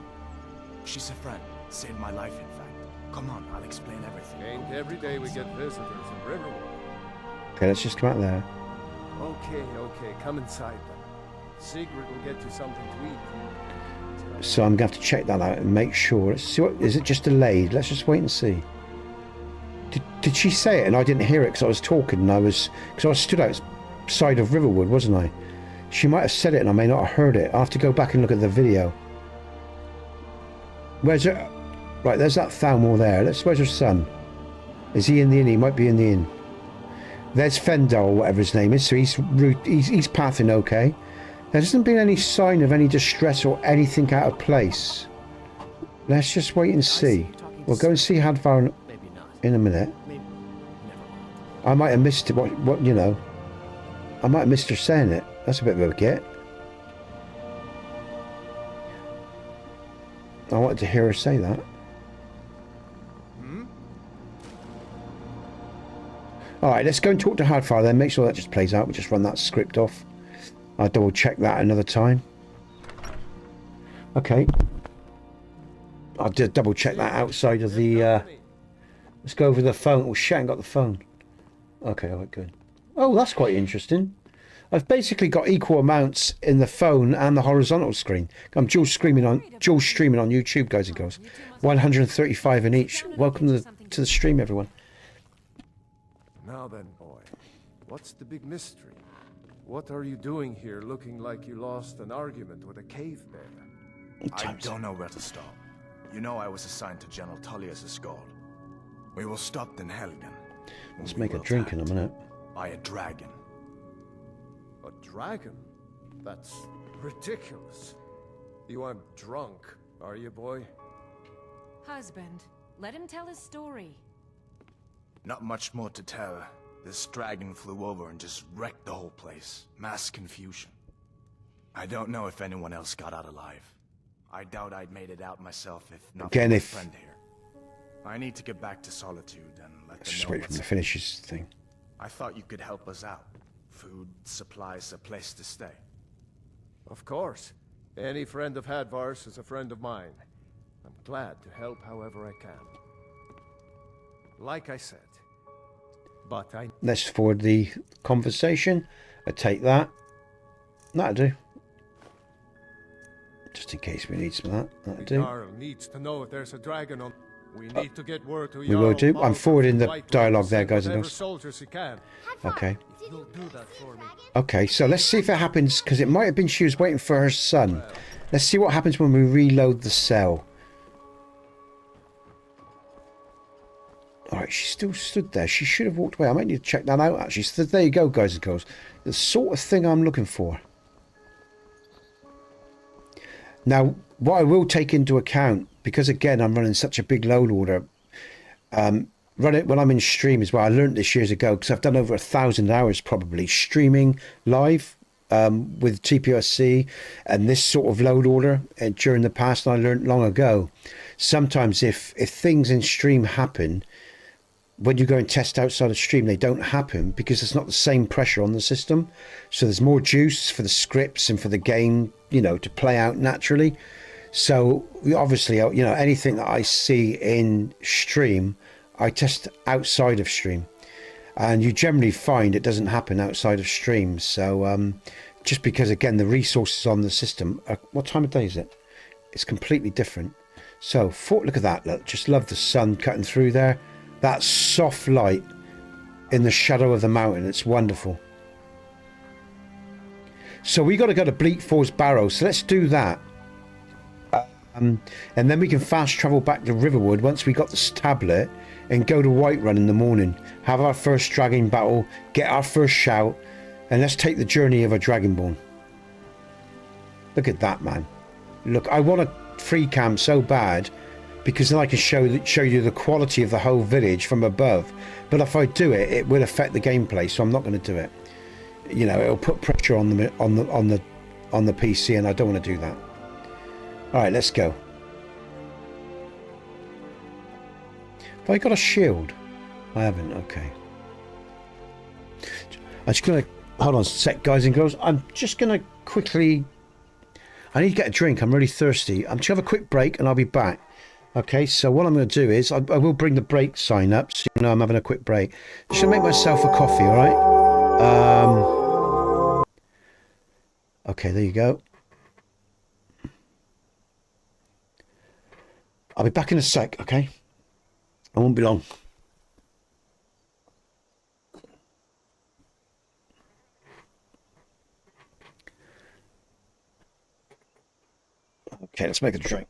She's a friend. Saved my life, in fact. Come on, I'll explain everything. Ain't every day we get visitors in Riverwood. Okay, let's just come out there. Okay, come inside then. Sigrid will get you something to eat. So I'm going to have to check that out and make sure. Let's see is it just delayed? Let's just wait and see. Did she say it and I didn't hear it because I was talking and I stood outside of Riverwood, wasn't I? She might have said it and I may not have heard it. I'll have to go back and look at the video. Where's her? Right, there's that Thalmor there. Where's her son? Is he in the inn? He might be in the inn. There's Fendel, whatever his name is. So he's pathing okay. There hasn't been any sign of any distress or anything out of place. Let's just wait and see. We'll go and see Hadvar in a minute. I might have missed it. I might have missed her saying it. That's a bit of a get. I wanted to hear her say that. Alright, let's go and talk to Hadvar then. Make sure that just plays out. We'll just run that script off. I'll double check that another time. Okay. I'll just double check that outside of the... let's go over the phone. Oh shit, I ain't got the phone. Okay, alright, good. Oh, that's quite interesting. I've basically got equal amounts in the phone and the horizontal screen. I'm dual streaming on YouTube, guys and girls. 135 in each. Welcome to the stream, everyone. Now then, boy, what's the big mystery? What are you doing here looking like you lost an argument with a cave bear? I don't know where to stop. You know I was assigned to General Tullius' guard. We were stopped in Helgen. Let's make a drink in a minute. By a dragon. A dragon? That's ridiculous. You aren't drunk, are you, boy? Husband, let him tell his story. Not much more to tell. This dragon flew over and just wrecked the whole place. Mass confusion. I don't know if anyone else got out alive. I doubt I'd made it out myself if not for my friend here. I need to get back to Solitude and let them know. Just wait for him to finish his thing. I thought you could help us out. Food, supplies, a place to stay. Of course. Any friend of Hadvar's is a friend of mine. I'm glad to help however I can. Like I said. But let's forward the conversation. I take that. That'll do. Just in case we need some of that. That'll do. Jarl needs to know if there's a dragon on. We need to get word to we will do. I'm forwarding the dialogue there, guys and girls. Okay. Okay, so let's see if it happens, because it might have been she was waiting for her son. Let's see what happens when we reload the cell. All right, she still stood there. She should have walked away. I might need to check that out, actually. So there you go, guys and girls. The sort of thing I'm looking for. Now, what I will take into account, because again, I'm running such a big load order, run it when I'm in stream as well. I learned this years ago because I've done over 1,000 hours probably streaming live with TPOSC and this sort of load order during the past. And I learned long ago, sometimes if things in stream happen, when you go and test outside of stream, they don't happen because it's not the same pressure on the system. So there's more juice for the scripts and for the game, you know, to play out naturally. So obviously, you know, anything that I see in stream, I test outside of stream. And you generally find it doesn't happen outside of stream. So just because, again, the resources on the system, what time of day is it? It's completely different. So look at that. Look, just love the sun cutting through there. That soft light in the shadow of the mountain. It's wonderful. So we got to go to Bleak Falls Barrow. So let's do that. And then we can fast travel back to Riverwood once we got this tablet and go to Whiterun in the morning. Have our first dragon battle. Get our first shout. And let's take the journey of a Dragonborn. Look at that, man. Look, I want a free cam so bad, because then I can show you the quality of the whole village from above. But if I do it, it will affect the gameplay, so I'm not going to do it. You know, it'll put pressure on the PC, and I don't want to do that. All right, let's go. Have I got a shield? I haven't. Okay. I'm just going to hold on a sec, guys and girls. I'm just going to quickly. I need to get a drink. I'm really thirsty. I'm just going to have a quick break, and I'll be back. Okay, so what I'm going to do is I will bring the break sign up so you know I'm having a quick break. Just going to make myself a coffee, all right? Okay, there you go. I'll be back in a sec, okay? I won't be long. Okay, let's make a drink.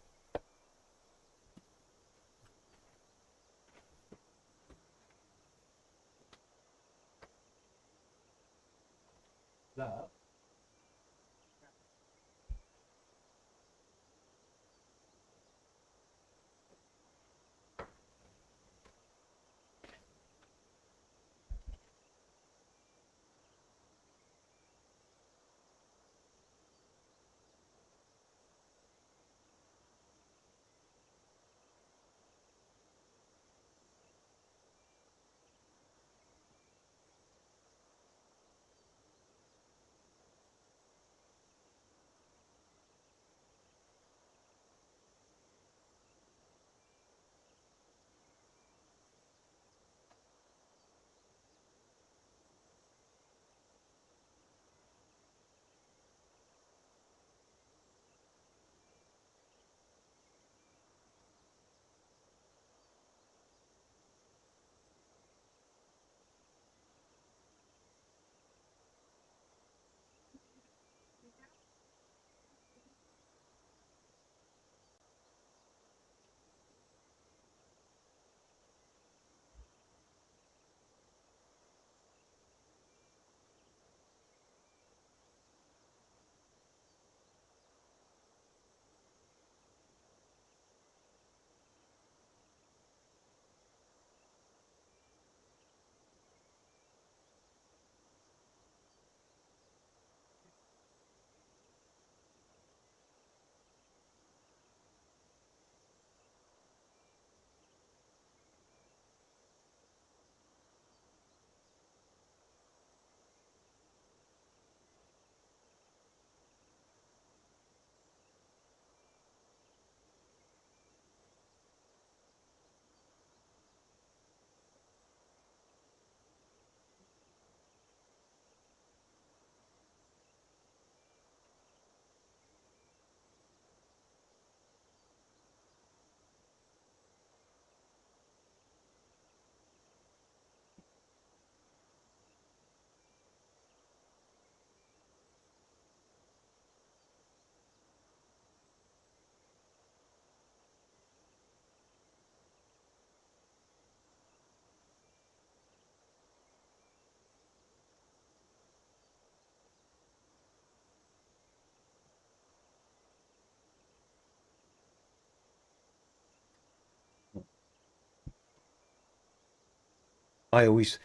I always,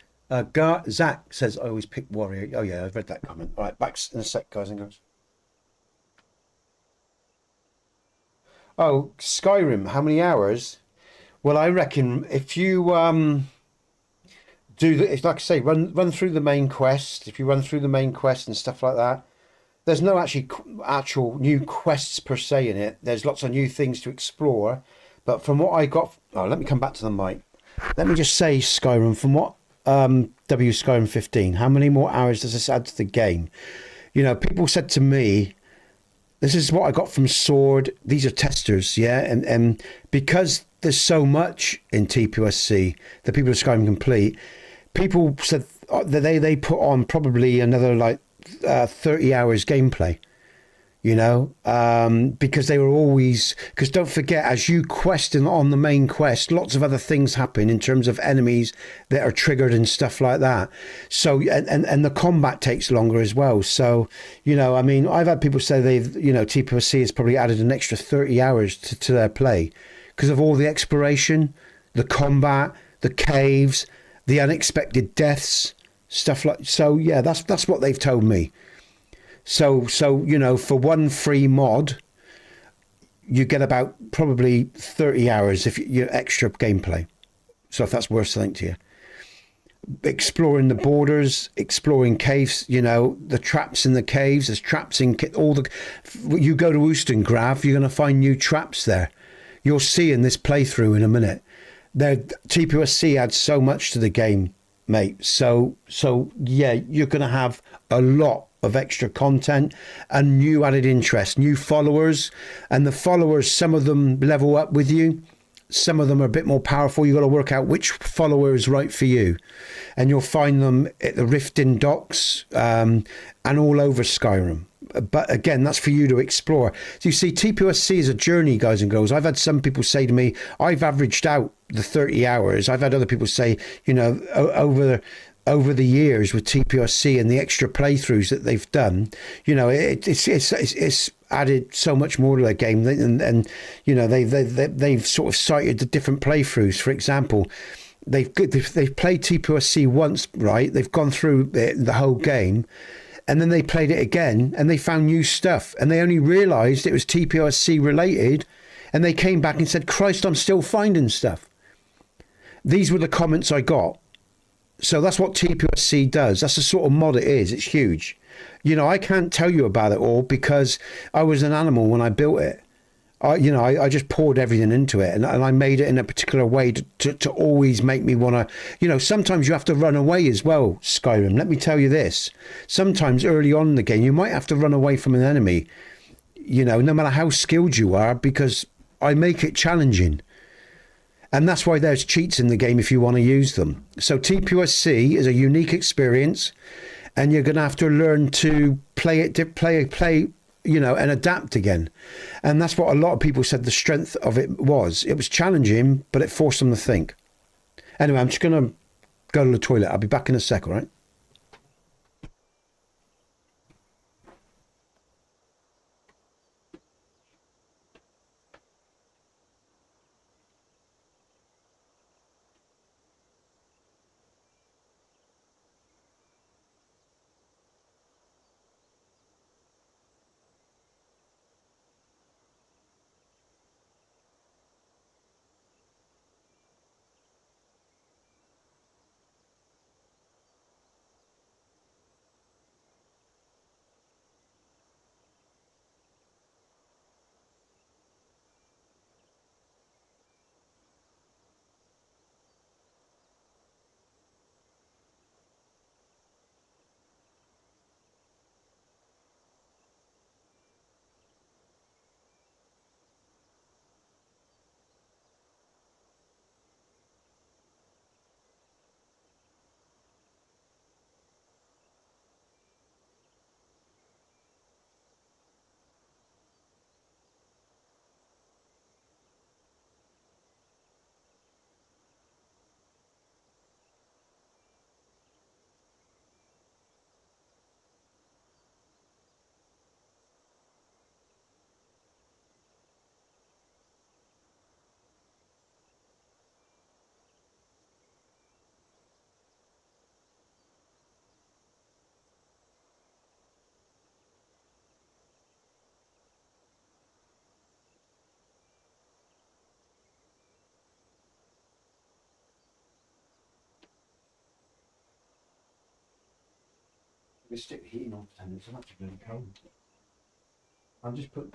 Zach says I always pick warrior. Oh yeah, I've read that comment. All right, back in a sec, guys and girls. Oh, Skyrim, how many hours? Well, I reckon if you do the, it's like I say, run through the main quest. If you run through the main quest and stuff like that, there's no actual new quests per se in it. There's lots of new things to explore, but from what I got, oh, let me come back to the mic. Let me just say, Skyrim, from what Skyrim 15, how many more hours does this add to the game? You know, people said to me, this is what I got from Sword. These are testers, yeah, and because there's so much in TPSC, the people of Skyrim Complete, people said that they put on probably another like 30 hours gameplay, you know, because they were always, because don't forget, as you quest on the main quest, lots of other things happen in terms of enemies that are triggered and stuff like that. So, and the combat takes longer as well. So, you know, I mean, I've had people say they've, you know, TPSC has probably added an extra 30 hours to their play because of all the exploration, the combat, the caves, the unexpected deaths, stuff like. So yeah, that's what they've told me. So you know, for one free mod, you get about probably 30 hours if you extra gameplay. So if that's worth something to you, exploring the borders, exploring caves, you know, the traps in the caves. There's traps in all the. You go to Oostengrav, you're going to find new traps there. You'll see in this playthrough in a minute. TPSC adds so much to the game, mate. So yeah, you're going to have a lot of extra content and new added interest, new followers, and the followers, some of them level up with you, some of them are a bit more powerful. You've got to work out which follower is right for you, and you'll find them at the Riften docks and all over Skyrim. But again, that's for you to explore. So you see, TPSC is a journey, guys and girls. I've had some people say to me, I've averaged out the 30 hours. I've had other people say, you know, over the years with TPSC and the extra playthroughs that they've done, you know, it's added so much more to the game, and you know, they've sort of cited the different playthroughs. For example, they've played TPSC once, right? They've gone through the whole game, and then they played it again, and they found new stuff, and they only realised it was TPSC related, and they came back and said, "Christ, I'm still finding stuff." These were the comments I got. So that's what TPSC does. That's the sort of mod it is. It's huge. You know, I can't tell you about it all because I was an animal when I built it. I just poured everything into it, and I made it in a particular way to always make me want to, you know, sometimes you have to run away as well, Skyrim. Let me tell you this. Sometimes early on in the game, you might have to run away from an enemy, you know, no matter how skilled you are, because I make it challenging. And that's why there's cheats in the game if you want to use them. So TPSC is a unique experience, and you're going to have to learn to play, you know, and adapt again. And that's what a lot of people said the strength of it was. It was challenging, but it forced them to think. Anyway, I'm just going to go to the toilet. I'll be back in a sec, all right? We stick the heating on for 10 minutes. I'm actually really cold. I'll just put.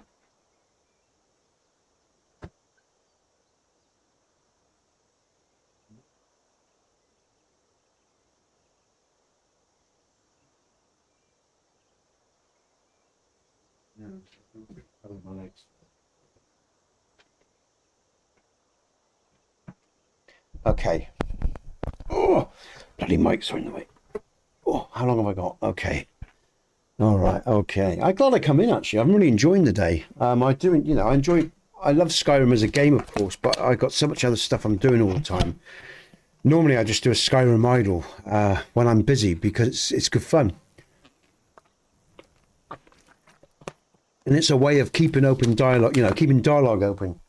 No, my legs. Okay. Oh, bloody mics are in the way. Oh, how long have I got? Okay. All right. Okay. I'm glad I come in. Actually, I'm really enjoying the day. I do. You know, I love Skyrim as a game, of course, but I got so much other stuff I'm doing all the time. Normally, I just do a Skyrim idle when I'm busy because it's good fun. And it's a way of keeping open dialogue, you know, keeping dialogue open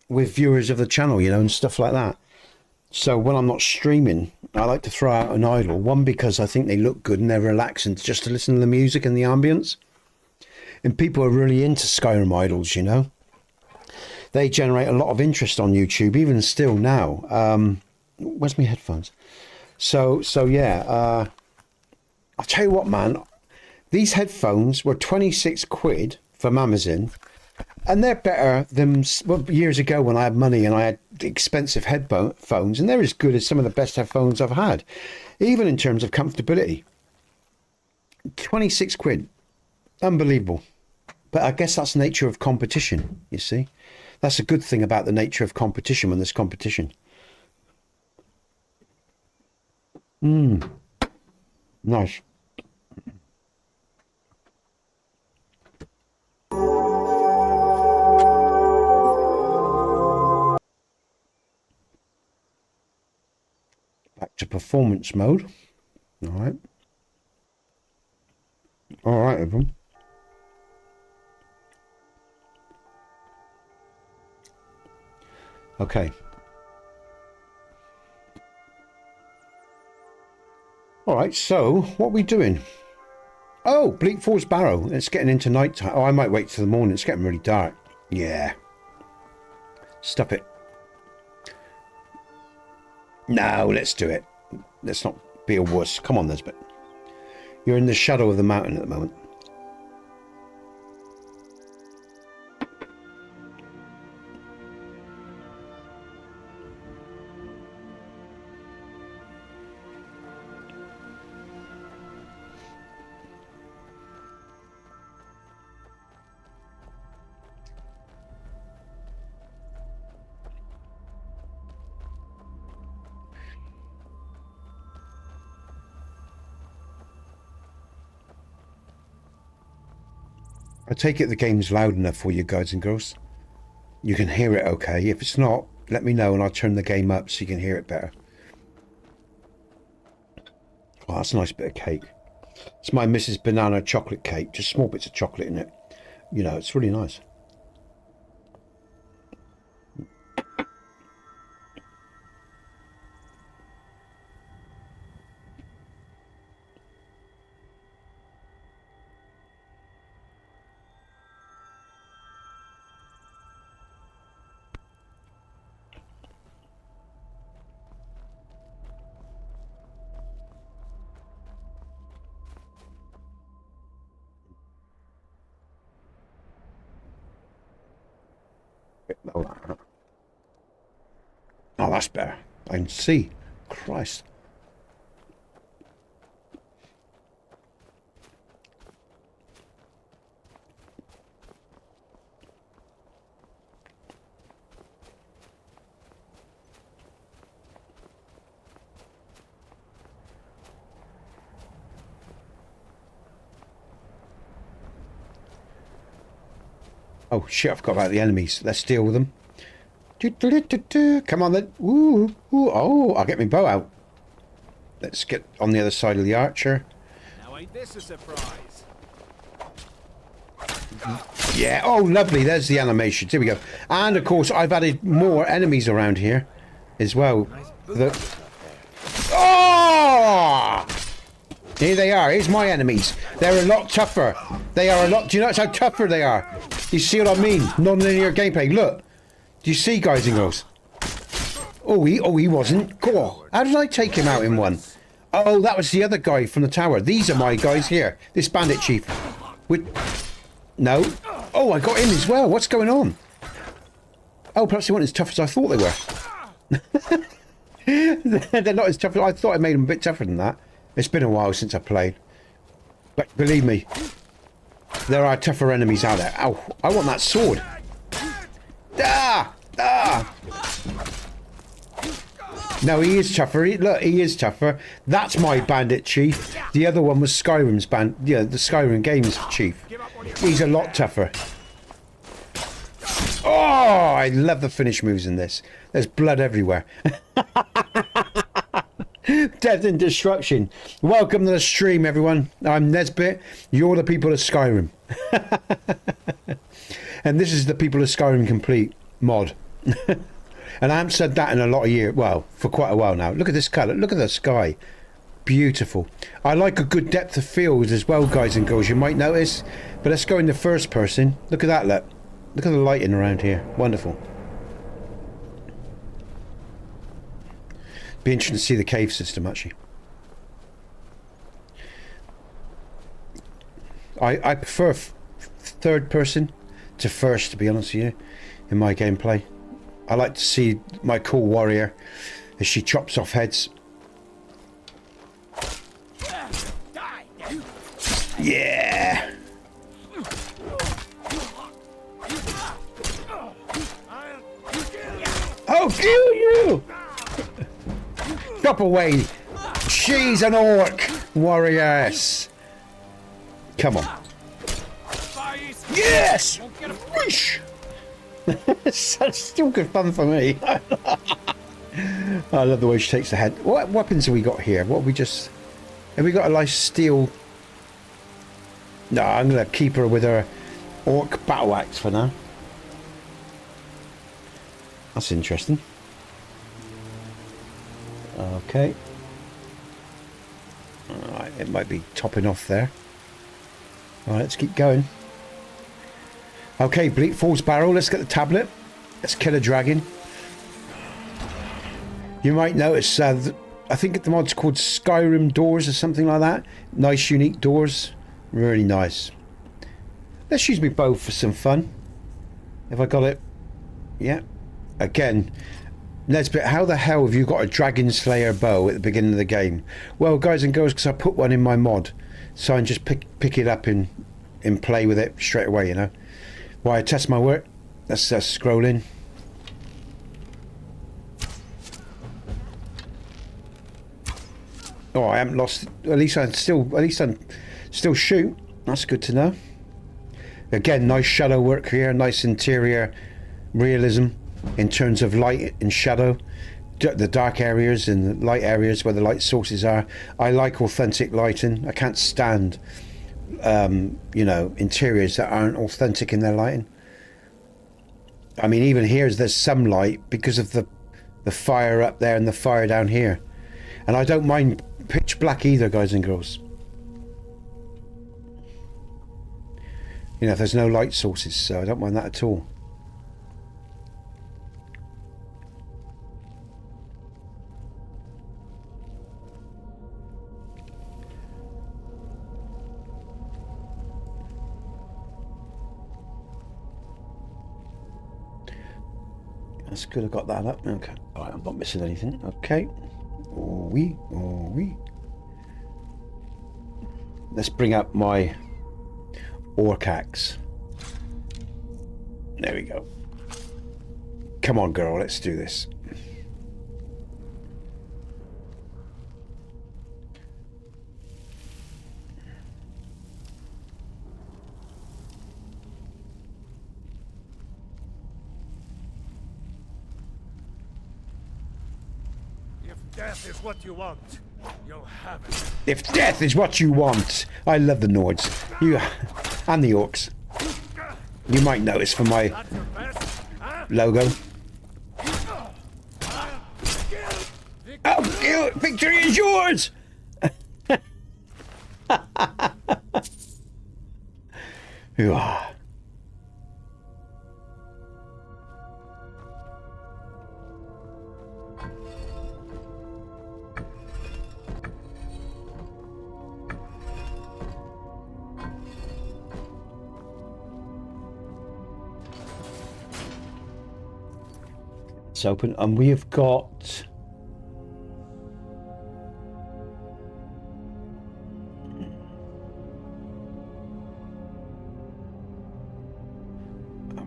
with viewers of the channel, you know, and stuff like that. So when I'm not streaming, I like to throw out an idle. One, because I think they look good and they're relaxing just to listen to the music and the ambience. And people are really into Skyrim idles, you know. They generate a lot of interest on YouTube, even still now. Where's my headphones? So yeah. I'll tell you what, man. These headphones were 26 quid from Amazon, and they're better than years ago when I had money and I had expensive headphones, and they're as good as some of the best headphones I've had, even in terms of comfortability. 26 quid, unbelievable. But I guess that's the nature of competition, you see. That's a good thing about the nature of competition when there's competition. Nice. Back to performance mode. All right. All right, everyone. Okay. All right, so what are we doing? Oh, Bleak Falls Barrow. It's getting into night time. Oh, I might wait till the morning. It's getting really dark. Yeah. Stop it. No, let's do it. Let's not be a wuss. Come on, Nesbit. You're in the shadow of the mountain at the moment. I take it the game's loud enough for you guys and girls. You can hear it okay. If it's not, let me know and I'll turn the game up so you can hear it better. Oh, that's a nice bit of cake. It's my Mrs. Banana chocolate cake. Just small bits of chocolate in it. You know, it's really nice. Oh, that's better. I can see. Christ. Oh shit, I forgot about the enemies. Let's deal with them. Come on then. Ooh, ooh, oh, I'll get my bow out. Let's get on the other side of the archer. Now ain't this a surprise? Yeah, oh lovely, there's the animations. Here we go. And of course I've added more enemies around here as well. Oh! Here they are, here's my enemies. They're a lot tougher. They are a lot, do you notice how tougher they are? You see what I mean? Non-linear gameplay, look. Do you see, guys and girls? Oh, he wasn't. Go on. How did I take him out in one? Oh, that was the other guy from the tower. These are my guys here. This bandit chief. No. Oh, I got in as well. What's going on? Oh, perhaps they weren't as tough as I thought they were. They're not as tough. I thought I made them a bit tougher than that. It's been a while since I played. But believe me, there are tougher enemies out there. Ow, I want that sword. Ah! Ah! No, he is tougher. Look, he is tougher. That's my bandit chief. The other one was Skyrim's the Skyrim games chief. He's a lot tougher. Oh, I love the finish moves in this. There's blood everywhere. Death and destruction. Welcome to the stream, everyone. I'm Nesbit. You're the people of Skyrim. And this is the People of Skyrim Complete mod. And I haven't said that in a lot of years. Well, for quite a while now. Look at this colour. Look at the sky. Beautiful. I like a good depth of field as well, guys and girls. You might notice. But let's go into first person. Look at that, look. Look at the lighting around here. Wonderful. Be interesting to see the cave system, actually. I prefer third person to first, to be honest with you, in my gameplay. I like to see my cool warrior as she chops off heads. Yeah! I'll kill you! Chop away! She's an orc! Warriors! Come on. Yes! Whoosh! That's still good fun for me. I love the way she takes the head. What weapons have we got here? What have we just... Have we got a nice steel... No, I'm going to keep her with her orc battle axe for now. That's interesting. Okay. Alright, it might be topping off there. Alright, let's keep going. Okay, Bleak Falls Barrel, let's get the tablet. Let's kill a dragon. You might notice, I think the mod's called Skyrim doors or something like that. Nice, unique doors. Really nice. Let's use me bow for some fun. Have I got it? Yeah. Again, Nesbit, how the hell have you got a Dragon Slayer bow at the beginning of the game? Well, guys and girls, because I put one in my mod. So I can just pick it up and play with it straight away, you know. While I test my work, let's scroll in. Oh, I haven't lost. At least I'm still shoot. That's good to know. Again, nice shadow work here. Nice interior realism in terms of light and shadow. The dark areas and the light areas where the light sources are. I like authentic lighting. I can't stand you know, interiors that aren't authentic in their lighting. I mean, even here there's some light because of the fire up there and the fire down here. And I don't mind pitch black either, guys and girls. You know, if there's no light sources, so I don't mind that at all. That's good, I got that up. Okay. Alright, I'm not missing anything. Okay. Oh wee. Let's bring up my orc axe. There we go. Come on, girl, let's do this. Death is what you want. You'll have it. If death is what you want. I love the Nords. You and the orcs. You might notice from my logo. Oh, victory is yours! that's open, and we have got...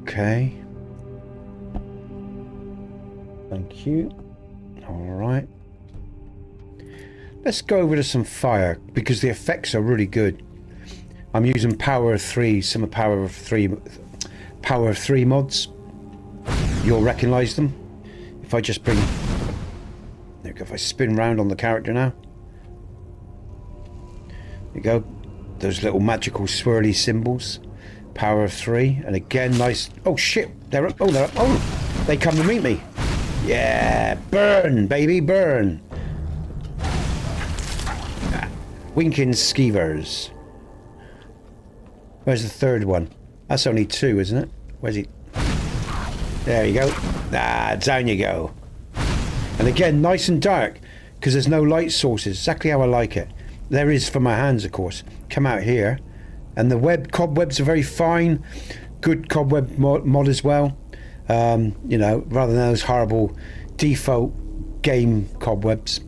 Okay. Thank you. All right. Let's go over to some fire because the effects are really good. I'm using Power of 3, some of Power of 3 mods. You'll recognise them. If I just bring... There we go. If I spin round on the character now. There you go. Those little magical swirly symbols. Power of 3. And again, nice... Oh, shit. They're up. Oh, they're up. Oh, they come to meet me. Yeah. Burn, baby, burn. Winking skeevers. Where's the third one? That's only 2, isn't it? Where's he? There you go. Ah, down you go. And again, nice and dark, because there's no light sources. Exactly how I like it. There is for my hands, of course. Come out here. And the cobwebs are very fine. Good cobweb mod as well. You know, rather than those horrible default game cobwebs.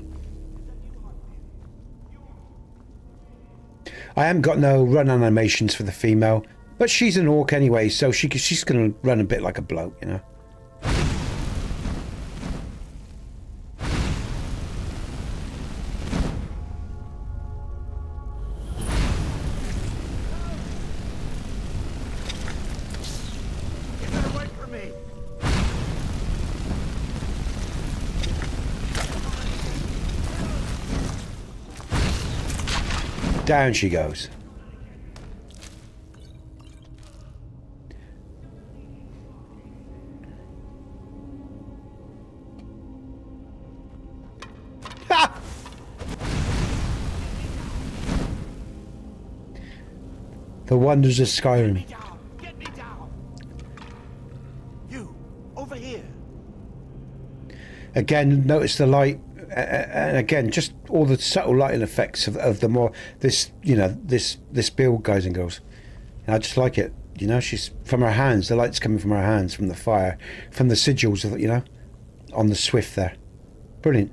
I haven't got no run animations for the female, but she's an orc anyway, so she's going to run a bit like a bloke, you know. Down she goes. Ha! The wonders of Skyrim. Get me down. You, over here. Again, notice the light. And again, just all the subtle lighting effects of the more this, you know, this build, guys and girls. And I just like it. You know, she's from her hands. The light's coming from her hands, from the fire, from the sigils of, you know, on the swift there. Brilliant.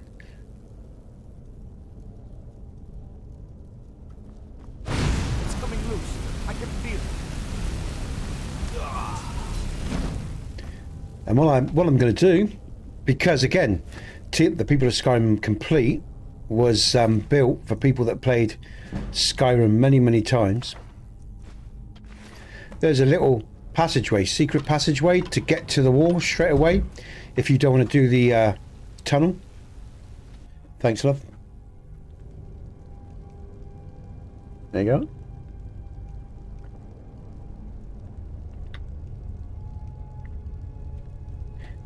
It's coming loose. I can feel it. And what I'm going to do, because again, the People of Skyrim Complete was built for people that played Skyrim many times. There's a little passageway, secret passageway to get to the wall straight away if you don't want to do the tunnel. Thanks, love. There you go.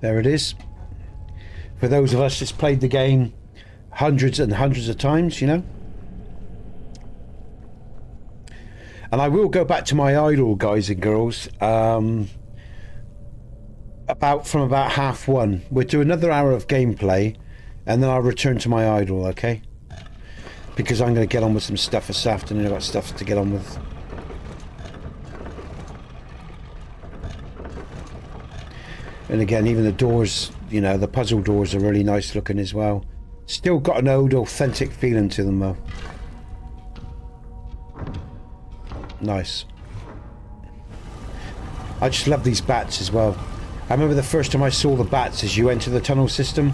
There it is. For those of us that's played the game hundreds and hundreds of times, you know. And I will go back to my idol, guys and girls, from about half 1. We'll do another hour of gameplay, and then I'll return to my idol, okay? Because I'm going to get on with some stuff this afternoon. I've got stuff to get on with. And again, even the doors, you know, the puzzle doors are really nice looking as well. Still got an old authentic feeling to them though. Nice. I just love these bats as well. I remember the first time I saw the bats as you enter the tunnel system.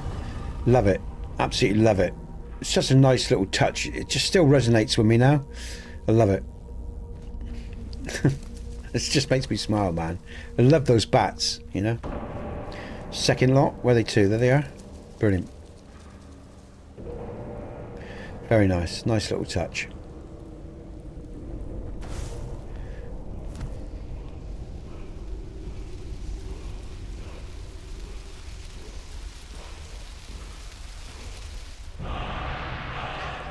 Love it. Absolutely love it. It's just a nice little touch. It just still resonates with me now. I love it. It just makes me smile, man. I love those bats, you know. Second lot, where are they to? There they are. Brilliant. Very nice. Nice little touch.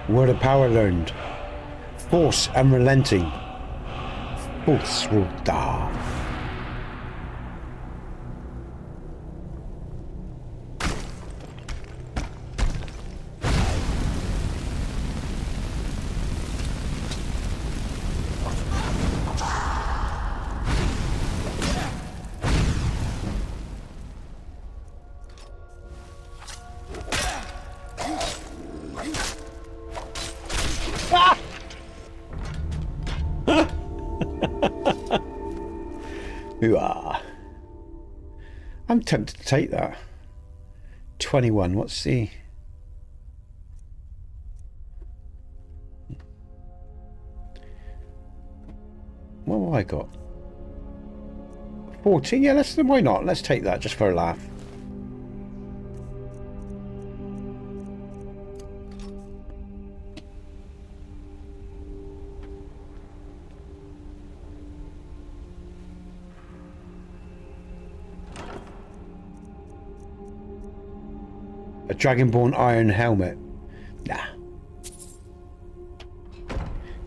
Word of power learned. Force unrelenting. Force will die. Hoo-ah. I'm tempted to take that. 21, what's the... What have I got? 14, yeah, why not? Let's take that just for a laugh. A Dragonborn iron helmet. Nah.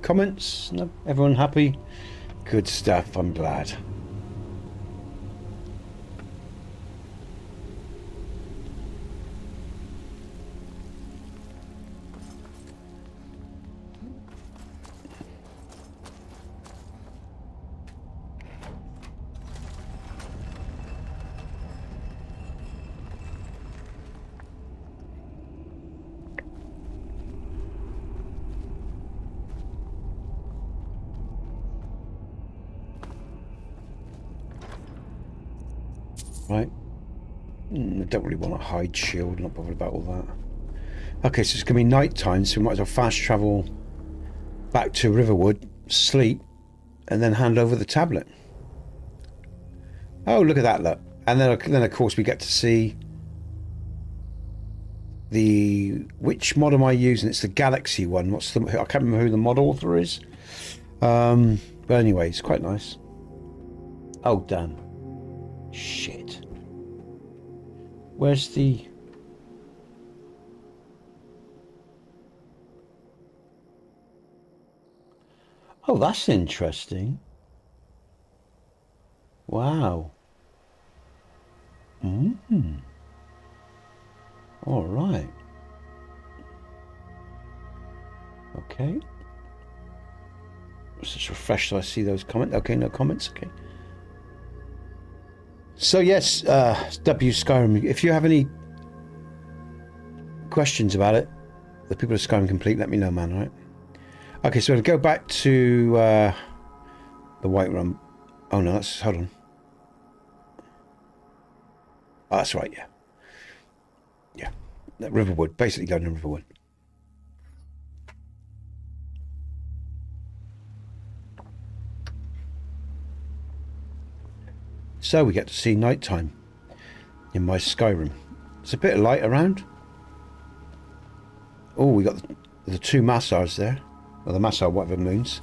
Comments? No? Everyone happy? Good stuff, I'm glad. Right. I don't really want a hide shield, not bothered about all that. Okay, so it's going to be night time, so we might as well fast travel back to Riverwood, sleep, and then hand over the tablet. Oh, look at that, look. And then of course we get to see the... Which mod am I using? It's the Galaxy one. What's the... I can't remember who the mod author is. But anyway, it's quite nice. Oh, damn. Shit. Where's the... Oh, that's interesting. Wow. All right. Okay. Let's just refresh so I see those comments. Okay, no comments. Okay. So yes, W Skyrim. If you have any questions about it, the people of Skyrim Complete, let me know, man. All right. Okay, so we'll go back to the White Room. Oh no, that's... Hold on. Oh, that's right, yeah. Yeah. That Riverwood. Basically going to Riverwood. So we get to see nighttime in my Skyrim. It's a bit of light around. Oh, we got the two Massars there. Or the Massar, whatever moons.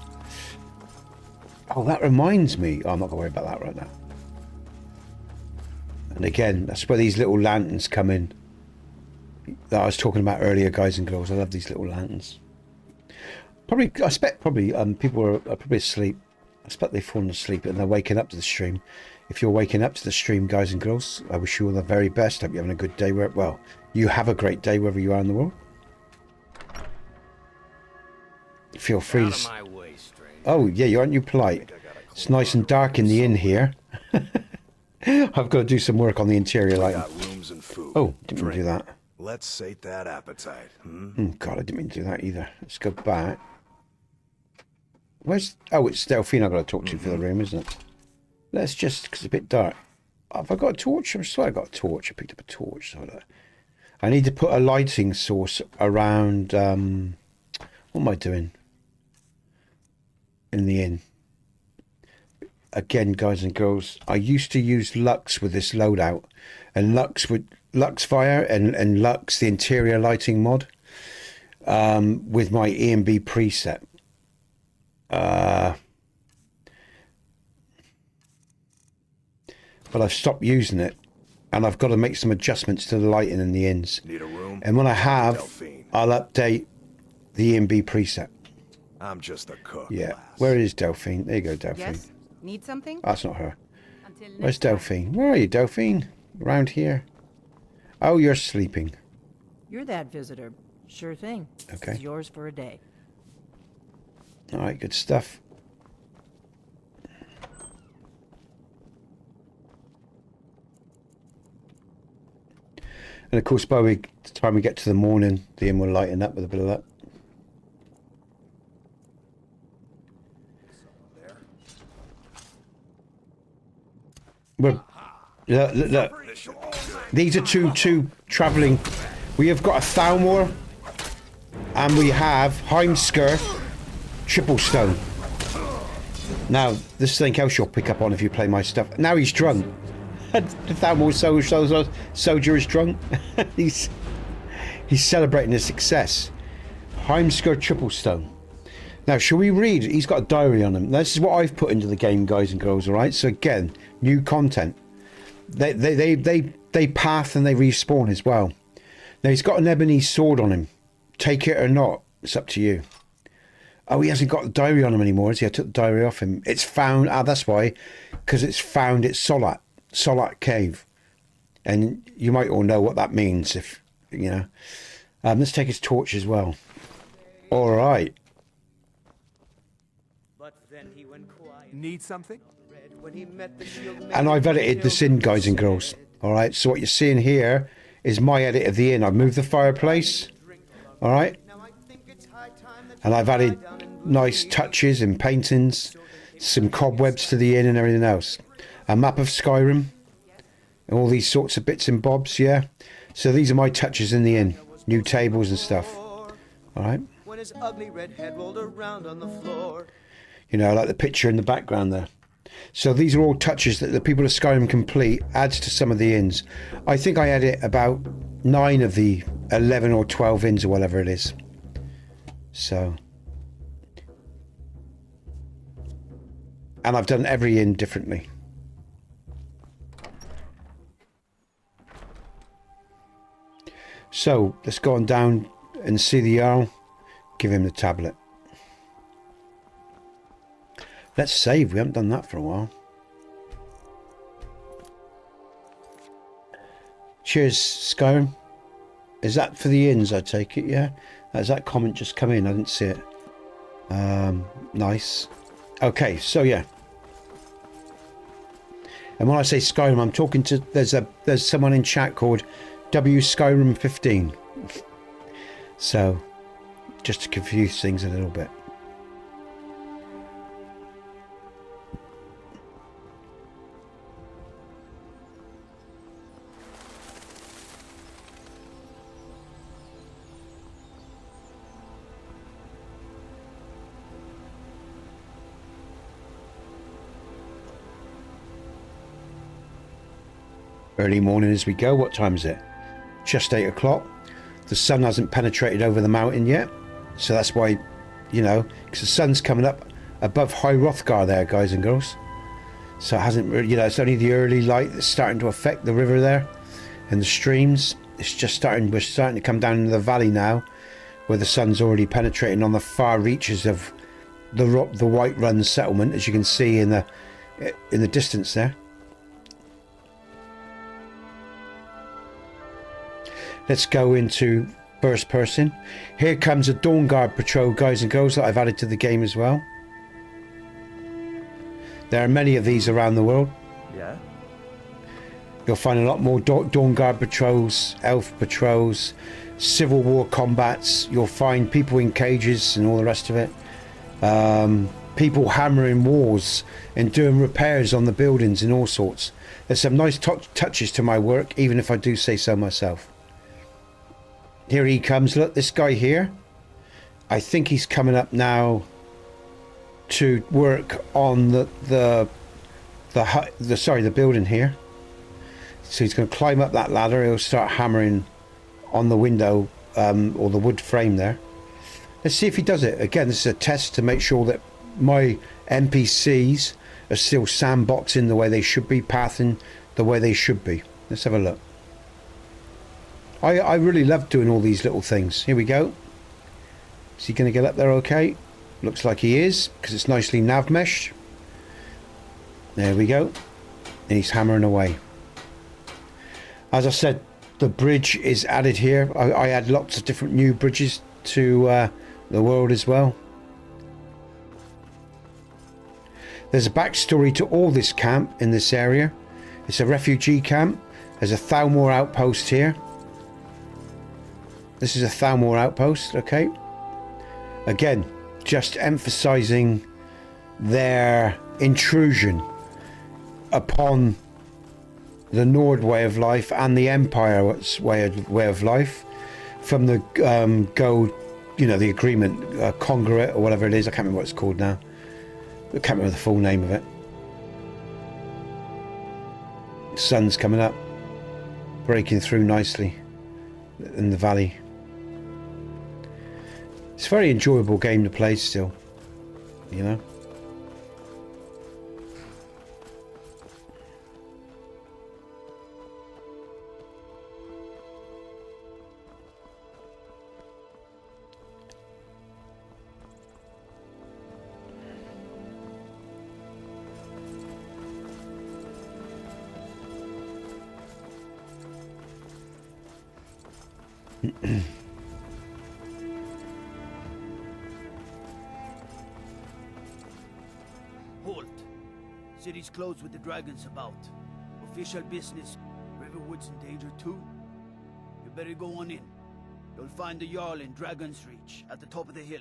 Oh, that reminds me. Oh, I'm not going to worry about that right now. And again, that's where these little lanterns come in. That I was talking about earlier, guys and girls. I love these little lanterns. Probably, I expect people are probably asleep. I expect they've fallen asleep and they're waking up to the stream. If you're waking up to the stream, guys and girls, I wish you all the very best. Hope you're having a good day. Well, you have a great day wherever you are in the world. Feel free to... Oh, yeah, aren't you polite? It's nice and dark in the inn here. I've got to do some work on the interior lighting. Rooms and food. Oh, didn't mean to do that. Let's sate that appetite. Oh, God, I didn't mean to do that either. Let's go back. Where's... Oh, it's Delphine I've got to talk to for the room, isn't it? Let's just... Because it's a bit dark. Have I got a torch? I swear I got a torch. I picked up a torch. So I need to put a lighting source around... what am I doing? In the inn. Again, guys and girls, I used to use Lux with this loadout, and Lux Fire and Lux, the interior lighting mod, with my E&B preset. But I've stopped using it, and I've got to make some adjustments to the lighting in the inns. Need a room? And when I have, Delphine. I'll update the E&B preset. I'm just a cook. Yeah. lass. Where is Delphine? There you go, Delphine. Yes? Need something? That's not her. Until next Where's time. Delphine? Where are you, Delphine? Around here? Oh, you're sleeping. You're that visitor. Sure thing. Okay. It's yours for a day. All right, good stuff. And of course, by the time we get to the morning, the inn will lighten up with a bit of that. We're, look. These are two travelling. We have got a Thalmor, and we have Heimsker Triple Stone. Now, this is something else you'll pick up on if you play my stuff. Now he's drunk. The Thalmor soldier is drunk. he's celebrating his success. Heimsker Triple Stone. Now, shall we read? He's got a diary on him. This is what I've put into the game, guys and girls. All right. So again, new content. They path and they respawn as well. Now he's got an ebony sword on him. Take it or not. It's up to you. Oh, he hasn't got the diary on him anymore, has he? I took the diary off him. It's found. Ah, that's why. Because it's found at Solat Cave. And you might all know what that means if, you know. Let's take his torch as well. All right. Need something? And I've edited this in, guys and girls. All right. So what you're seeing here is my edit of the inn. I've moved the fireplace. All right. And I've added nice touches and paintings, some cobwebs to the inn and everything else. A map of Skyrim. All these sorts of bits and bobs, yeah. So these are my touches in the inn. New tables and stuff. All right. You know, like the picture in the background there. So these are all touches that the people of Skyrim complete, adds to some of the inns. I think I edit about 9 of the 11 or 12 inns or whatever it is. So. And I've done every inn differently. So let's go on down and see the Jarl. Give him the tablet. Let's save. We haven't done that for a while. Cheers, Skyrim. Is that for the inns, I take it, yeah? Has that comment just come in? I didn't see it. Nice. Okay, so yeah. And when I say Skyrim, I'm talking to... There's someone in chat called Skyrim15. So, just to confuse things a little bit. Early morning as we go. What time is it? Just 8 o'clock. The sun hasn't penetrated over the mountain yet. So that's why, you know, because the sun's coming up above High Hrothgar there, guys and girls. So it hasn't really, you know, it's only the early light that's starting to affect the river there and the streams. It's just starting, we're starting to come down into the valley now where the sun's already penetrating on the far reaches of the White Run settlement, as you can see in the distance there. Let's go into first person. Here comes a Dawnguard patrol, guys and girls, that I've added to the game as well. There are many of these around the world. Yeah. You'll find a lot more Dawnguard patrols, elf patrols, Civil War combats. You'll find people in cages and all the rest of it. People hammering walls and doing repairs on the buildings and all sorts. There's some nice touches to my work, even if I do say so myself. Here he comes. Look, this guy here. I think he's coming up now to work on the building here. So he's going to climb up that ladder. He'll start hammering on the window or the wood frame there. Let's see if he does it. Again, this is a test to make sure that my NPCs are still sandboxing the way they should be, pathing the way they should be. Let's have a look. I really love doing all these little things. Here we go. Is he going to get up there okay? Looks like he is, because it's nicely nav meshed. There we go. And he's hammering away. As I said, the bridge is added here. I add lots of different new bridges to the world as well. There's a backstory to all this camp in this area. It's a refugee camp. There's a Thalmor outpost here. This is a Thalmor outpost, okay? Again, just emphasizing their intrusion upon the Nord way of life and the Empire way of life from the gold, you know, the agreement, congruent or whatever it is. I can't remember what it's called now. I can't remember the full name of it. Sun's coming up, breaking through nicely in the valley. It's a very enjoyable game to play still, you know. Halt! City's closed with the dragons about. Official business. Riverwood's in danger too. You better go on in. You'll find the Jarl in Dragon's Reach, at the top of the hill.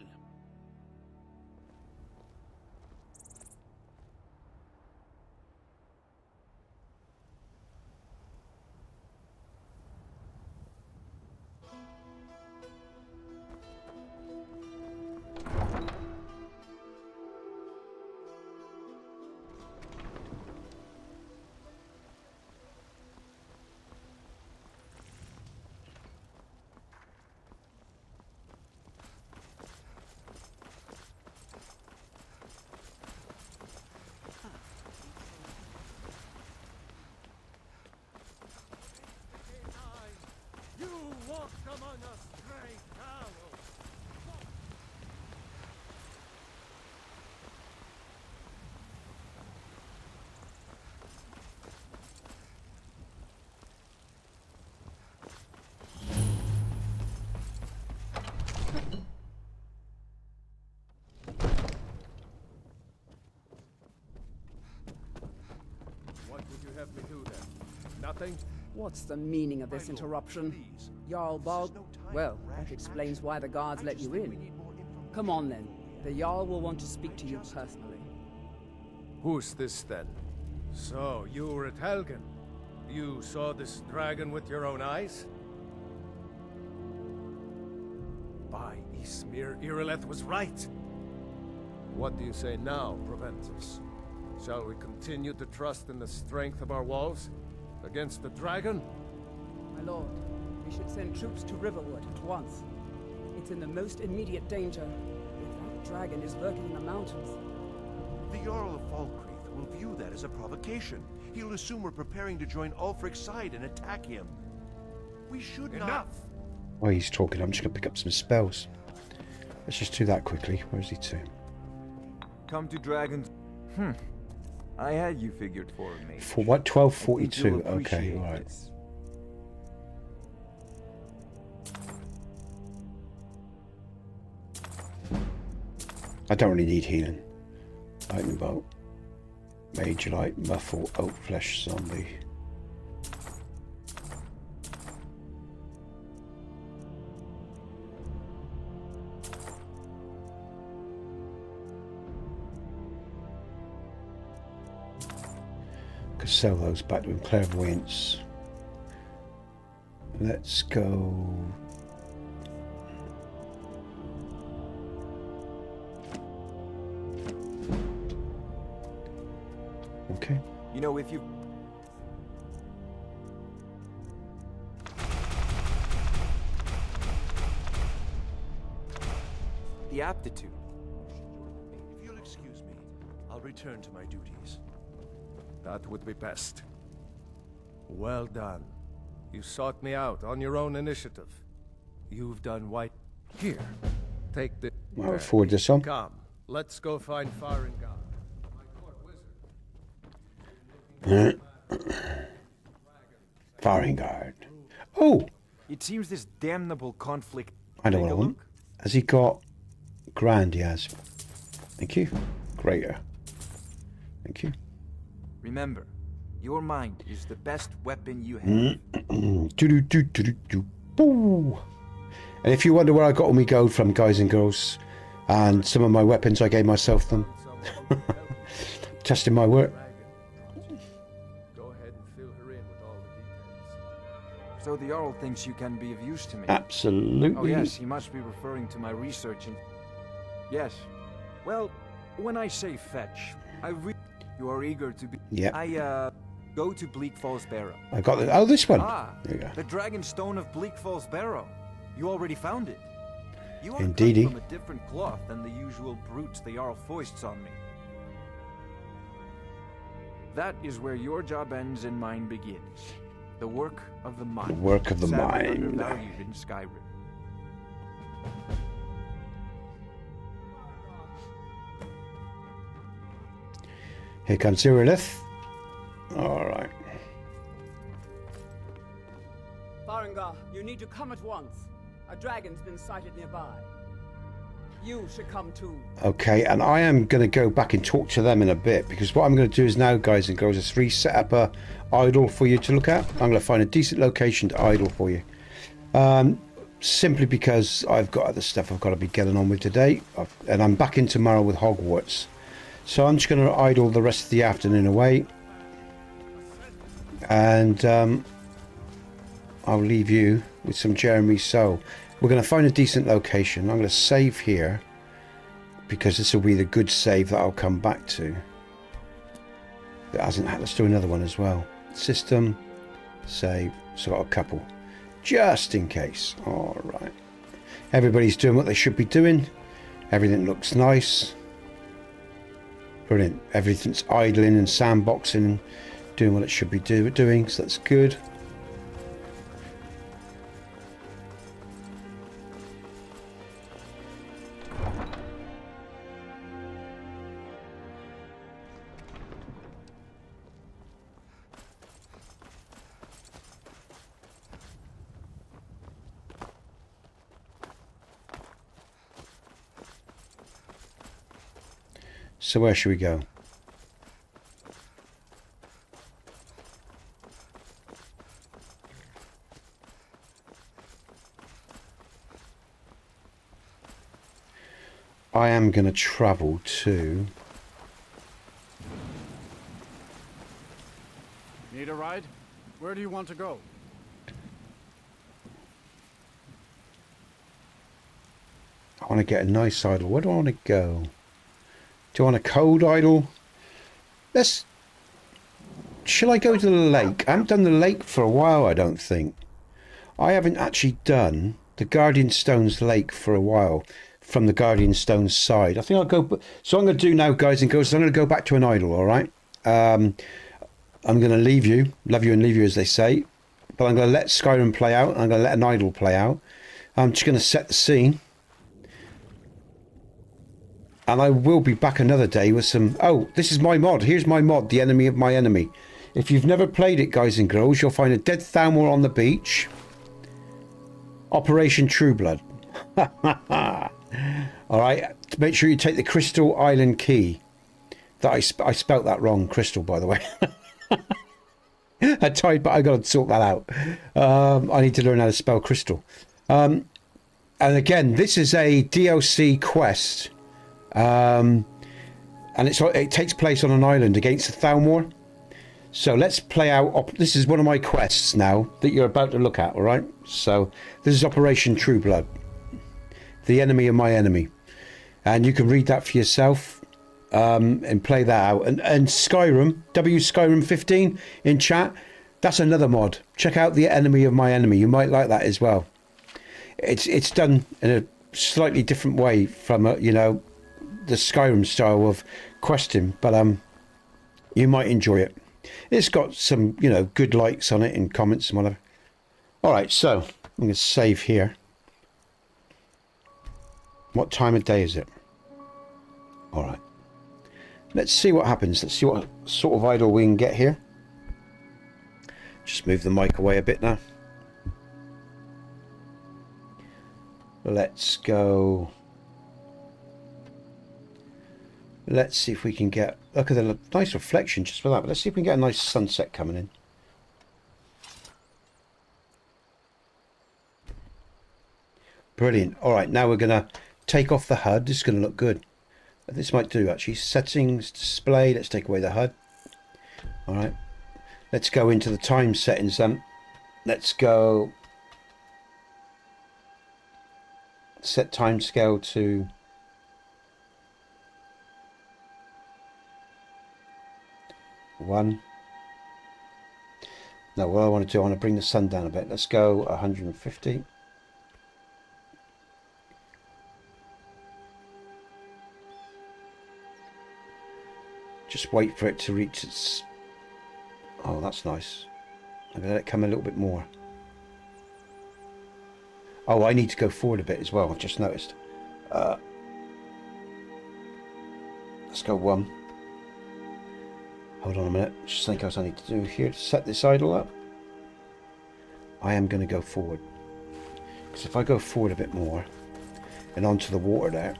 What would you have me do then? Nothing? What's the meaning of this interruption? Jarl Bog? Well, that explains why the guards let you in. Come on then. The Jarl will want to speak to you personally. Who's this then? So, you were at Helgen. You saw this dragon with your own eyes? By Ysmir, Irileth was right. What do you say now, Proventus? Shall we continue to trust in the strength of our walls? Against the dragon? My lord, we should send troops to Riverwood at once. It's in the most immediate danger. If that dragon is lurking in the mountains. The Jarl of Falkreath will view that as a provocation. He'll assume we're preparing to join Ulfric's side and attack him. We should not... While he's talking, I'm just going to pick up some spells. Let's just do that quickly. Where is he to? Come to dragons. I had you figured for a mage. For what? 1242. Okay, all right. I don't really need healing. Lightning bolt, major light, muffle, oak flesh, zombie. Could sell those back to him. Clairvoyance. Let's go. Okay. You know, if you... The aptitude. If you'll excuse me, I'll return to my duties. That would be best. Well done. You sought me out on your own initiative. You've done white. Here, take this. I'll forward this on. Come, let's go find Farengar. Farengar. Oh! It seems this damnable conflict... I know what I want. Has he got... Grand, he has. Thank you. Greater. Thank you. Remember, your mind is the best weapon you have. Boo. And if you wonder where I got all my gold from, guys and girls, and some of my weapons, I gave myself them. Testing my work. So the Jarl thinks you can be of use to me. Absolutely. Oh yes, he must be referring to my research in... Yes. Well, when I say fetch, you are eager to be... Yeah. Go to Bleak Falls Barrow. I got the... Oh, this one. Ah, there you go. The Dragon Stone of Bleak Falls Barrow. You already found it. You are Indeedy. cut from a different cloth than the usual brutes the Jarl foists on me. That is where your job ends and mine begins. The work of the mind. The work of the Sadly mind. undervalued in Skyrim. Here comes Irilith. Alright. Farengar, you need to come at once. A dragon's been sighted nearby. You should come too. Okay, and I am going to go back and talk to them in a bit, because what I'm going to do is now, guys and girls, is reset up a idol for you to look at. I'm going to find a decent location to idle for you. Simply because I've got other stuff I've got to be getting on with today. And I'm back in tomorrow with Hogwarts. So I'm just going to idle the rest of the afternoon away. And I'll leave you with some Jeremy Soule. We're going to find a decent location. I'm going to save here, because this will be the good save that I'll come back to. It hasn't had. Let's do another one as well. System, save. So I've got a couple, just in case. All right. Everybody's doing what they should be doing. Everything looks nice. Brilliant. Everything's idling and sandboxing and doing what it should be doing. So that's good. So where should we go? I am going to travel to... Need a ride? Where do you want to go? I want to get a nice idol. Where do I want to go? Do I want a cold idol? Shall I go to the lake? I haven't done the lake for a while, I don't think. I haven't actually done the Guardian Stones lake for a while, from the Guardian Stones side. I think I'll go... So I'm going to do now, guys and girls, I'm going to go back to an idol, alright? I'm going to leave you. Love you and leave you, as they say. But I'm going to let Skyrim play out. I'm going to let an idol play out. I'm just going to set the scene. And I will be back another day with some... Oh, this is my mod. Here's my mod, The Enemy of My Enemy. If you've never played it, guys and girls, you'll find a dead Thalmor on the beach. Operation Trueblood. Alright, make sure you take the Crystal Island key. That I spelt that wrong, Crystal, by the way. I tried, but I got to sort that out. I need to learn how to spell Crystal. And again, this is a DLC quest. And it takes place on an island against the Thalmor. So let's play out. This is one of my quests now that you're about to look at, all right? So this is Operation Trueblood, The Enemy of My Enemy, and you can read that for yourself and play that out. And Skyrim, Skyrim 15 in chat. That's another mod. Check out The Enemy of My Enemy. You might like that as well. It's done in a slightly different way from you know, the Skyrim style of questing, but you might enjoy it. It's got some, you know, good likes on it and comments and whatever. All right, so I'm going to save here. What time of day is it? All right. Let's see what happens. Let's see what sort of idol we can get here. Just move the mic away a bit now. Let's go. Let's see if we can get... Look at the nice reflection just for that. But let's see if we can get a nice sunset coming in. Brilliant. All right, now we're going to take off the HUD. This is going to look good. This might do, actually. Settings, display. Let's take away the HUD. All right. Let's go into the time settings then. let's go set time scale to 1. No, what I want to do, I want to bring the sun down a bit. Let's go 150. Just wait for it to reach its... Oh, that's nice. I'm going to let it come a little bit more. Oh, I need to go forward a bit as well, I've just noticed. Let's go 1. Hold on a minute. Just think what I need to do here to set this idle up. I am going to go forward. Because if I go forward a bit more and onto the water there,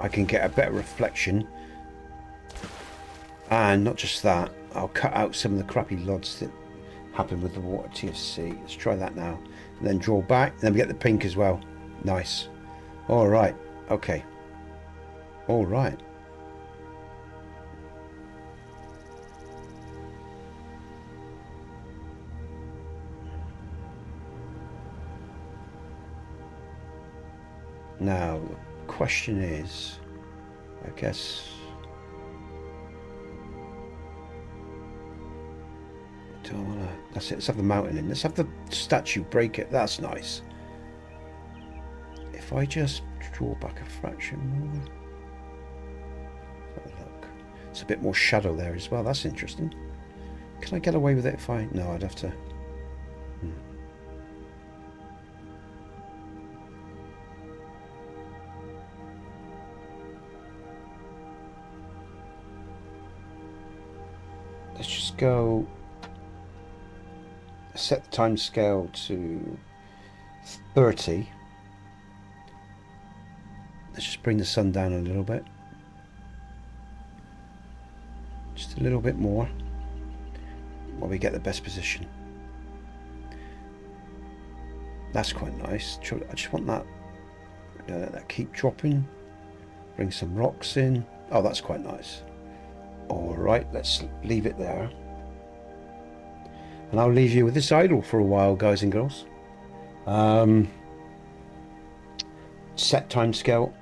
I can get a better reflection. And not just that, I'll cut out some of the crappy lods that happen with the water TFC. Let's try that now. And then draw back. And then we get the pink as well. Nice. Alright. Okay. Alright. Now, the question is, I guess... Don't wanna, that's it, let's have the mountain in. Let's have the statue break it. That's nice. If I just draw back a fraction more. Have a look. It's a bit more shadow there as well. That's interesting. Can I get away with it if I... No, I'd have to... Let's just go... Set the time scale to 30. Let's just bring the sun down a little bit. Just a little bit more while we get the best position. That's quite nice. I just want that, that keep dropping. Bring some rocks in. Oh, that's quite nice. Alright, let's leave it there. And I'll leave you with this idol for a while, guys and girls. Set time scale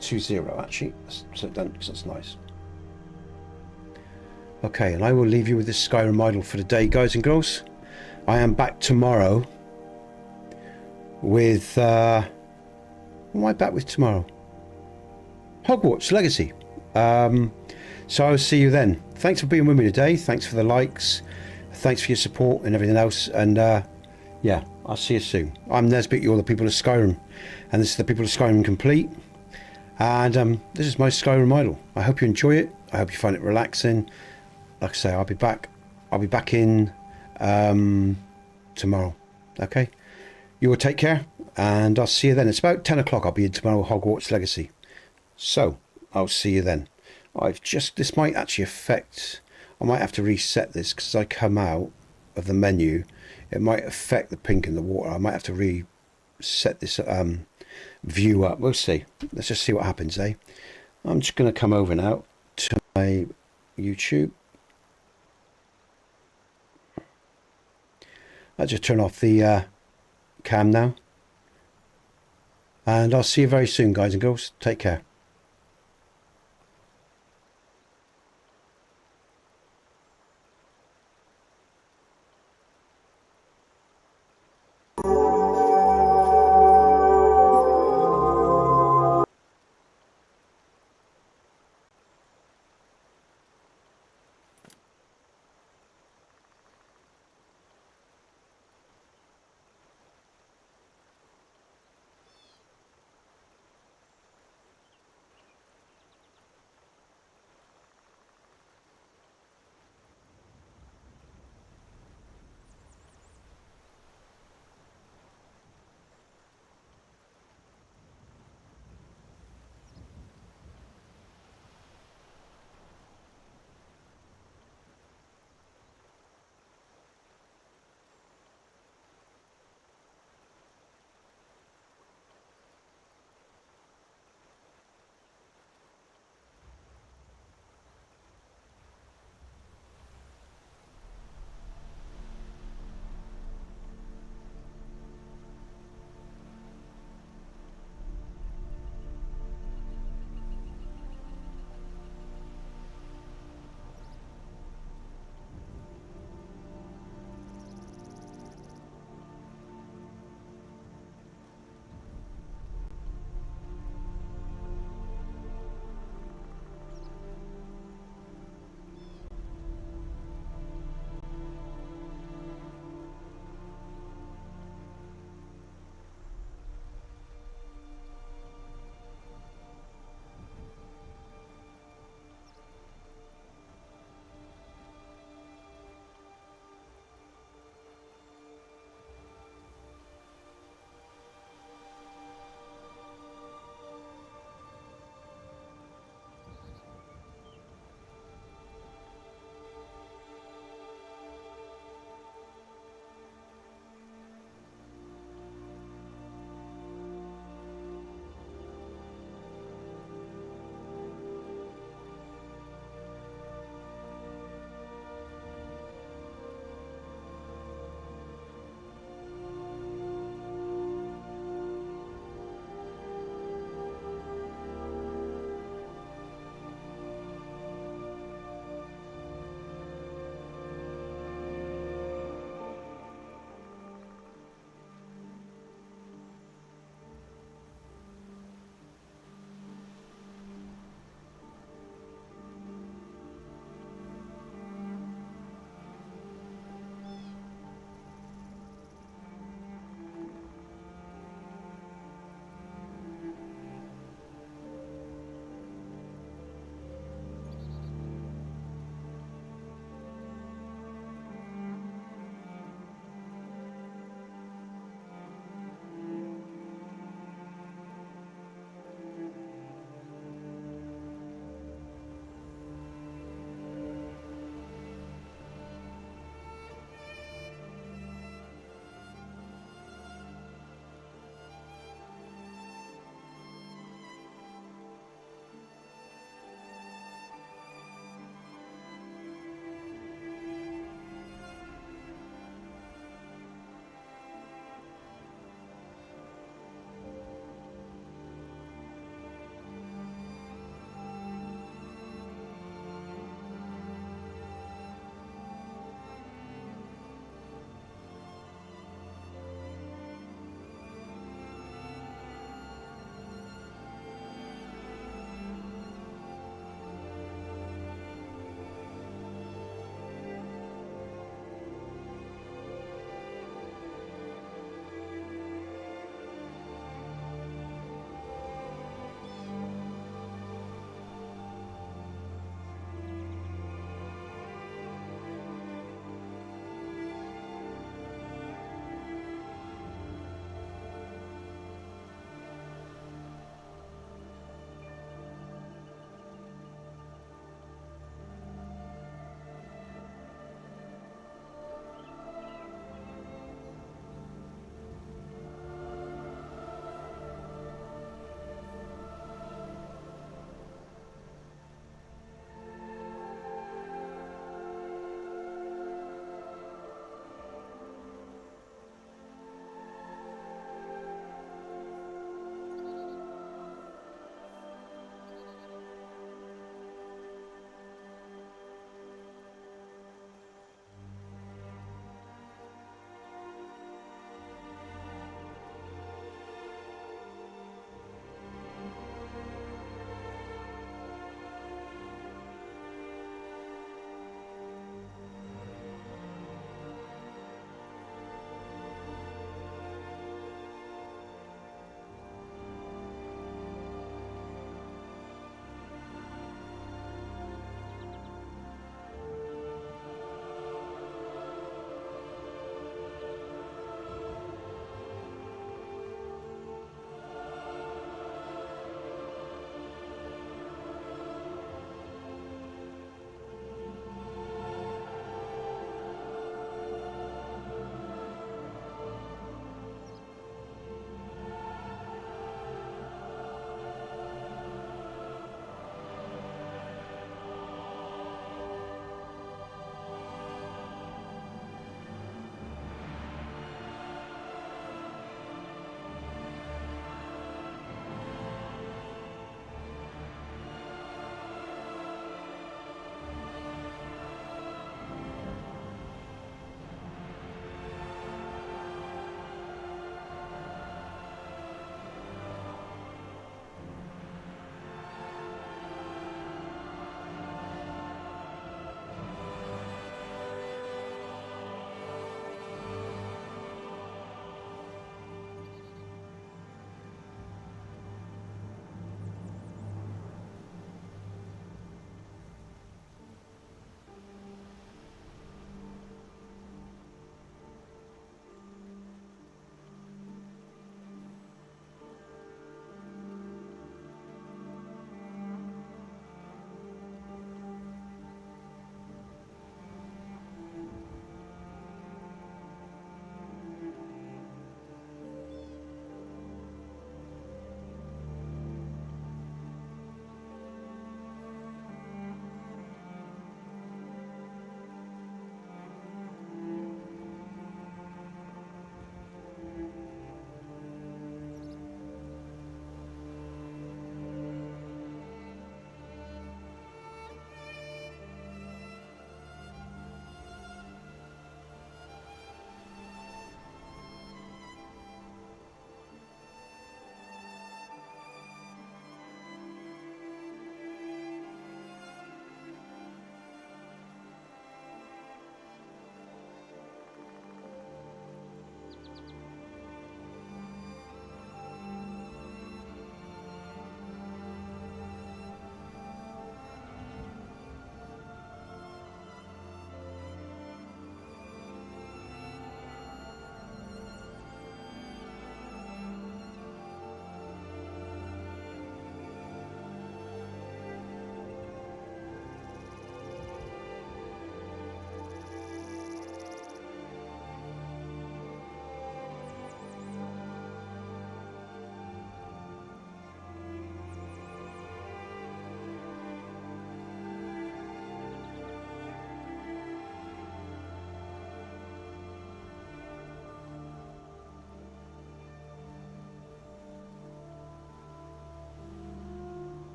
to 0, actually. So done, because that's nice. Okay, and I will leave you with this Skyrim idol for the day, guys and girls. I am back tomorrow with... what am I back with tomorrow? Hogwarts Legacy. So I will see you then. Thanks for being with me today. Thanks for the likes. Thanks for your support and everything else. And yeah, I'll see you soon. I'm Nesbit, you're the people of Skyrim. And this is the people of Skyrim Complete. And this is my Skyrim idol. I hope you enjoy it. I hope you find it relaxing. Like I say, I'll be back. I'll be back in tomorrow. Okay? You will take care. And I'll see you then. It's about 10 o'clock. I'll be in tomorrow, Hogwarts Legacy. So, I'll see you then. This might actually affect... I might have to reset this because as I come out of the menu, it might affect the pink in the water. I might have to reset this view up. We'll see. Let's just see what happens, eh? I'm just going to come over now to my YouTube. I'll just turn off the cam now. And I'll see you very soon, guys and girls. Take care.